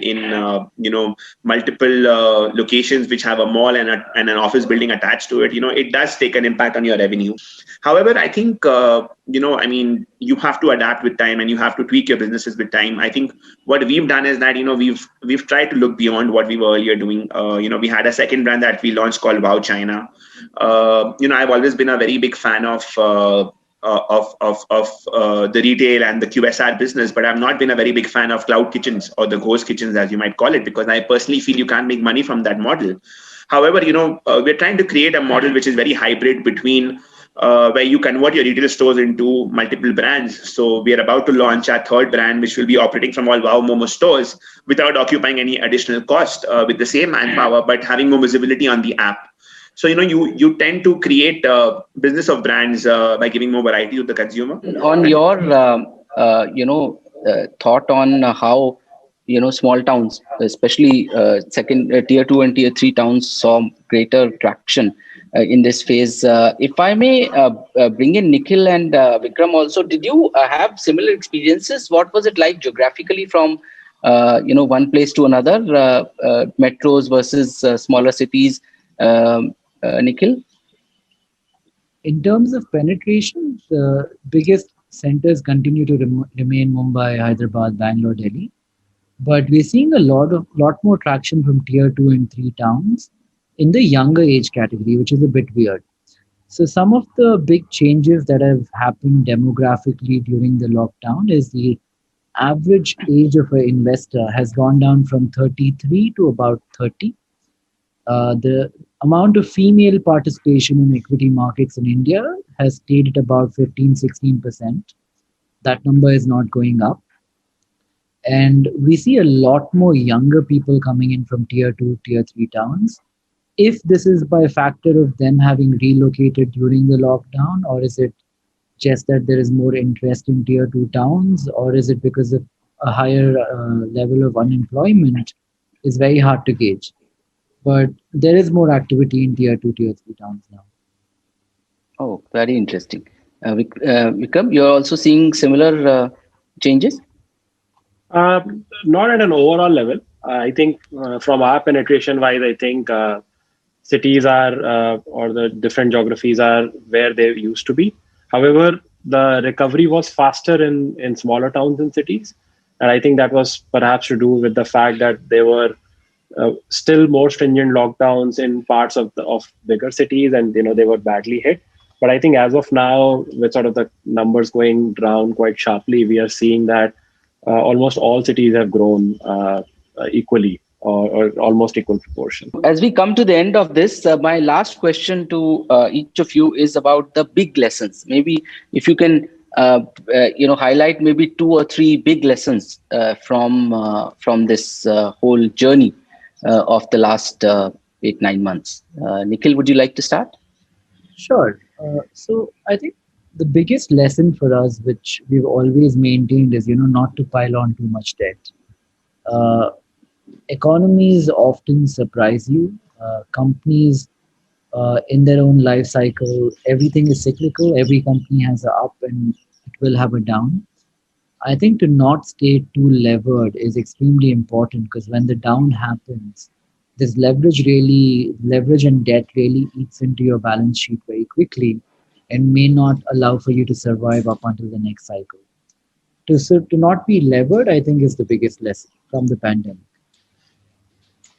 multiple locations which have a mall and an office building attached to it, it does take an impact on your revenue. However, I think, you have to adapt with time and you have to tweak your businesses with time. I think what we've done is that, we've tried to look beyond what we were earlier doing. We had a second brand that we launched called Wow China. I've always been a very big fan of the retail and the QSR business, but I've not been a very big fan of cloud kitchens or the ghost kitchens, as you might call it, because I personally feel you can't make money from that model. However, we're trying to create a model which is very hybrid between where you convert your retail stores into multiple brands. So we are about to launch our third brand, which will be operating from all Wow Momo stores without occupying any additional cost, with the same manpower, but having more visibility on the app. So, you tend to create a business of brands by giving more variety to the consumer. On your, thought on how, small towns, especially second tier 2 and tier 3 towns saw greater traction in this phase. If I may bring in Nikhil and Vikram also, did you have similar experiences? What was it like geographically from, one place to another, metros versus smaller cities? Nikhil? In terms of penetration, the biggest centers continue to remain Mumbai, Hyderabad, Bangalore, Delhi. But we're seeing a lot more traction from tier 2 and 3 towns in the younger age category, which is a bit weird. So some of the big changes that have happened demographically during the lockdown is the average age of an investor has gone down from 33 to about 30. The amount of female participation in equity markets in India has stayed at about 15-16%. That number is not going up. And we see a lot more younger people coming in from tier 2, tier 3 towns. If this is by factor of them having relocated during the lockdown, or is it just that there is more interest in tier 2 towns, or is it because of a higher level of unemployment, is very hard to gauge. But there is more activity in tier 2, tier 3 towns now. Oh, very interesting. Vikram, you're also seeing similar changes? Not at an overall level. I think from our penetration wise, I think cities are, or the different geographies are where they used to be. However, the recovery was faster in smaller towns and cities. And I think that was perhaps to do with the fact that there were still more stringent lockdowns in parts of bigger cities, and they were badly hit. But I think as of now, with sort of the numbers going down quite sharply, we are seeing that almost all cities have grown equally or almost equal proportion. As we come to the end of this, my last question to each of you is about the big lessons. Maybe if you can, highlight maybe 2 or 3 big lessons from this whole journey of the last 8-9 months. Nikhil, would you like to start? Sure. So I think the biggest lesson for us, which we've always maintained, is not to pile on too much debt. Economies often surprise you. Companies in their own life cycle, everything is cyclical. Every company has an up and it will have a down. I think to not stay too levered is extremely important, because when the down happens, this leverage and debt really eats into your balance sheet very quickly and may not allow for you to survive up until the next cycle. To not be levered, I think, is the biggest lesson from the pandemic.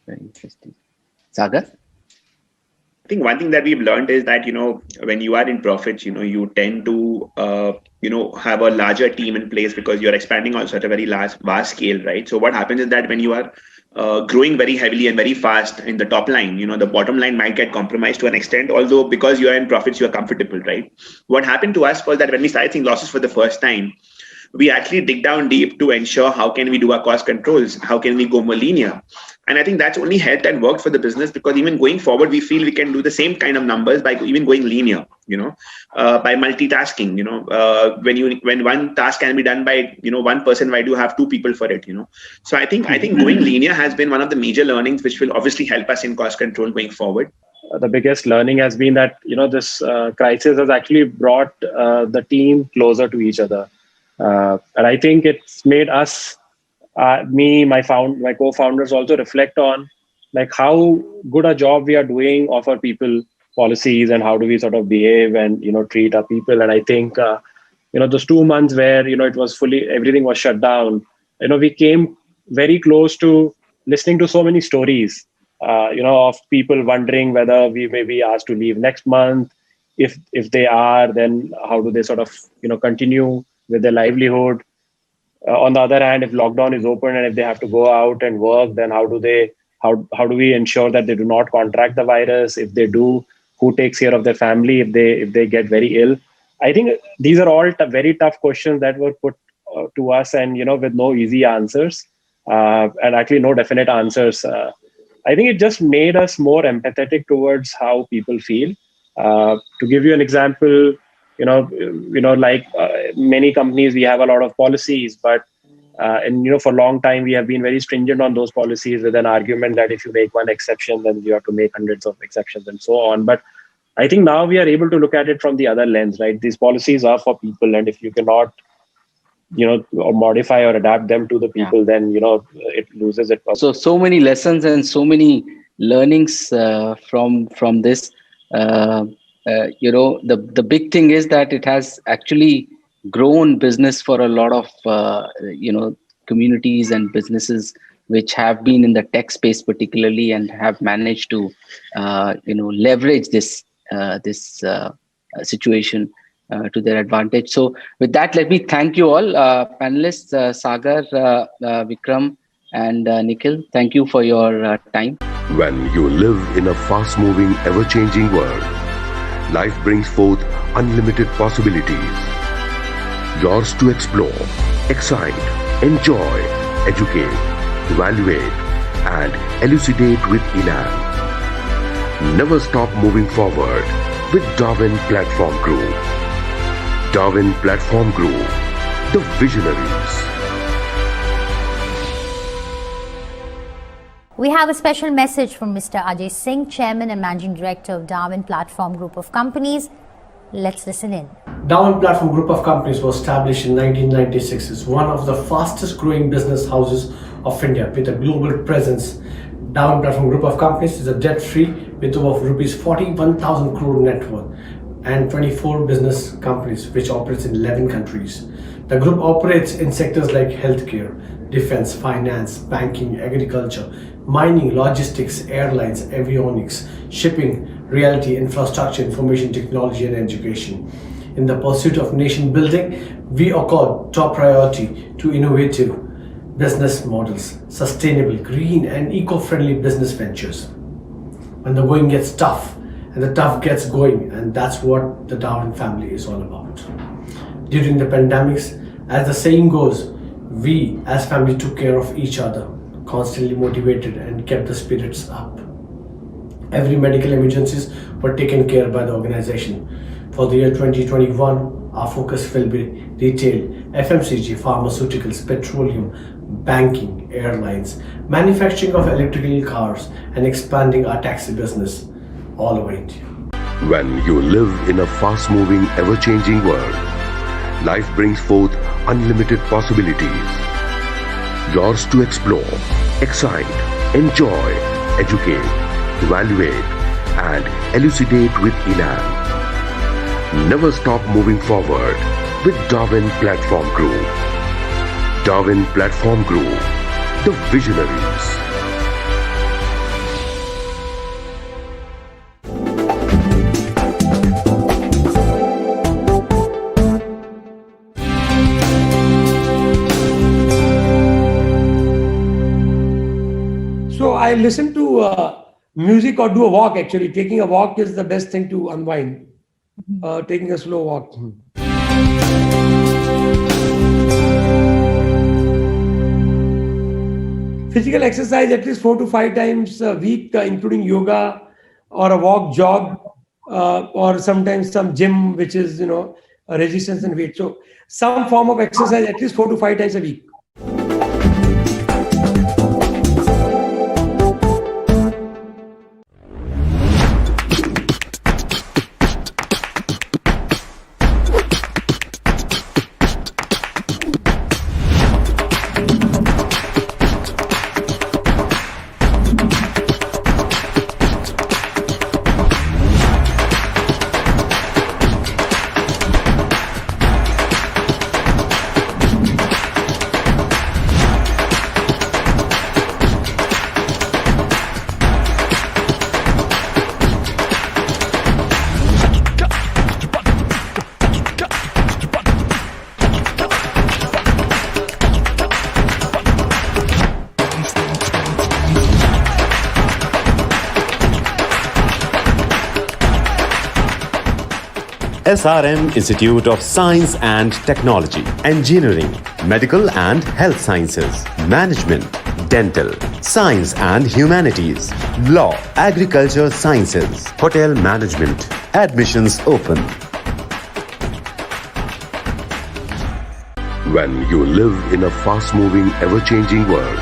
Very interesting. Sagar? I think one thing that we've learned is that, when you are in profits, you tend to, have a larger team in place because you're expanding on such a very vast scale, right? So what happens is that when you are growing very heavily and very fast in the top line, the bottom line might get compromised to an extent, although because you are in profits, you are comfortable, right? What happened to us was that when we started seeing losses for the first time, we actually dig down deep to ensure how can we do our cost controls, how can we go more linear. And I think that's only helped and worked for the business, because even going forward, we feel we can do the same kind of numbers by even going linear, by multitasking, when one task can be done by, one person, why do you have two people for it, So I think going linear has been one of the major learnings, which will obviously help us in cost control going forward. The biggest learning has been that, this crisis has actually brought the team closer to each other. And I think it's made us, me, my co-founders also reflect on like how good a job we are doing of our people policies and how do we sort of behave and, treat our people. And I think, those 2 months where, it was everything was shut down, we came very close to listening to so many stories, of people wondering whether we may be asked to leave next month. If they are, then how do they sort of, continue with their livelihood? On the other hand, if lockdown is open and if they have to go out and work, then how do we ensure that they do not contract the virus? If they do, who takes care of their family if they get very ill? I think these are all very tough questions that were put to us, and with no easy answers, and actually no definite answers. I think it just made us more empathetic towards how people feel. To give you an example, like many companies, we have a lot of policies, but for a long time we have been very stringent on those policies with an argument that if you make one exception, then you have to make hundreds of exceptions and so on. But I think now we are able to look at it from the other lens, right? These policies are for people, and if you cannot, or modify or adapt them to the people, then it loses its purpose. So many lessons and so many learnings from this. The big thing is that it has actually grown business for a lot of communities and businesses which have been in the tech space particularly and have managed to leverage this situation to their advantage. So with that, let me thank you all panelists, Sagar, Vikram and Nikhil. Thank you for your time. When you live in a fast-moving, ever-changing world, life brings forth unlimited possibilities. Yours to explore, excite, enjoy, educate, evaluate, and elucidate with elan. Never stop moving forward with Darwin Platform Group. Darwin Platform Group, the visionaries. We have a special message from Mr. Ajay Singh, Chairman and Managing Director of Darwin Platform Group of Companies. Let's listen in. Darwin Platform Group of Companies was established in 1996. It's one of the fastest growing business houses of India with a global presence. Darwin Platform Group of Companies is a debt-free with over rupees 41,000 crore net worth and 24 business companies which operates in 11 countries. The group operates in sectors like healthcare, defense, finance, banking, agriculture, mining, logistics, airlines, avionics, shipping, realty, infrastructure, information technology and education. In the pursuit of nation building, we accord top priority to innovative business models, sustainable, green and eco-friendly business ventures. When the going gets tough and the tough gets going, and that's what the Darwin family is all about. During the pandemics, as the saying goes, we as family took care of each other, constantly motivated and kept the spirits up. Every medical emergencies were taken care by the organization. For the year 2021, our focus will be retail, FMCG, pharmaceuticals, petroleum, banking, airlines, manufacturing of electrical cars, and expanding our taxi business all over India. When you live in a fast-moving, ever-changing world, life brings forth unlimited possibilities. Yours to explore, excite, enjoy, educate, evaluate, and elucidate with elan. Never stop moving forward with Darwin Platform Group. Darwin Platform Group, the visionaries. I listen to music or do a walk. Actually, taking a walk is the best thing to unwind. Taking a slow walk. Physical exercise at least 4 to 5 times a week, including yoga or a walk, jog, or sometimes some gym, which is, resistance and weight. So some form of exercise at least 4 to 5 times a week. SRM Institute of Science and Technology, Engineering, Medical and Health Sciences, Management, Dental, Science and Humanities, Law, Agriculture Sciences, Hotel Management. Admissions open. When you live in a fast-moving, ever-changing world,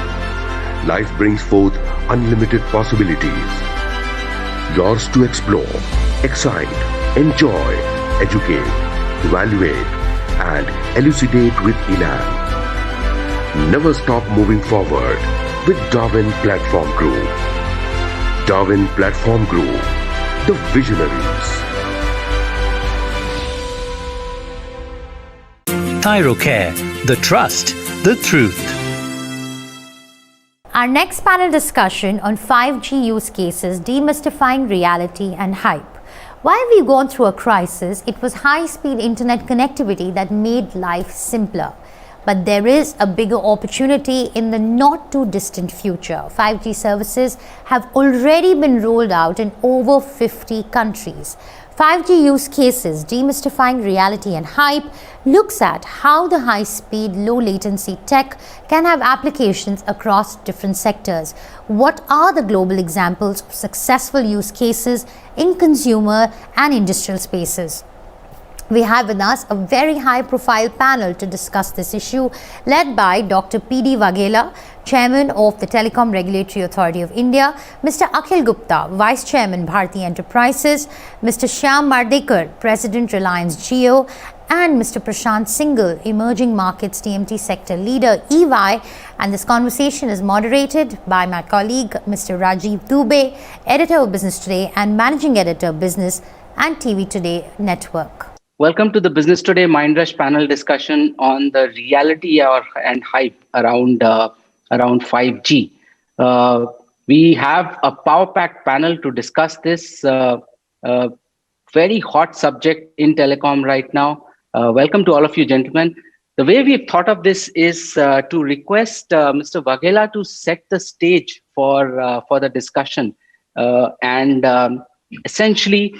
life brings forth unlimited possibilities. Yours to explore, excite, enjoy, educate, evaluate, and elucidate with elan. Never stop moving forward with Darwin Platform Group. Darwin Platform Group, the visionaries. ThyroCare, the trust, the truth. Our next panel discussion on 5G use cases, demystifying reality and hype. While we've gone through a crisis, it was high-speed internet connectivity that made life simpler. But there is a bigger opportunity in the not-too-distant future. 5G services have already been rolled out in over 50 countries. 5G use cases, demystifying reality and hype, looks at how the high-speed, low-latency tech can have applications across different sectors. What are the global examples of successful use cases in consumer and industrial spaces? We have with us a very high-profile panel to discuss this issue, led by Dr. P.D. Waghela, Chairman of the Telecom Regulatory Authority of India, Mr. Akhil Gupta, Vice Chairman, Bharti Enterprises, Mr. Shyam Mardekar, President, Reliance Jio, and Mr. Prashant Singhal, Emerging Markets TMT Sector Leader, EY. And this conversation is moderated by my colleague, Mr. Rajeev Dubey, Editor of Business Today and Managing Editor, Business and TV Today Network. Welcome to the Business Today Mindrush panel discussion on the reality and hype around 5G. We have a power-packed panel to discuss this very hot subject in telecom right now. Welcome to all of you, gentlemen. The way we've thought of this is to request Mr. Waghela to set the stage for the discussion and essentially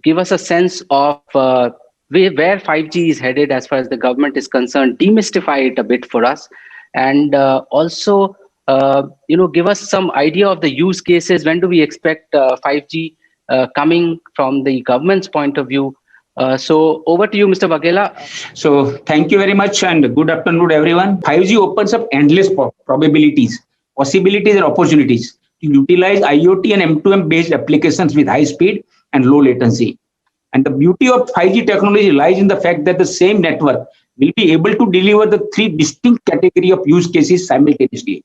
give us a sense of where 5G is headed as far as the government is concerned, demystify it a bit for us, and also give us some idea of the use cases. When do we expect 5G coming from the government's point of view? So over to you, Mr. Waghela. So thank you very much and good afternoon, everyone. 5G opens up endless probabilities, possibilities and opportunities to utilize IoT and M2M based applications with high speed and low latency. And the beauty of 5G technology lies in the fact that the same network will be able to deliver the three distinct categories of use cases simultaneously.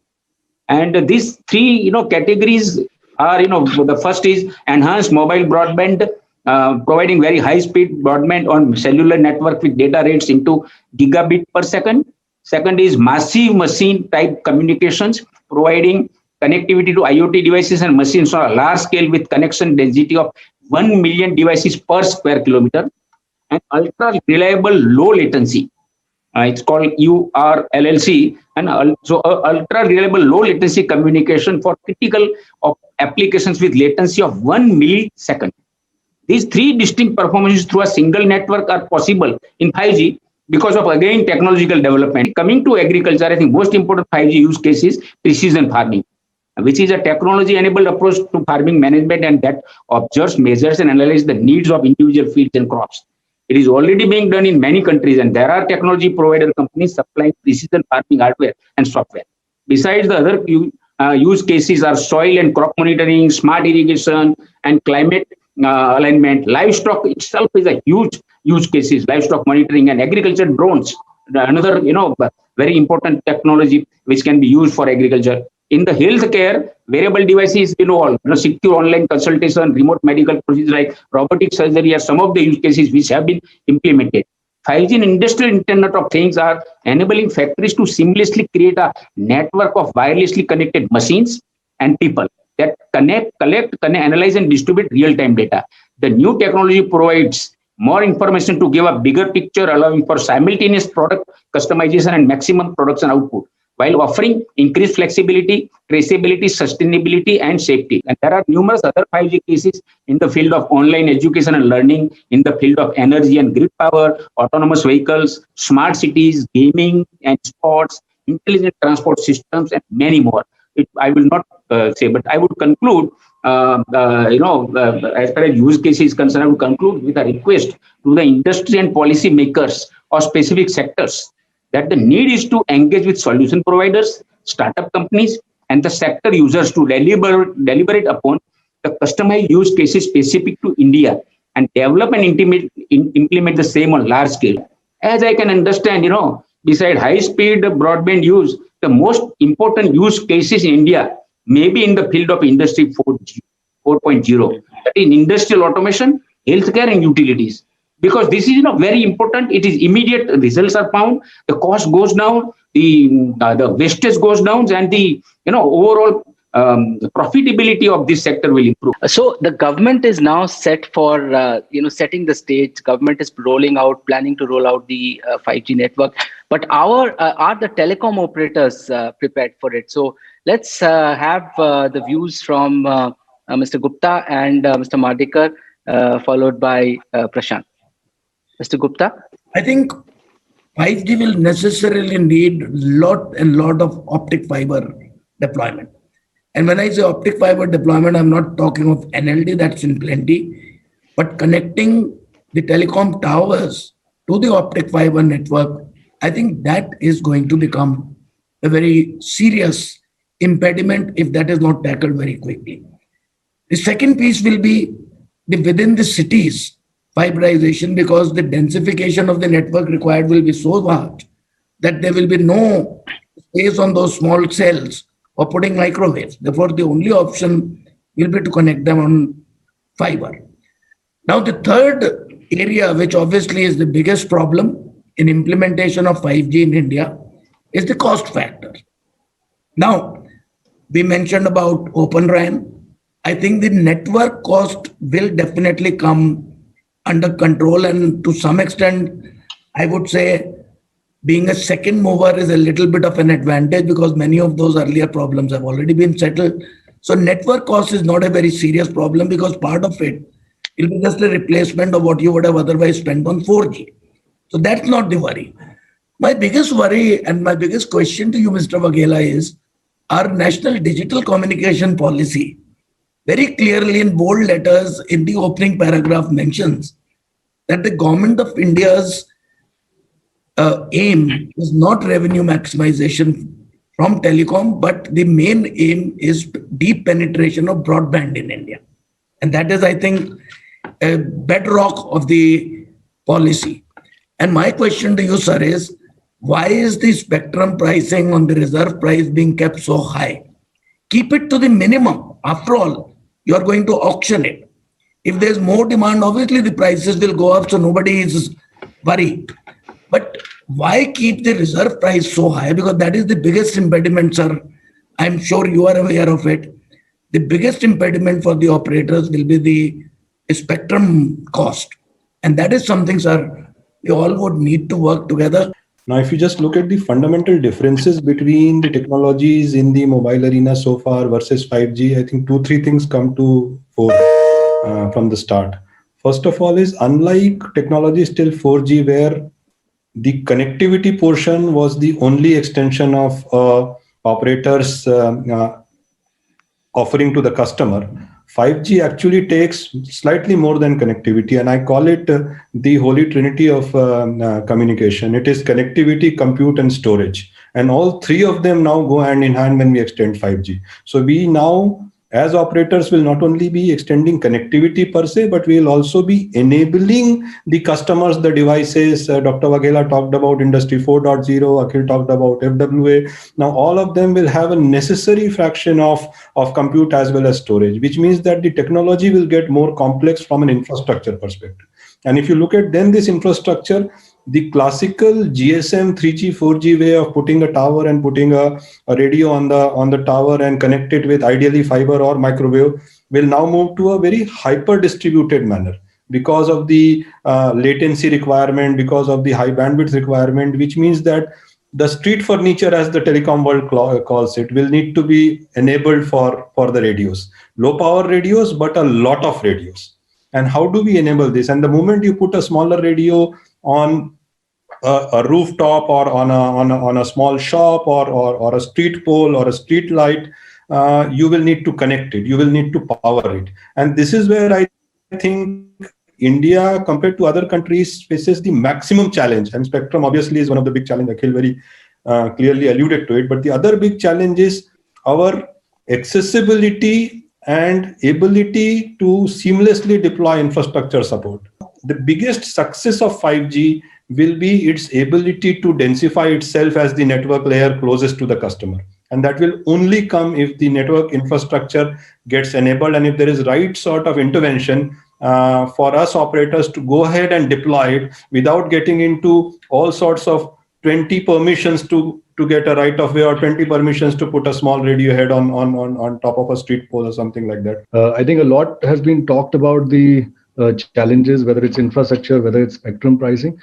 And these three categories are, the first is enhanced mobile broadband, providing very high speed broadband on cellular network with data rates into gigabit per second. Second is massive machine type communications, providing connectivity to IoT devices and machines on a large scale with connection density of 1 million devices per square kilometer, and ultra reliable low latency. It's called URLLC, and also ultra reliable low latency communication for critical applications with latency of 1 millisecond. These three distinct performances through a single network are possible in 5G because of, again, technological development. Coming to agriculture, I think most important 5G use case is precision farming, which is a technology-enabled approach to farming management and that observes, measures, and analyzes the needs of individual fields and crops. It is already being done in many countries, and there are technology provider companies supplying precision farming hardware and software. Besides, the other use cases are soil and crop monitoring, smart irrigation, and climate alignment. Livestock itself is a huge use cases. Livestock monitoring and agriculture drones, another very important technology which can be used for agriculture. In the healthcare, wearable devices, secure online consultation, remote medical procedures like robotic surgery are some of the use cases which have been implemented. 5G and industrial Internet of Things are enabling factories to seamlessly create a network of wirelessly connected machines and people that connect, collect, analyze, and distribute real-time data. The new technology provides more information to give a bigger picture, allowing for simultaneous product customization and maximum production output, while offering increased flexibility, traceability, sustainability, and safety. And there are numerous other 5G cases in the field of online education and learning, in the field of energy and grid power, autonomous vehicles, smart cities, gaming and sports, intelligent transport systems, and many more. I will not say, but I would conclude, as far as use cases is concerned, I would conclude with a request to the industry and policy makers or specific sectors that the need is to engage with solution providers, startup companies, and the sector users to deliberate upon the customized use cases specific to India and develop and implement the same on large scale. As I can understand, beside high-speed broadband use, the most important use cases in India may be in the field of Industry 4.0, that is industrial automation, healthcare, and utilities. Because this is very important. It is immediate results are found, the cost goes down, the wastage goes down, and the overall profitability of this sector will improve. So the government is now set for setting the stage. Government is planning to roll out the 5G network. But are the telecom operators prepared for it? So let's have the views from Mr. Gupta and Mr. Madekar, followed by Prashant. Mr. Gupta? I think 5G will necessarily need lot of optic fiber deployment. And when I say optic fiber deployment, I'm not talking of NLD, that's in plenty, but connecting the telecom towers to the optic fiber network, I think that is going to become a very serious impediment if that is not tackled very quickly. The second piece will be within the cities, fiberization, because the densification of the network required will be so large that there will be no space on those small cells for putting microwaves. Therefore, the only option will be to connect them on fiber. Now, the third area, which obviously is the biggest problem in implementation of 5G in India, is the cost factor. Now, we mentioned about Open RAN. I think the network cost will definitely come under control, and to some extent, I would say being a second mover is a little bit of an advantage because many of those earlier problems have already been settled. So network cost is not a very serious problem because part of it will be just a replacement of what you would have otherwise spent on 4G. So that's not the worry. My biggest worry and my biggest question to you, Mr. Vaghela, is our national digital communication policy very clearly in bold letters in the opening paragraph mentions that the government of India's aim is not revenue maximization from telecom, but the main aim is deep penetration of broadband in India. And that is, I think, a bedrock of the policy. And my question to you, sir, is why is the spectrum pricing on the reserve price being kept so high? Keep it to the minimum. After all, you are going to auction it. If there's more demand, obviously the prices will go up, so nobody is worried. But why keep the reserve price so high? Because that is the biggest impediment, sir. I'm sure you are aware of it. The biggest impediment for the operators will be the spectrum cost. And that is something, sir, we all would need to work together. Now, if you just look at the fundamental differences between the technologies in the mobile arena so far versus 5G, I think 2-3 things come to fore from the start. First of all is, unlike technology still 4G, where the connectivity portion was the only extension of operators offering to the customer, 5G actually takes slightly more than connectivity, and I call it the holy trinity of communication. It is connectivity, compute, and storage, and all three of them now go hand in hand when we extend 5G. So we now, as operators, will not only be extending connectivity per se, but we will also be enabling the customers, the devices. Dr. Waghela talked about Industry 4.0, Akhil talked about FWA. Now all of them will have a necessary fraction of compute as well as storage, which means that the technology will get more complex from an infrastructure perspective. And if you look at then this infrastructure, the classical GSM 3G 4G way of putting a tower and putting a radio on the tower and connect it with ideally fiber or microwave will now move to a very hyper distributed manner because of the latency requirement, because of the high bandwidth requirement, which means that the street furniture, as the telecom world calls it, will need to be enabled for the radios. Low power radios, but a lot of radios. And how do we enable this? And the moment you put a smaller radio on a rooftop or on a small shop or a street pole or a street light, you will need to connect it. You will need to power it. And this is where I think India, compared to other countries, faces the maximum challenge. And spectrum obviously is one of the big challenges. Akhil very clearly alluded to it. But the other big challenge is our accessibility and ability to seamlessly deploy infrastructure support. The biggest success of 5G will be its ability to densify itself as the network layer closest to the customer. And that will only come if the network infrastructure gets enabled and if there is right sort of intervention for us operators to go ahead and deploy it without getting into all sorts of 20 permissions to get a right of way or 20 permissions to put a small radio head on top of a street pole or something like that. I think a lot has been talked about the challenges, whether it's infrastructure, whether it's spectrum pricing.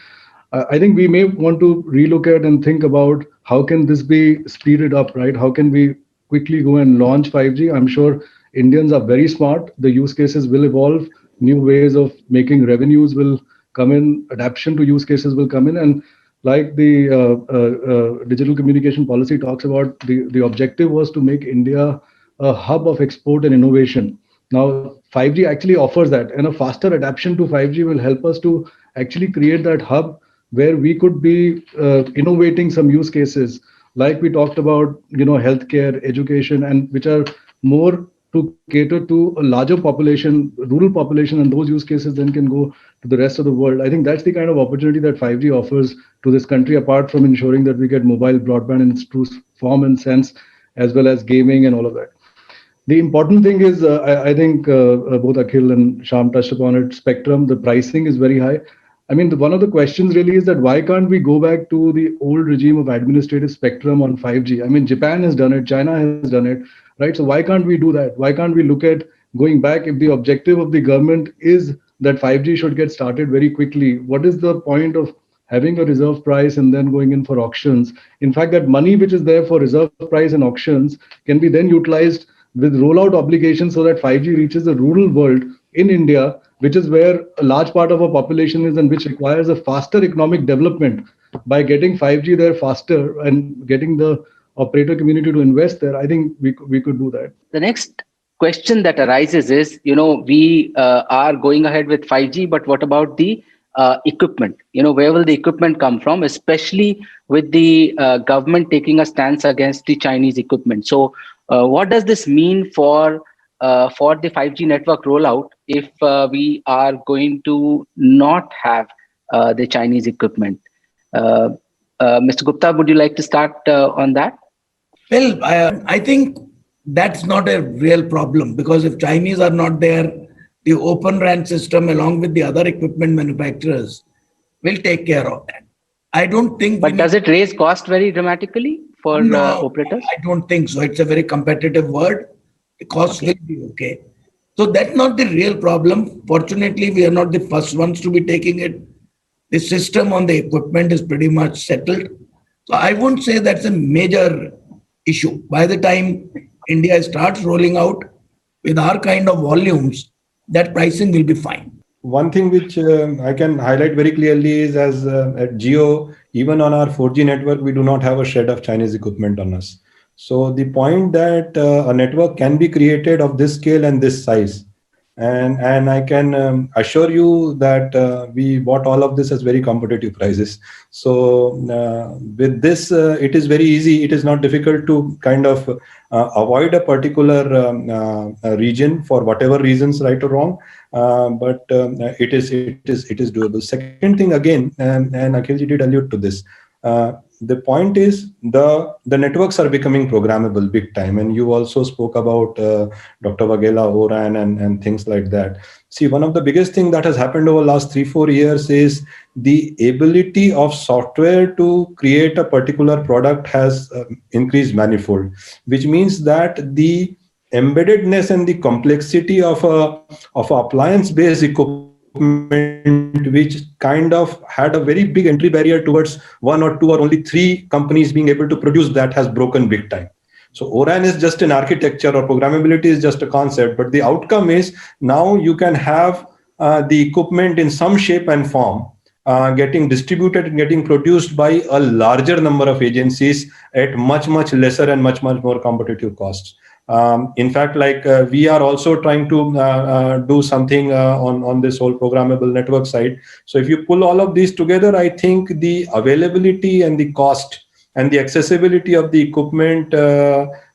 I think we may want to relook at and think about how can this be speeded up, right? How can we quickly go and launch 5G? I'm sure Indians are very smart. The use cases will evolve. New ways of making revenues will come in. Adaptation to use cases will come in. And like the digital communication policy talks about, the objective was to make India a hub of export and innovation. Now, 5G actually offers that, and a faster adaptation to 5G will help us to actually create that hub where we could be innovating some use cases, like we talked about, healthcare, education, and which are more to cater to a larger population, rural population, and those use cases then can go to the rest of the world. I think that's the kind of opportunity that 5G offers to this country, apart from ensuring that we get mobile broadband in its true form and sense, as well as gaming and all of that. The important thing is, I think both Akhil and Shyam touched upon it, spectrum, the pricing is very high. I mean, one of the questions really is that why can't we go back to the old regime of administrative spectrum on 5G? I mean, Japan has done it, China has done it, right? So why can't we do that? Why can't we look at going back if the objective of the government is that 5G should get started very quickly? What is the point of having a reserve price and then going in for auctions? In fact, that money which is there for reserve price and auctions can be then utilized with rollout obligations so that 5G reaches the rural world in India, which is where a large part of our population is and which requires a faster economic development. By getting 5G there faster and getting the operator community to invest there, I think we could do that. The next question that arises is, we are going ahead with 5G, but what about the equipment? Where will the equipment come from, especially with the government taking a stance against the Chinese equipment? So what does this mean for the 5G network rollout if we are going to not have the Chinese equipment? Mr. Gupta, would you like to start on that? Well, I think that's not a real problem, because if Chinese are not there, the Open RAN system along with the other equipment manufacturers will take care of that. I don't think. But does it raise cost very dramatically for operators? I don't think so. It's a very competitive world. The cost will be okay. So that's not the real problem. Fortunately, we are not the first ones to be taking it. The system on the equipment is pretty much settled. So I wouldn't say that's a major issue. By the time India starts rolling out with our kind of volumes, that pricing will be fine. One thing which I can highlight very clearly is as at Jio, even on our 4G network, we do not have a shred of Chinese equipment on us. So the point that a network can be created of this scale and this size, and I can assure you that we bought all of this at very competitive prices. So with this, it is very easy. It is not difficult to kind of avoid a particular region for whatever reasons, right or wrong. But it is doable. Second thing again, and Akhilji did allude to this. The point is the networks are becoming programmable big time, and you also spoke about Dr. Waghela, ORAN, and things like that. See, one of the biggest thing that has happened over the last 3-4 years is the ability of software to create a particular product has increased manifold, which means that the embeddedness and the complexity of a appliance-based equipment, which kind of had a very big entry barrier towards 1 or 2 or only 3 companies being able to produce that, has broken big time. So ORAN is just an architecture, or programmability is just a concept, but the outcome is now you can have the equipment in some shape and form getting distributed and getting produced by a larger number of agencies at much lesser and much more competitive costs. In fact, like we are also trying to do something on this whole programmable network side. So if you pull all of these together, I think the availability and the cost and the accessibility of the equipment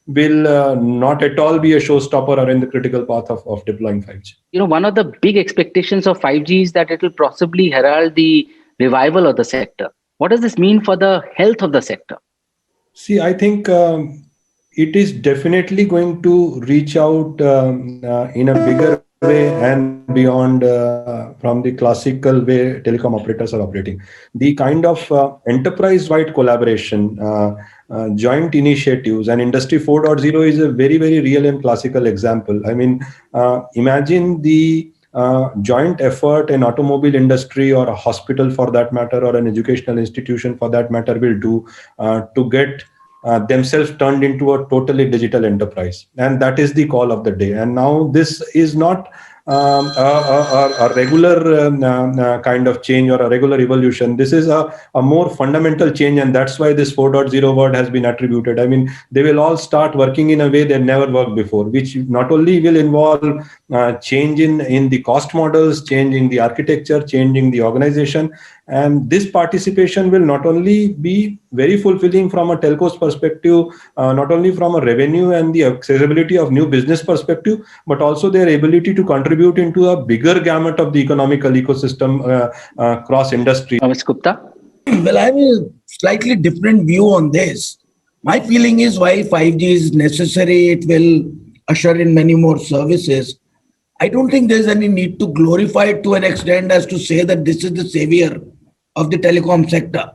will not at all be a showstopper or in the critical path of deploying 5G. You know, one of the big expectations of 5G is that it will possibly herald the revival of the sector. What does this mean for the health of the sector? See, I think it is definitely going to reach out in a bigger way and beyond from the classical way telecom operators are operating. The kind of enterprise-wide collaboration, joint initiatives, and Industry 4.0 is a very real and classical example. I mean, imagine the joint effort an automobile industry or a hospital for that matter, or an educational institution for that matter will do to get themselves turned into a totally digital enterprise. And that is the call of the day. And now this is not a regular kind of change or a regular evolution. This is a more fundamental change, and that's why this 4.0 word has been attributed. I mean, they will all start working in a way they never worked before, which not only will involve change in the cost models, change in the architecture, changing the organization. And this participation will not only be very fulfilling from a telco's perspective, not only from a revenue and the accessibility of new business perspective, but also their ability to contribute into a bigger gamut of the economical ecosystem cross industry. Mr. Gupta? Well, I have a slightly different view on this. My feeling is while 5G is necessary, it will usher in many more services. I don't think there's any need to glorify it to an extent as to say that this is the savior of the telecom sector.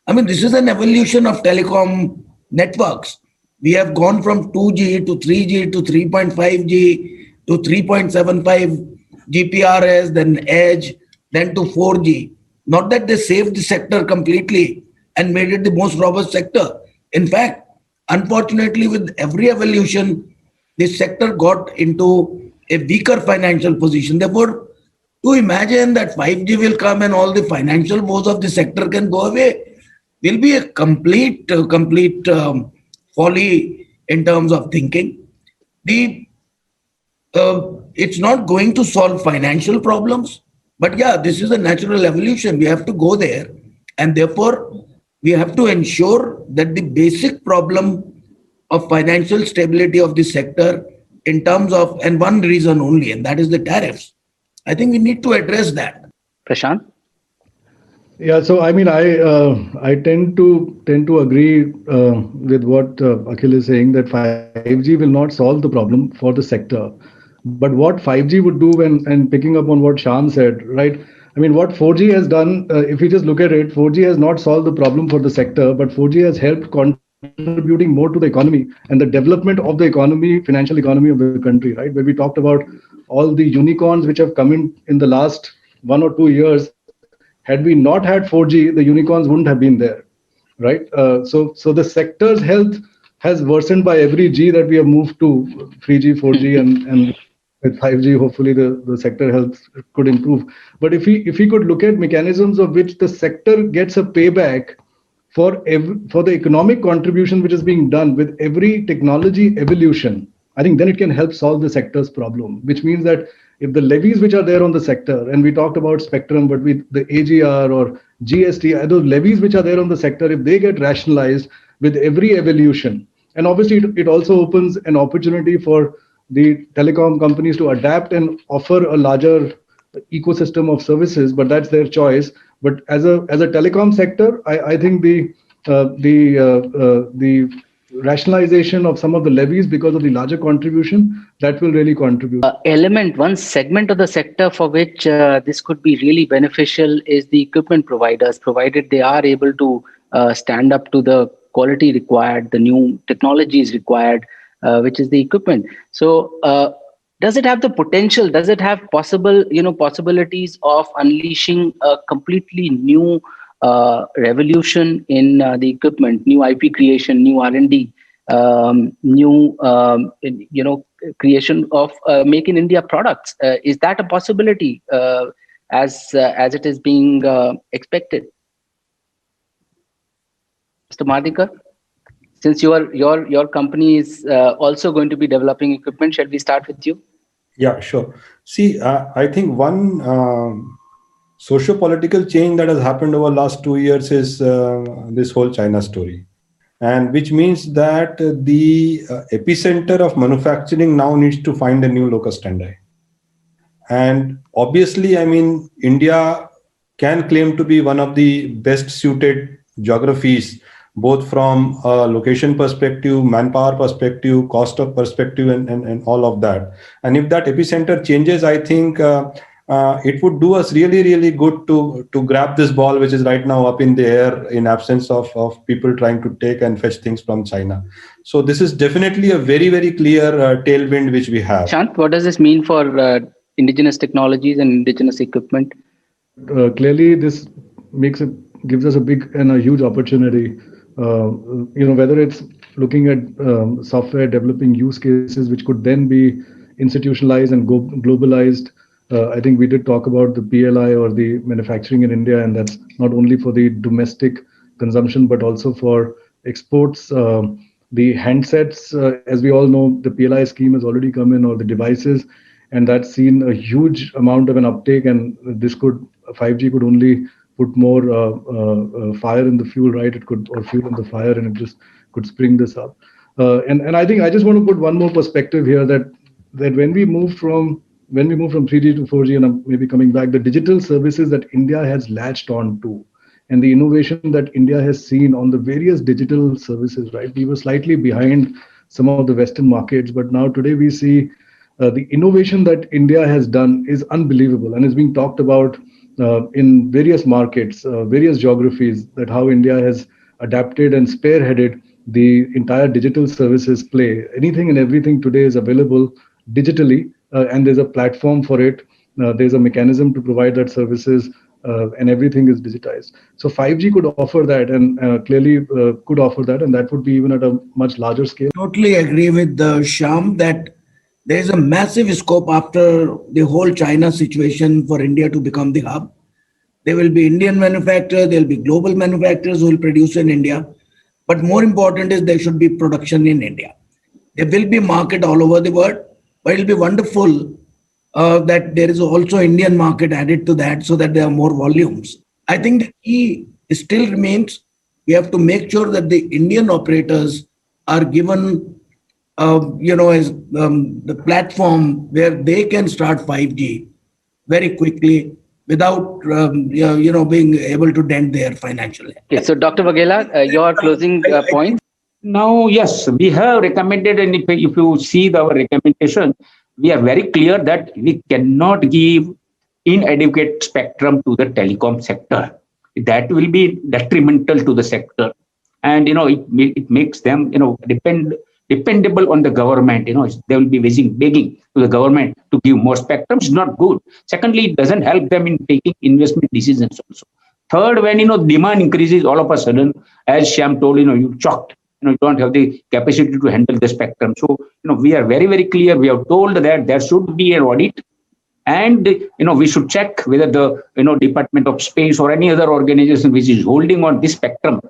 I mean, this is an evolution of telecom networks. We have gone from 2G to 3G to 3.5G to 3.75 GPRS, then Edge, then to 4G. Not that they saved the sector completely and made it the most robust sector. In fact, unfortunately, with every evolution, this sector got into a weaker financial position. Therefore, to imagine that 5G will come and all the financial woes of the sector can go away will be a complete folly in terms of thinking. It's not going to solve financial problems, but yeah, this is a natural evolution. We have to go there, and therefore we have to ensure that the basic problem of financial stability of the sector in terms of, and one reason only, and that is the tariffs. I think we need to address that. Prashant? Yeah, so I mean, I tend to agree with what Akhil is saying, that 5G will not solve the problem for the sector. But what 5G would do, and picking up on what Shan said, right? I mean, what 4G has done, if you just look at it, 4G has not solved the problem for the sector, but 4G has helped contributing more to the economy and the development of the economy, financial economy of the country, right? Where we talked about all the unicorns which have come in the last 1 or 2 years Had we not had 4G, the unicorns wouldn't have been there, right? So the sector's health has worsened by every G that we have moved to 3G, 4G, and with 5G, hopefully the sector health could improve. But if we could look at mechanisms of which the sector gets a payback for the economic contribution which is being done with every technology evolution, I think then it can help solve the sector's problem, which means that if the levies which are there on the sector, and we talked about spectrum, but with the AGR or GST, those levies which are there on the sector, if they get rationalized with every evolution, and obviously it also opens an opportunity for the telecom companies to adapt and offer a larger ecosystem of services, but that's their choice. But as a telecom sector, I think the rationalization of some of the levies because of the larger contribution, that will really contribute. One segment of the sector for which this could be really beneficial is the equipment providers, provided they are able to stand up to the quality required, the new technologies required, which is the equipment. So does it have the potential? Does it have possibilities of unleashing a completely new revolution in the equipment, new IP creation, new R&D, new creation of Make in India products? Is that a possibility as it is being expected? Mr. Madhikar, since your company is also going to be developing equipment, shall we start with you? Yeah, sure. See, I think one socio-political change that has happened over the last 2 years is this whole China story, and which means that the epicenter of manufacturing now needs to find a new locus standi. And obviously, I mean, India can claim to be one of the best suited geographies, both from a location perspective, manpower perspective, cost of perspective, and all of that. And if that epicenter changes, I think it would do us really, really good to grab this ball, which is right now up in the air in absence of people trying to take and fetch things from China. So this is definitely a very, very clear tailwind which we have. Shant, what does this mean for indigenous technologies and indigenous equipment? Clearly, this gives us a big and a huge opportunity. Whether it's looking at software developing use cases which could then be institutionalized and globalized. I think we did talk about the PLI or the manufacturing in India, and that's not only for the domestic consumption but also for exports. The handsets, as we all know, the PLI scheme has already come in, or the devices, and that's seen a huge amount of an uptake. And 5G could only put more fire in the fuel, right? It could, or fuel in the fire, and it just could spring this up. And I think I just want to put one more perspective here that when we move from 3G to 4G, and I'm maybe coming back, the digital services that India has latched on to, and the innovation that India has seen on the various digital services, right? We were slightly behind some of the Western markets, but now today we see the innovation that India has done is unbelievable and is being talked about in various markets, various geographies, that how India has adapted and spearheaded the entire digital services play. Anything and everything today is available digitally, and there's a platform for it. There's a mechanism to provide that services, and everything is digitized. So 5G could offer that, and clearly could offer that, and that would be even at a much larger scale. Totally agree with Shyam that there is a massive scope after the whole China situation for India to become the hub. There will be Indian manufacturers, there will be global manufacturers who will produce in India. But more important is there should be production in India. There will be market all over the world, but it will be wonderful that there is also Indian market added to that so that there are more volumes. I think the key still remains, we have to make sure that the Indian operators are given as the platform where they can start 5G very quickly without being able to dent their financial. Okay, so Dr. Vaghela, your closing point. Now, yes, we have recommended, and if you see our recommendation, we are very clear that we cannot give inadequate spectrum to the telecom sector. That will be detrimental to the sector, and it makes them dependable on the government. They will be begging to the government to give more spectrum. It's not good. Secondly, it doesn't help them in taking investment decisions also. Third, when demand increases all of a sudden, as Shyam told, you chocked. You don't have the capacity to handle the spectrum. So we are very, very clear. We have told that there should be an audit, and we should check whether the Department of Space or any other organization which is holding on this spectrum,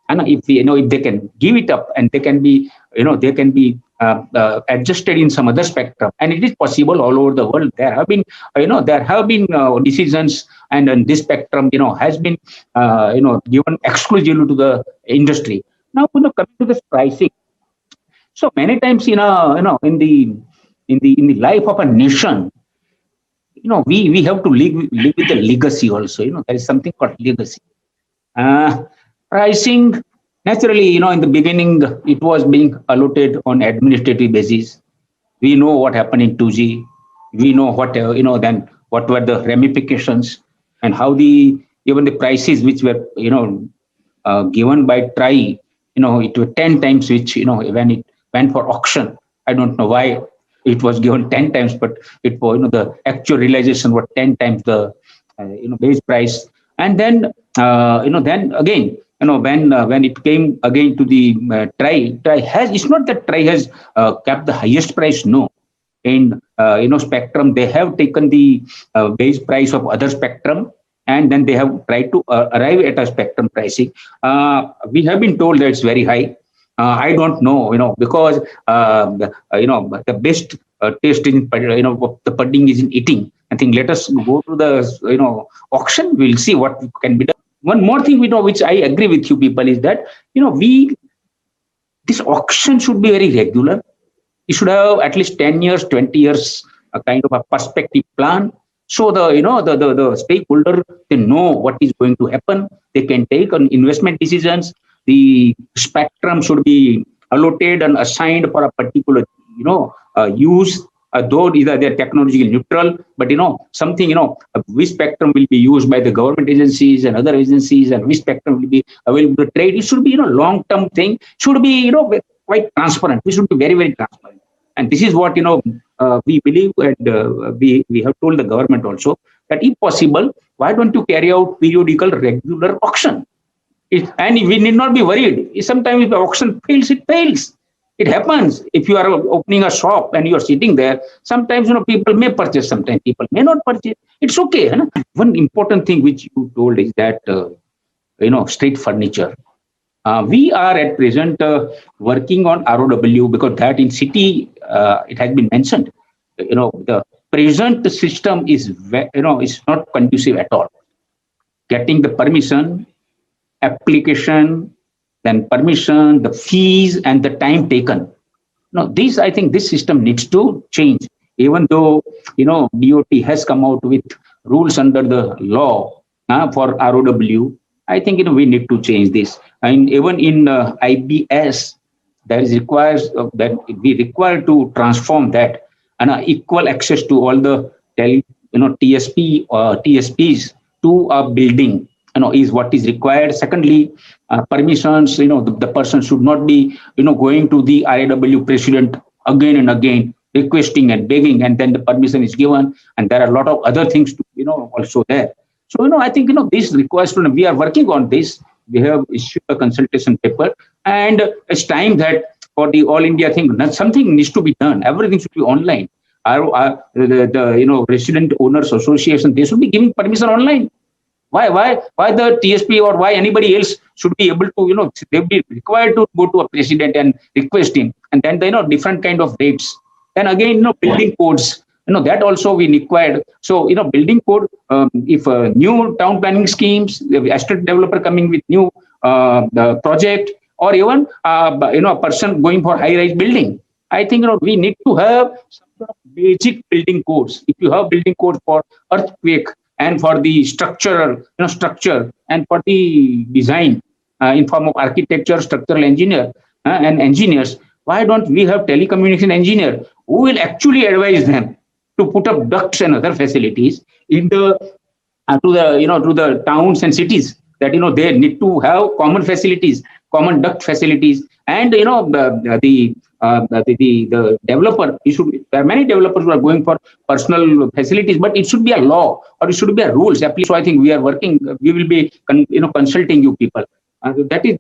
and if they can give it up and they can be adjusted in some other spectrum, and it is possible all over the world. There have been decisions, and this spectrum has been given exclusively to the industry. Now coming to this pricing, so many times in the life of a nation, we have to live with the legacy also. There is something called legacy. Pricing, naturally, in the beginning, it was being allotted on administrative basis. We know what happened in 2G. We know what, then what were the ramifications, and how even the prices which were, given by TRAI, it was 10 times, which, when it went for auction, I don't know why it was given 10 times, but it was, the actual realization was 10 times the, base price. And then, then again, when it came again to the TRAI has, it's not that TRAI has kept the highest price, no. In, spectrum, they have taken the base price of other spectrum, and then they have tried to arrive at a spectrum pricing. We have been told that it's very high. I don't know, because, the best taste in, the pudding is in eating. I think let us go to the, auction. We'll see what can be done. One more thing, which I agree with you people, is that, this auction should be very regular. You should have at least 10 years, 20 years, a kind of a perspective plan. So the stakeholder, they know what is going to happen. They can take on investment decisions. The spectrum should be allotted and assigned for a particular, use. Though either they're technologically neutral, but something, which spectrum will be used by the government agencies and other agencies, and which spectrum will be available to trade. It should be, long-term thing. Should be, quite transparent. We should be very, very transparent. And this is what, we believe, and we have told the government also that if possible, why don't you carry out periodical regular auction? And we need not be worried. Sometimes if the auction fails, it fails. It happens. If you are opening a shop and you are sitting there, sometimes people may purchase, sometimes people may not purchase. It's okay. Huh? One important thing which you told is that street furniture. We are at present working on ROW, because that in city it has been mentioned. The present system is is not conducive at all. Getting the permission, application, then permission, the fees, and the time taken. This, I think this system needs to change. Even though, DOT has come out with rules under the law for ROW, I think, we need to change this. And even in IBS, there is requires that we require to transform that, and equal access to all the TSP or TSPs to a building, is what is required. Secondly, permissions, the person should not be, going to the RAW president again and again, requesting and begging, and then the permission is given. And there are a lot of other things to, also there. So, I think, this requires to, we are working on this. We have issued a consultation paper, and it's time that for the All India thing, something needs to be done. Everything should be online. The Resident Owners Association, they should be giving permission online. Why the TSP or why anybody else should be able to, they'll be required to go to a president and request him, and then different kind of rates. Then again, building codes, that also we required. So, building code, if new town planning schemes, the estate developer coming with new project, or even, a person going for high-rise building, I think, we need to have some sort of basic building codes. If you have building codes for earthquake, and for the structure, and for the design in form of architecture, structural engineer, and engineers, why don't we have telecommunication engineer who will actually advise them to put up ducts and other facilities in the to the towns and cities, that they need to have common facilities, common duct facilities, and the the developer, there are many developers who are going for personal facilities, but it should be a law or it should be a rules. So I think we will be consulting you people. That is,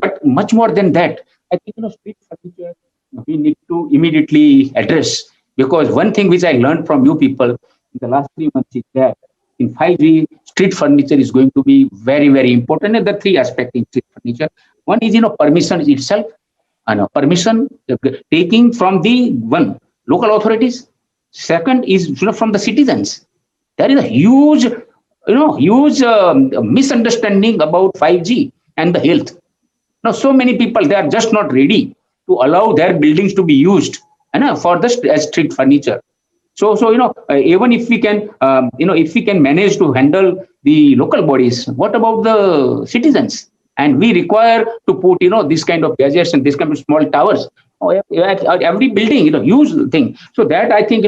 but much more than that, I think, street furniture we need to immediately address, because one thing which I learned from you people in the last 3 months is that in 5G, street furniture is going to be very, very important. And the three aspects in street furniture. One is, permission itself, and permission taking from the local authorities. Second is, from the citizens. There is a huge misunderstanding about 5G and the health. Now, so many people, they are just not ready to allow their buildings to be used for the street furniture. So even if we can manage to handle the local bodies, what about the citizens? And we require to put this kind of gadgets and this kind of small towers at every building, huge thing. So that I think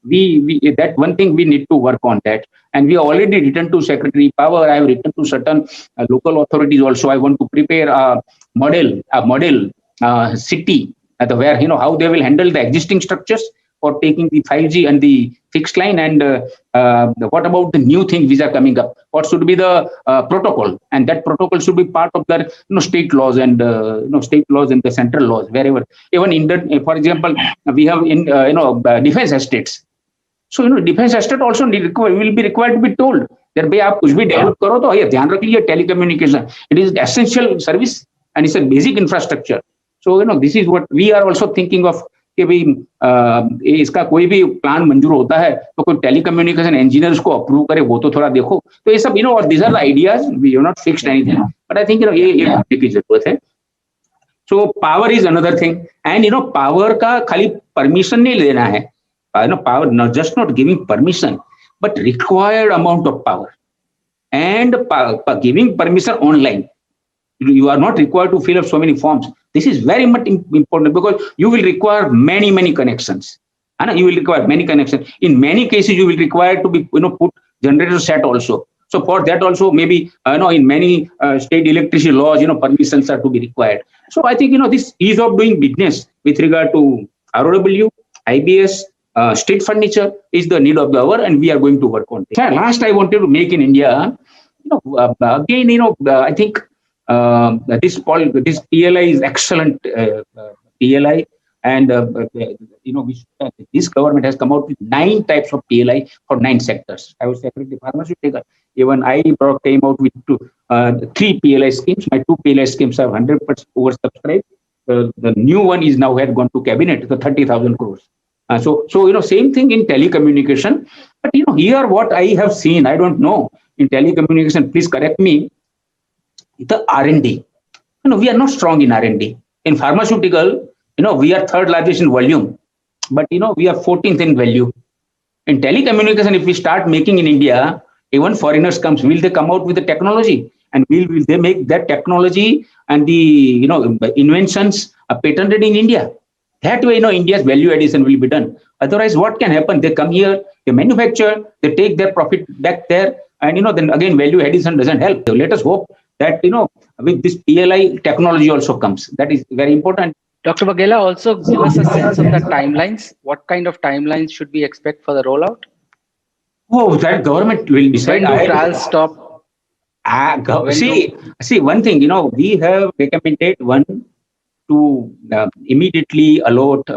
we that one thing we need to work on that. And we already written to Secretary Power. I have written to certain local authorities also. I want to prepare a model city where how they will handle the existing structures for taking the 5G and the fixed line, and what about the new things which are coming up? What should be the protocol? And that protocol should be part of the state laws and state laws and the central laws wherever. Even in for example, we have in defense estates. So defense estate also will be required to be told that bhai aap kuch bhi develop karo to ye dhyan rakhiye telecommunication. It is essential service and it's a basic infrastructure. So this is what we are also thinking of. कि भाई इसका कोई भी plan मंजूर होता है तो कोई टेलीकम्युनिकेशन इंजीनियर उसको अप्रूव करे, वो तो थोड़ा देखो. तो ये सब और these are the ideas. We have not fixed anything, but I think ये देखने की जरूरत है. So power is another thing, and power का खाली permission नहीं लेना है. Power just not giving permission, but required amount of power, and giving permission online. You are not required to fill up so many forms. This is very much important because you will require many connections. You will require many connections. In many cases, you will require to be put generator set also. So for that also, maybe in many state electricity laws, permissions are to be required. So I think this ease of doing business with regard to ROW, IBS, street furniture is the need of the hour, and we are going to work on it. Last, I wanted to make in India. Again, I think. This PLI is excellent PLI, and this government has come out with 9 types of PLI for 9 sectors. I was Secretary Pharmaceutical. Even I came out with 3 PLI schemes. My 2 PLI schemes are 100% oversubscribed. The new one is now had gone to cabinet, the 30,000 crores. So same thing in telecommunication. But here what I have seen, I don't know in telecommunication. Please correct me. The R&D, we are not strong in R&D. In pharmaceutical, we are 3rd largest in volume, but we are 14th in value. In telecommunication, if we start making in India, even foreigners comes, will they come out with the technology, and will they make that technology and the inventions patented in India? That way, India's value addition will be done. Otherwise, what can happen? They come here, they manufacture, they take their profit back there, and then again value addition doesn't help. So let us hope that with this PLI technology also comes. That is very important. Dr. Vaghela, also give us a sense of the timelines. What kind of timelines should we expect for the rollout? Oh, that government will decide. When do trials stop? See, one thing, we have recommended to immediately allot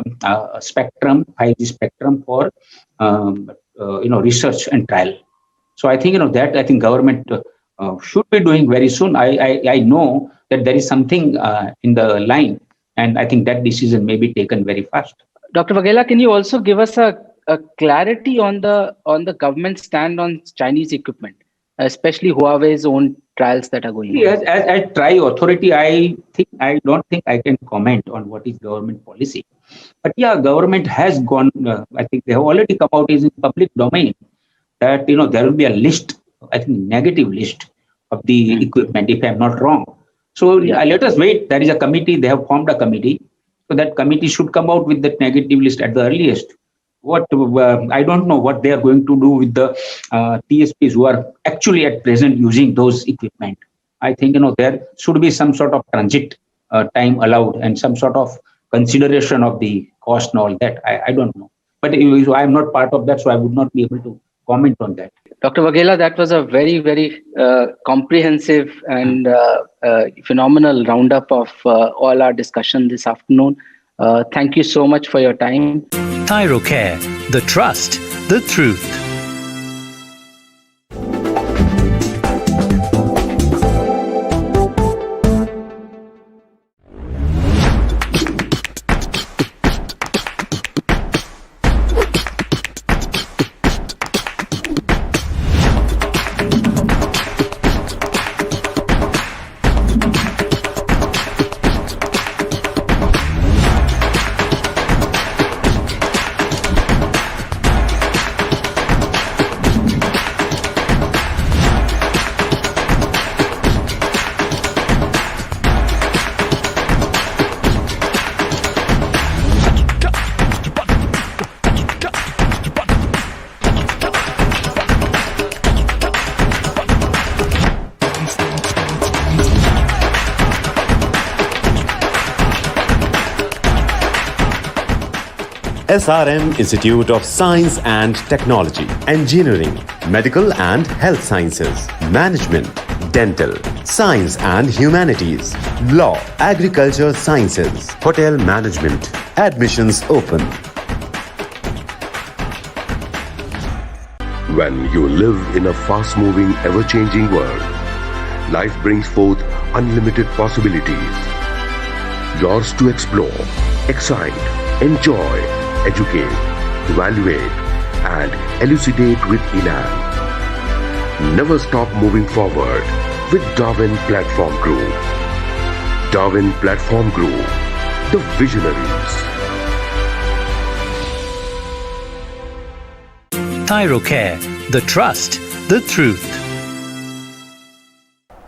spectrum, 5G spectrum for research and trial. So I think that I think government should be doing very soon. I know that there is something in the line, and I think that decision may be taken very fast. Dr. Vaghela, can you also give us a clarity on the government stand on Chinese equipment, especially Huawei's own trials that are going on? Yes, as TRAI authority, I don't think I can comment on what is government policy. But yeah, government has gone. I think they have already come out as in public domain that there will be a list. I think negative list of the equipment, if I'm not wrong. So let us wait. There is a committee. They have formed a committee. So that committee should come out with that negative list at the earliest. I don't know what they are going to do with the TSPs who are actually at present using those equipment. I think there should be some sort of transit time allowed and some sort of consideration of the cost and all that. I don't know. But I am not part of that, so I would not be able to comment on that. Dr. Waghela, that was a very, very comprehensive and phenomenal roundup of all our discussion this afternoon. Thank you so much for your time. Thyrocare, the trust, the truth. SRM Institute of Science and Technology, Engineering, Medical and Health Sciences, Management, Dental, Science and Humanities, Law, Agriculture Sciences, Hotel Management. Admissions open. When you live in a fast-moving, ever-changing world, life brings forth unlimited possibilities. Yours to explore, excite, enjoy, educate, evaluate, and elucidate with elan. Never stop moving forward with Darwin Platform Group. Darwin Platform Group, the visionaries. Thyrocare, the trust, the truth.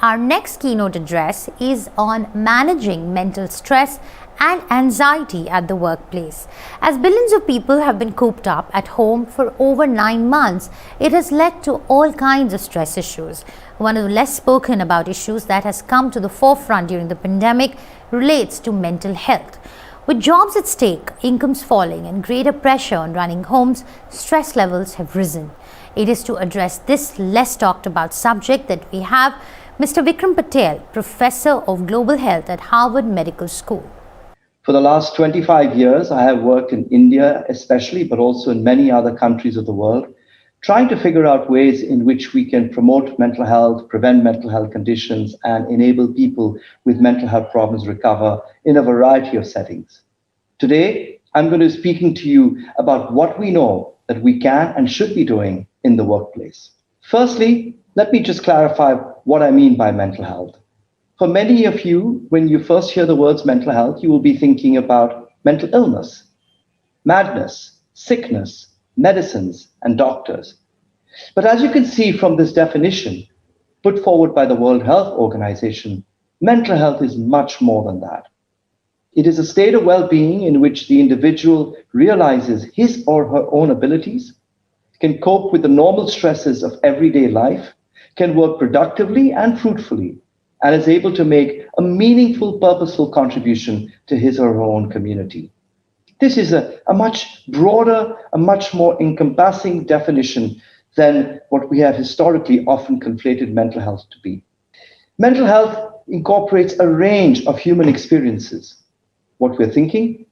Our next keynote address is on managing mental stress and anxiety at the workplace. As billions of people have been cooped up at home for over 9 months, it has led to all kinds of stress issues. One of the less spoken about issues that has come to the forefront during the pandemic relates to mental health. With jobs at stake, incomes falling, and greater pressure on running homes, stress levels have risen. It is to address this less talked about subject that we have Mr. Vikram Patel, Professor of Global Health at Harvard Medical School. For the last 25 years, I have worked in India especially, but also in many other countries of the world, trying to figure out ways in which we can promote mental health, prevent mental health conditions, and enable people with mental health problems recover in a variety of settings. Today, I'm going to be speaking to you about what we know that we can and should be doing in the workplace. Firstly, let me just clarify what I mean by mental health. For many of you, when you first hear the words mental health, you will be thinking about mental illness, madness, sickness, medicines, and doctors. But as you can see from this definition put forward by the World Health Organization, mental health is much more than that. It is a state of well-being in which the individual realizes his or her own abilities, can cope with the normal stresses of everyday life, can work productively and fruitfully, and is able to make a meaningful, purposeful contribution to his or her own community. This is a much broader, a much more encompassing definition than what we have historically often conflated mental health to be. Mental health incorporates a range of human experiences. What we're thinking,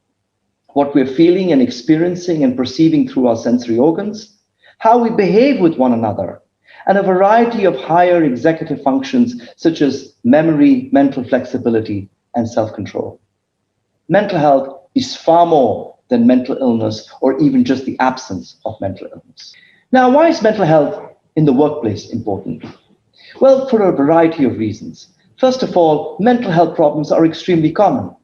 what we're feeling and experiencing and perceiving through our sensory organs, how we behave with one another, and a variety of higher executive functions such as memory, mental flexibility, and self-control. Mental health is far more than mental illness or even just the absence of mental illness. Now, why is mental health in the workplace important? Well, for a variety of reasons. First of all, mental health problems are extremely common.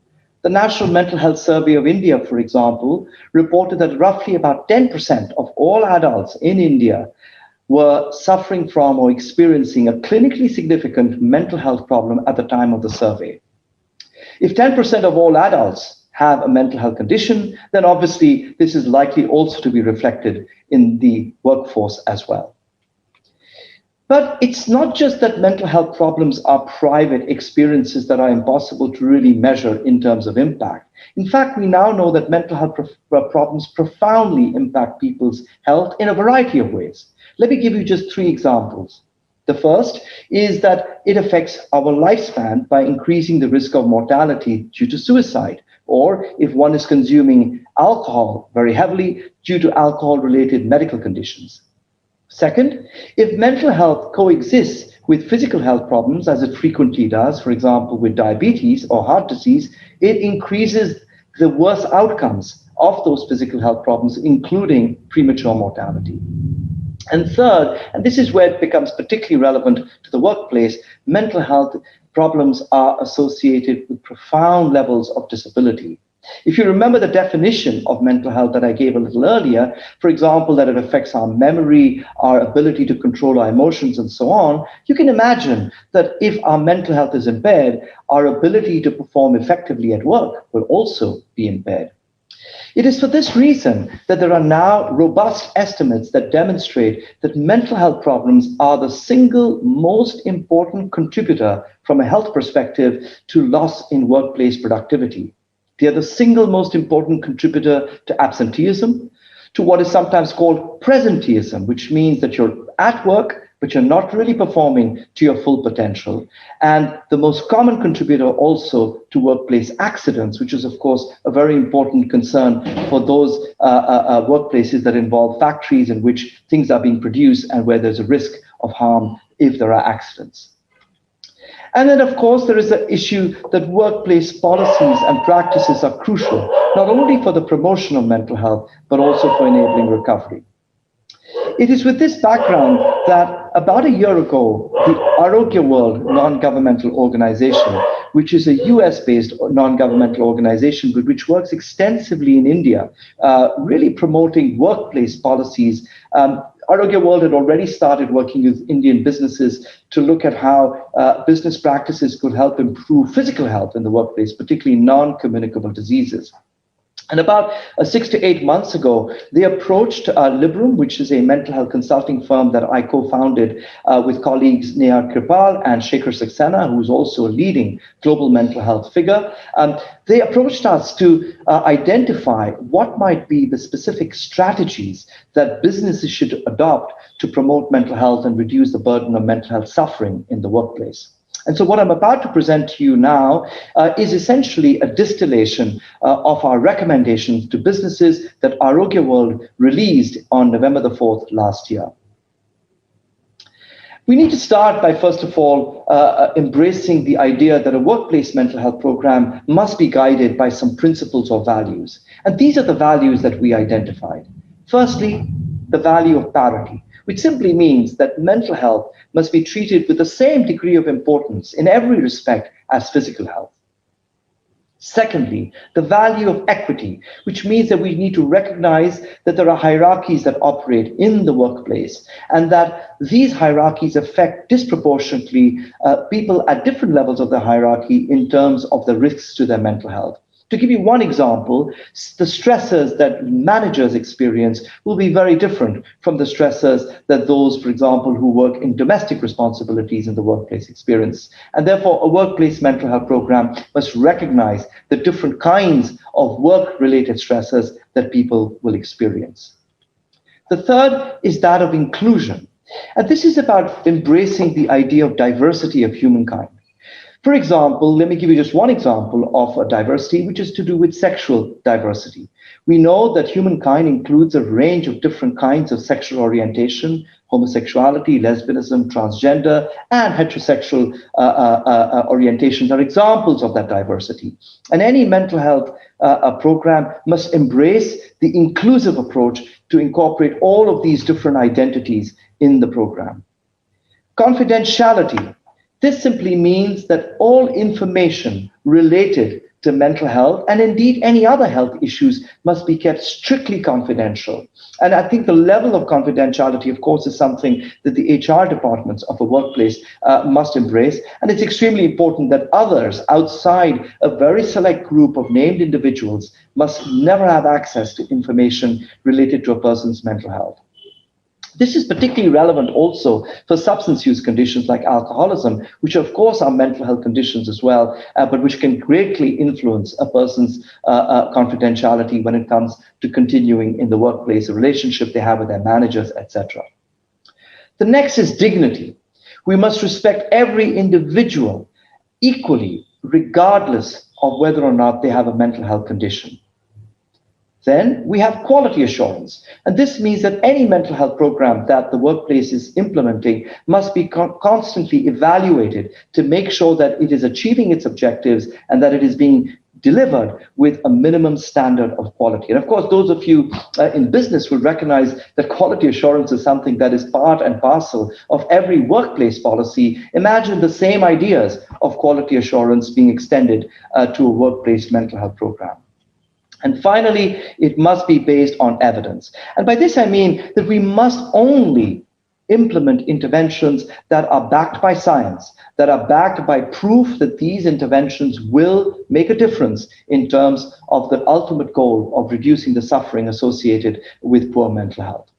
The National Mental Health Survey of India, for example, reported that roughly about 10% of all adults in India were suffering from or experiencing a clinically significant mental health problem at the time of the survey. If 10% of all adults have a mental health condition, then obviously this is likely also to be reflected in the workforce as well. But it's not just that mental health problems are private experiences that are impossible to really measure in terms of impact. In fact, we now know that mental health problems profoundly impact people's health in a variety of ways. Let me give you just 3 examples. The first is that it affects our lifespan by increasing the risk of mortality due to suicide, or if one is consuming alcohol very heavily due to alcohol-related medical conditions. Second, if mental health coexists with physical health problems, as it frequently does, for example, with diabetes or heart disease, it increases the worst outcomes of those physical health problems, including premature mortality. And third, and this is where it becomes particularly relevant to the workplace, mental health problems are associated with profound levels of disability. If you remember the definition of mental health that I gave a little earlier, for example, that it affects our memory, our ability to control our emotions, and so on, you can imagine that if our mental health is impaired, our ability to perform effectively at work will also be impaired. It is for this reason that there are now robust estimates that demonstrate that mental health problems are the single most important contributor from a health perspective to loss in workplace productivity. They are the single most important contributor to absenteeism, to what is sometimes called presenteeism, which means that you're at work, but you're not really performing to your full potential. And the most common contributor also to workplace accidents, which is, of course, a very important concern for those workplaces that involve factories in which things are being produced and where there's a risk of harm if there are accidents. And then, of course, there is the issue that workplace policies and practices are crucial, not only for the promotion of mental health, but also for enabling recovery. It is with this background that about a year ago, the Arogya World non-governmental organization, which is a US-based non-governmental organization but which works extensively in India, really promoting workplace policies. Arogya World had already started working with Indian businesses to look at how business practices could help improve physical health in the workplace, particularly non-communicable diseases. And about 6 to 8 months ago, they approached Librum, which is a mental health consulting firm that I co-founded with colleagues Neha Kripal and Shekhar Saxena, who's also a leading global mental health figure. They approached us to identify what might be the specific strategies that businesses should adopt to promote mental health and reduce the burden of mental health suffering in the workplace. And so what I'm about to present to you now is essentially a distillation of our recommendations to businesses that Arogya World released on November the 4th last year. We need to start by, first of all, embracing the idea that a workplace mental health program must be guided by some principles or values. And these are the values that we identified. Firstly, the value of parity, which simply means that mental health must be treated with the same degree of importance in every respect as physical health. Secondly, the value of equity, which means that we need to recognize that there are hierarchies that operate in the workplace and that these hierarchies affect disproportionately people at different levels of the hierarchy in terms of the risks to their mental health. To give you one example, the stressors that managers experience will be very different from the stressors that those, for example, who work in domestic responsibilities in the workplace experience. And therefore, a workplace mental health program must recognize the different kinds of work-related stressors that people will experience. The third is that of inclusion. And this is about embracing the idea of diversity of humankind. For example, let me give you just one example of a diversity, which is to do with sexual diversity. We know that humankind includes a range of different kinds of sexual orientation. Homosexuality, lesbianism, transgender, and heterosexual orientations are examples of that diversity. And any mental health program must embrace the inclusive approach to incorporate all of these different identities in the program. Confidentiality. This simply means that all information related to mental health and indeed any other health issues must be kept strictly confidential. And I think the level of confidentiality, of course, is something that the HR departments of a workplace must embrace. And it's extremely important that others outside a very select group of named individuals must never have access to information related to a person's mental health. This is particularly relevant also for substance use conditions like alcoholism, which of course are mental health conditions as well, but which can greatly influence a person's confidentiality when it comes to continuing in the workplace, a relationship they have with their managers, etc. The next is dignity. We must respect every individual equally, regardless of whether or not they have a mental health condition. Then we have quality assurance. And this means that any mental health program that the workplace is implementing must be constantly evaluated to make sure that it is achieving its objectives and that it is being delivered with a minimum standard of quality. And of course, those of you in business will recognize that quality assurance is something that is part and parcel of every workplace policy. Imagine the same ideas of quality assurance being extended to a workplace mental health program. And finally, it must be based on evidence. And by this, I mean that we must only implement interventions that are backed by science, that are backed by proof that these interventions will make a difference in terms of the ultimate goal of reducing the suffering associated with poor mental health.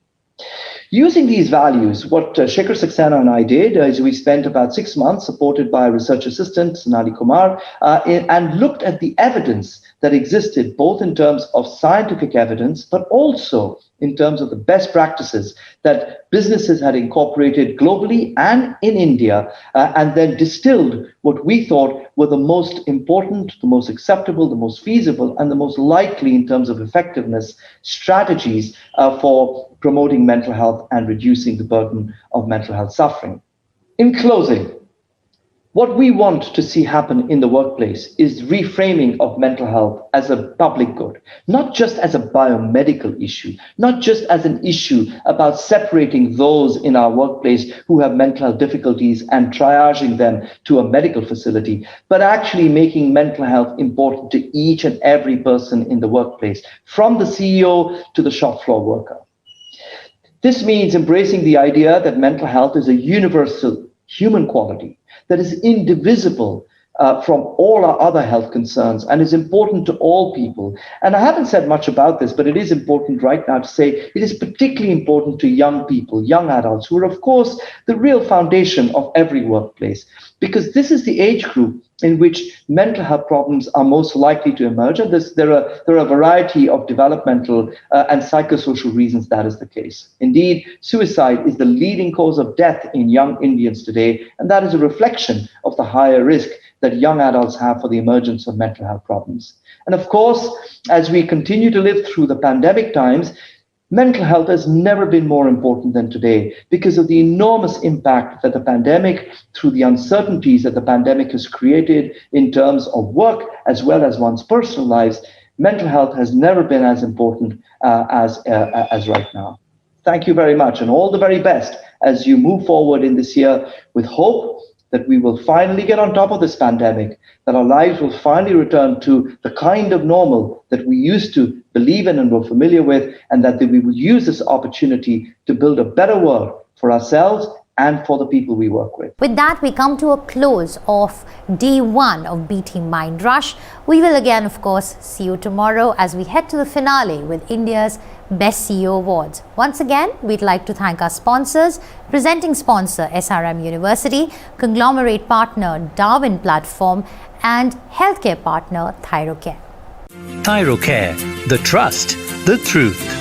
Using these values, what Shekhar Saxena and I did is we spent about 6 months supported by a research assistant, Sonali Kumar, and looked at the evidence that existed both in terms of scientific evidence, but also in terms of the best practices that businesses had incorporated globally and in India, and then distilled what we thought were the most important, the most acceptable, the most feasible, and the most likely in terms of effectiveness strategies for promoting mental health and reducing the burden of mental health suffering. In closing, what we want to see happen in the workplace is reframing of mental health as a public good, not just as a biomedical issue, not just as an issue about separating those in our workplace who have mental health difficulties and triaging them to a medical facility, but actually making mental health important to each and every person in the workplace, from the CEO to the shop floor worker. This means embracing the idea that mental health is a universal human quality that is indivisible from all our other health concerns and is important to all people. And I haven't said much about this, but it is important right now to say it is particularly important to young people, young adults, who are, of course, the real foundation of every workplace, because this is the age group in which mental health problems are most likely to emerge. And there are a variety of developmental and psychosocial reasons that is the case. Indeed, suicide is the leading cause of death in young Indians today, and that is a reflection of the higher risk that young adults have for the emergence of mental health problems. And of course, as we continue to live through the pandemic times, mental health has never been more important than today because of the enormous impact that the pandemic, through the uncertainties that the pandemic has created in terms of work as well as one's personal lives. Mental health has never been as important as right now. Thank you very much, and all the very best as you move forward in this year, with hope that we will finally get on top of this pandemic, that our lives will finally return to the kind of normal that we used to believe in and were familiar with, and that we will use this opportunity to build a better world for ourselves and for the people we work with. With that, we come to a close of day 1 of BT Mind Rush. We will again, of course, see you tomorrow as we head to the finale with India's Best CEO Awards. Once again, we'd like to thank our sponsors, presenting sponsor SRM University, conglomerate partner Darwin Platform, and healthcare partner ThyroCare. ThyroCare, the trust, the truth.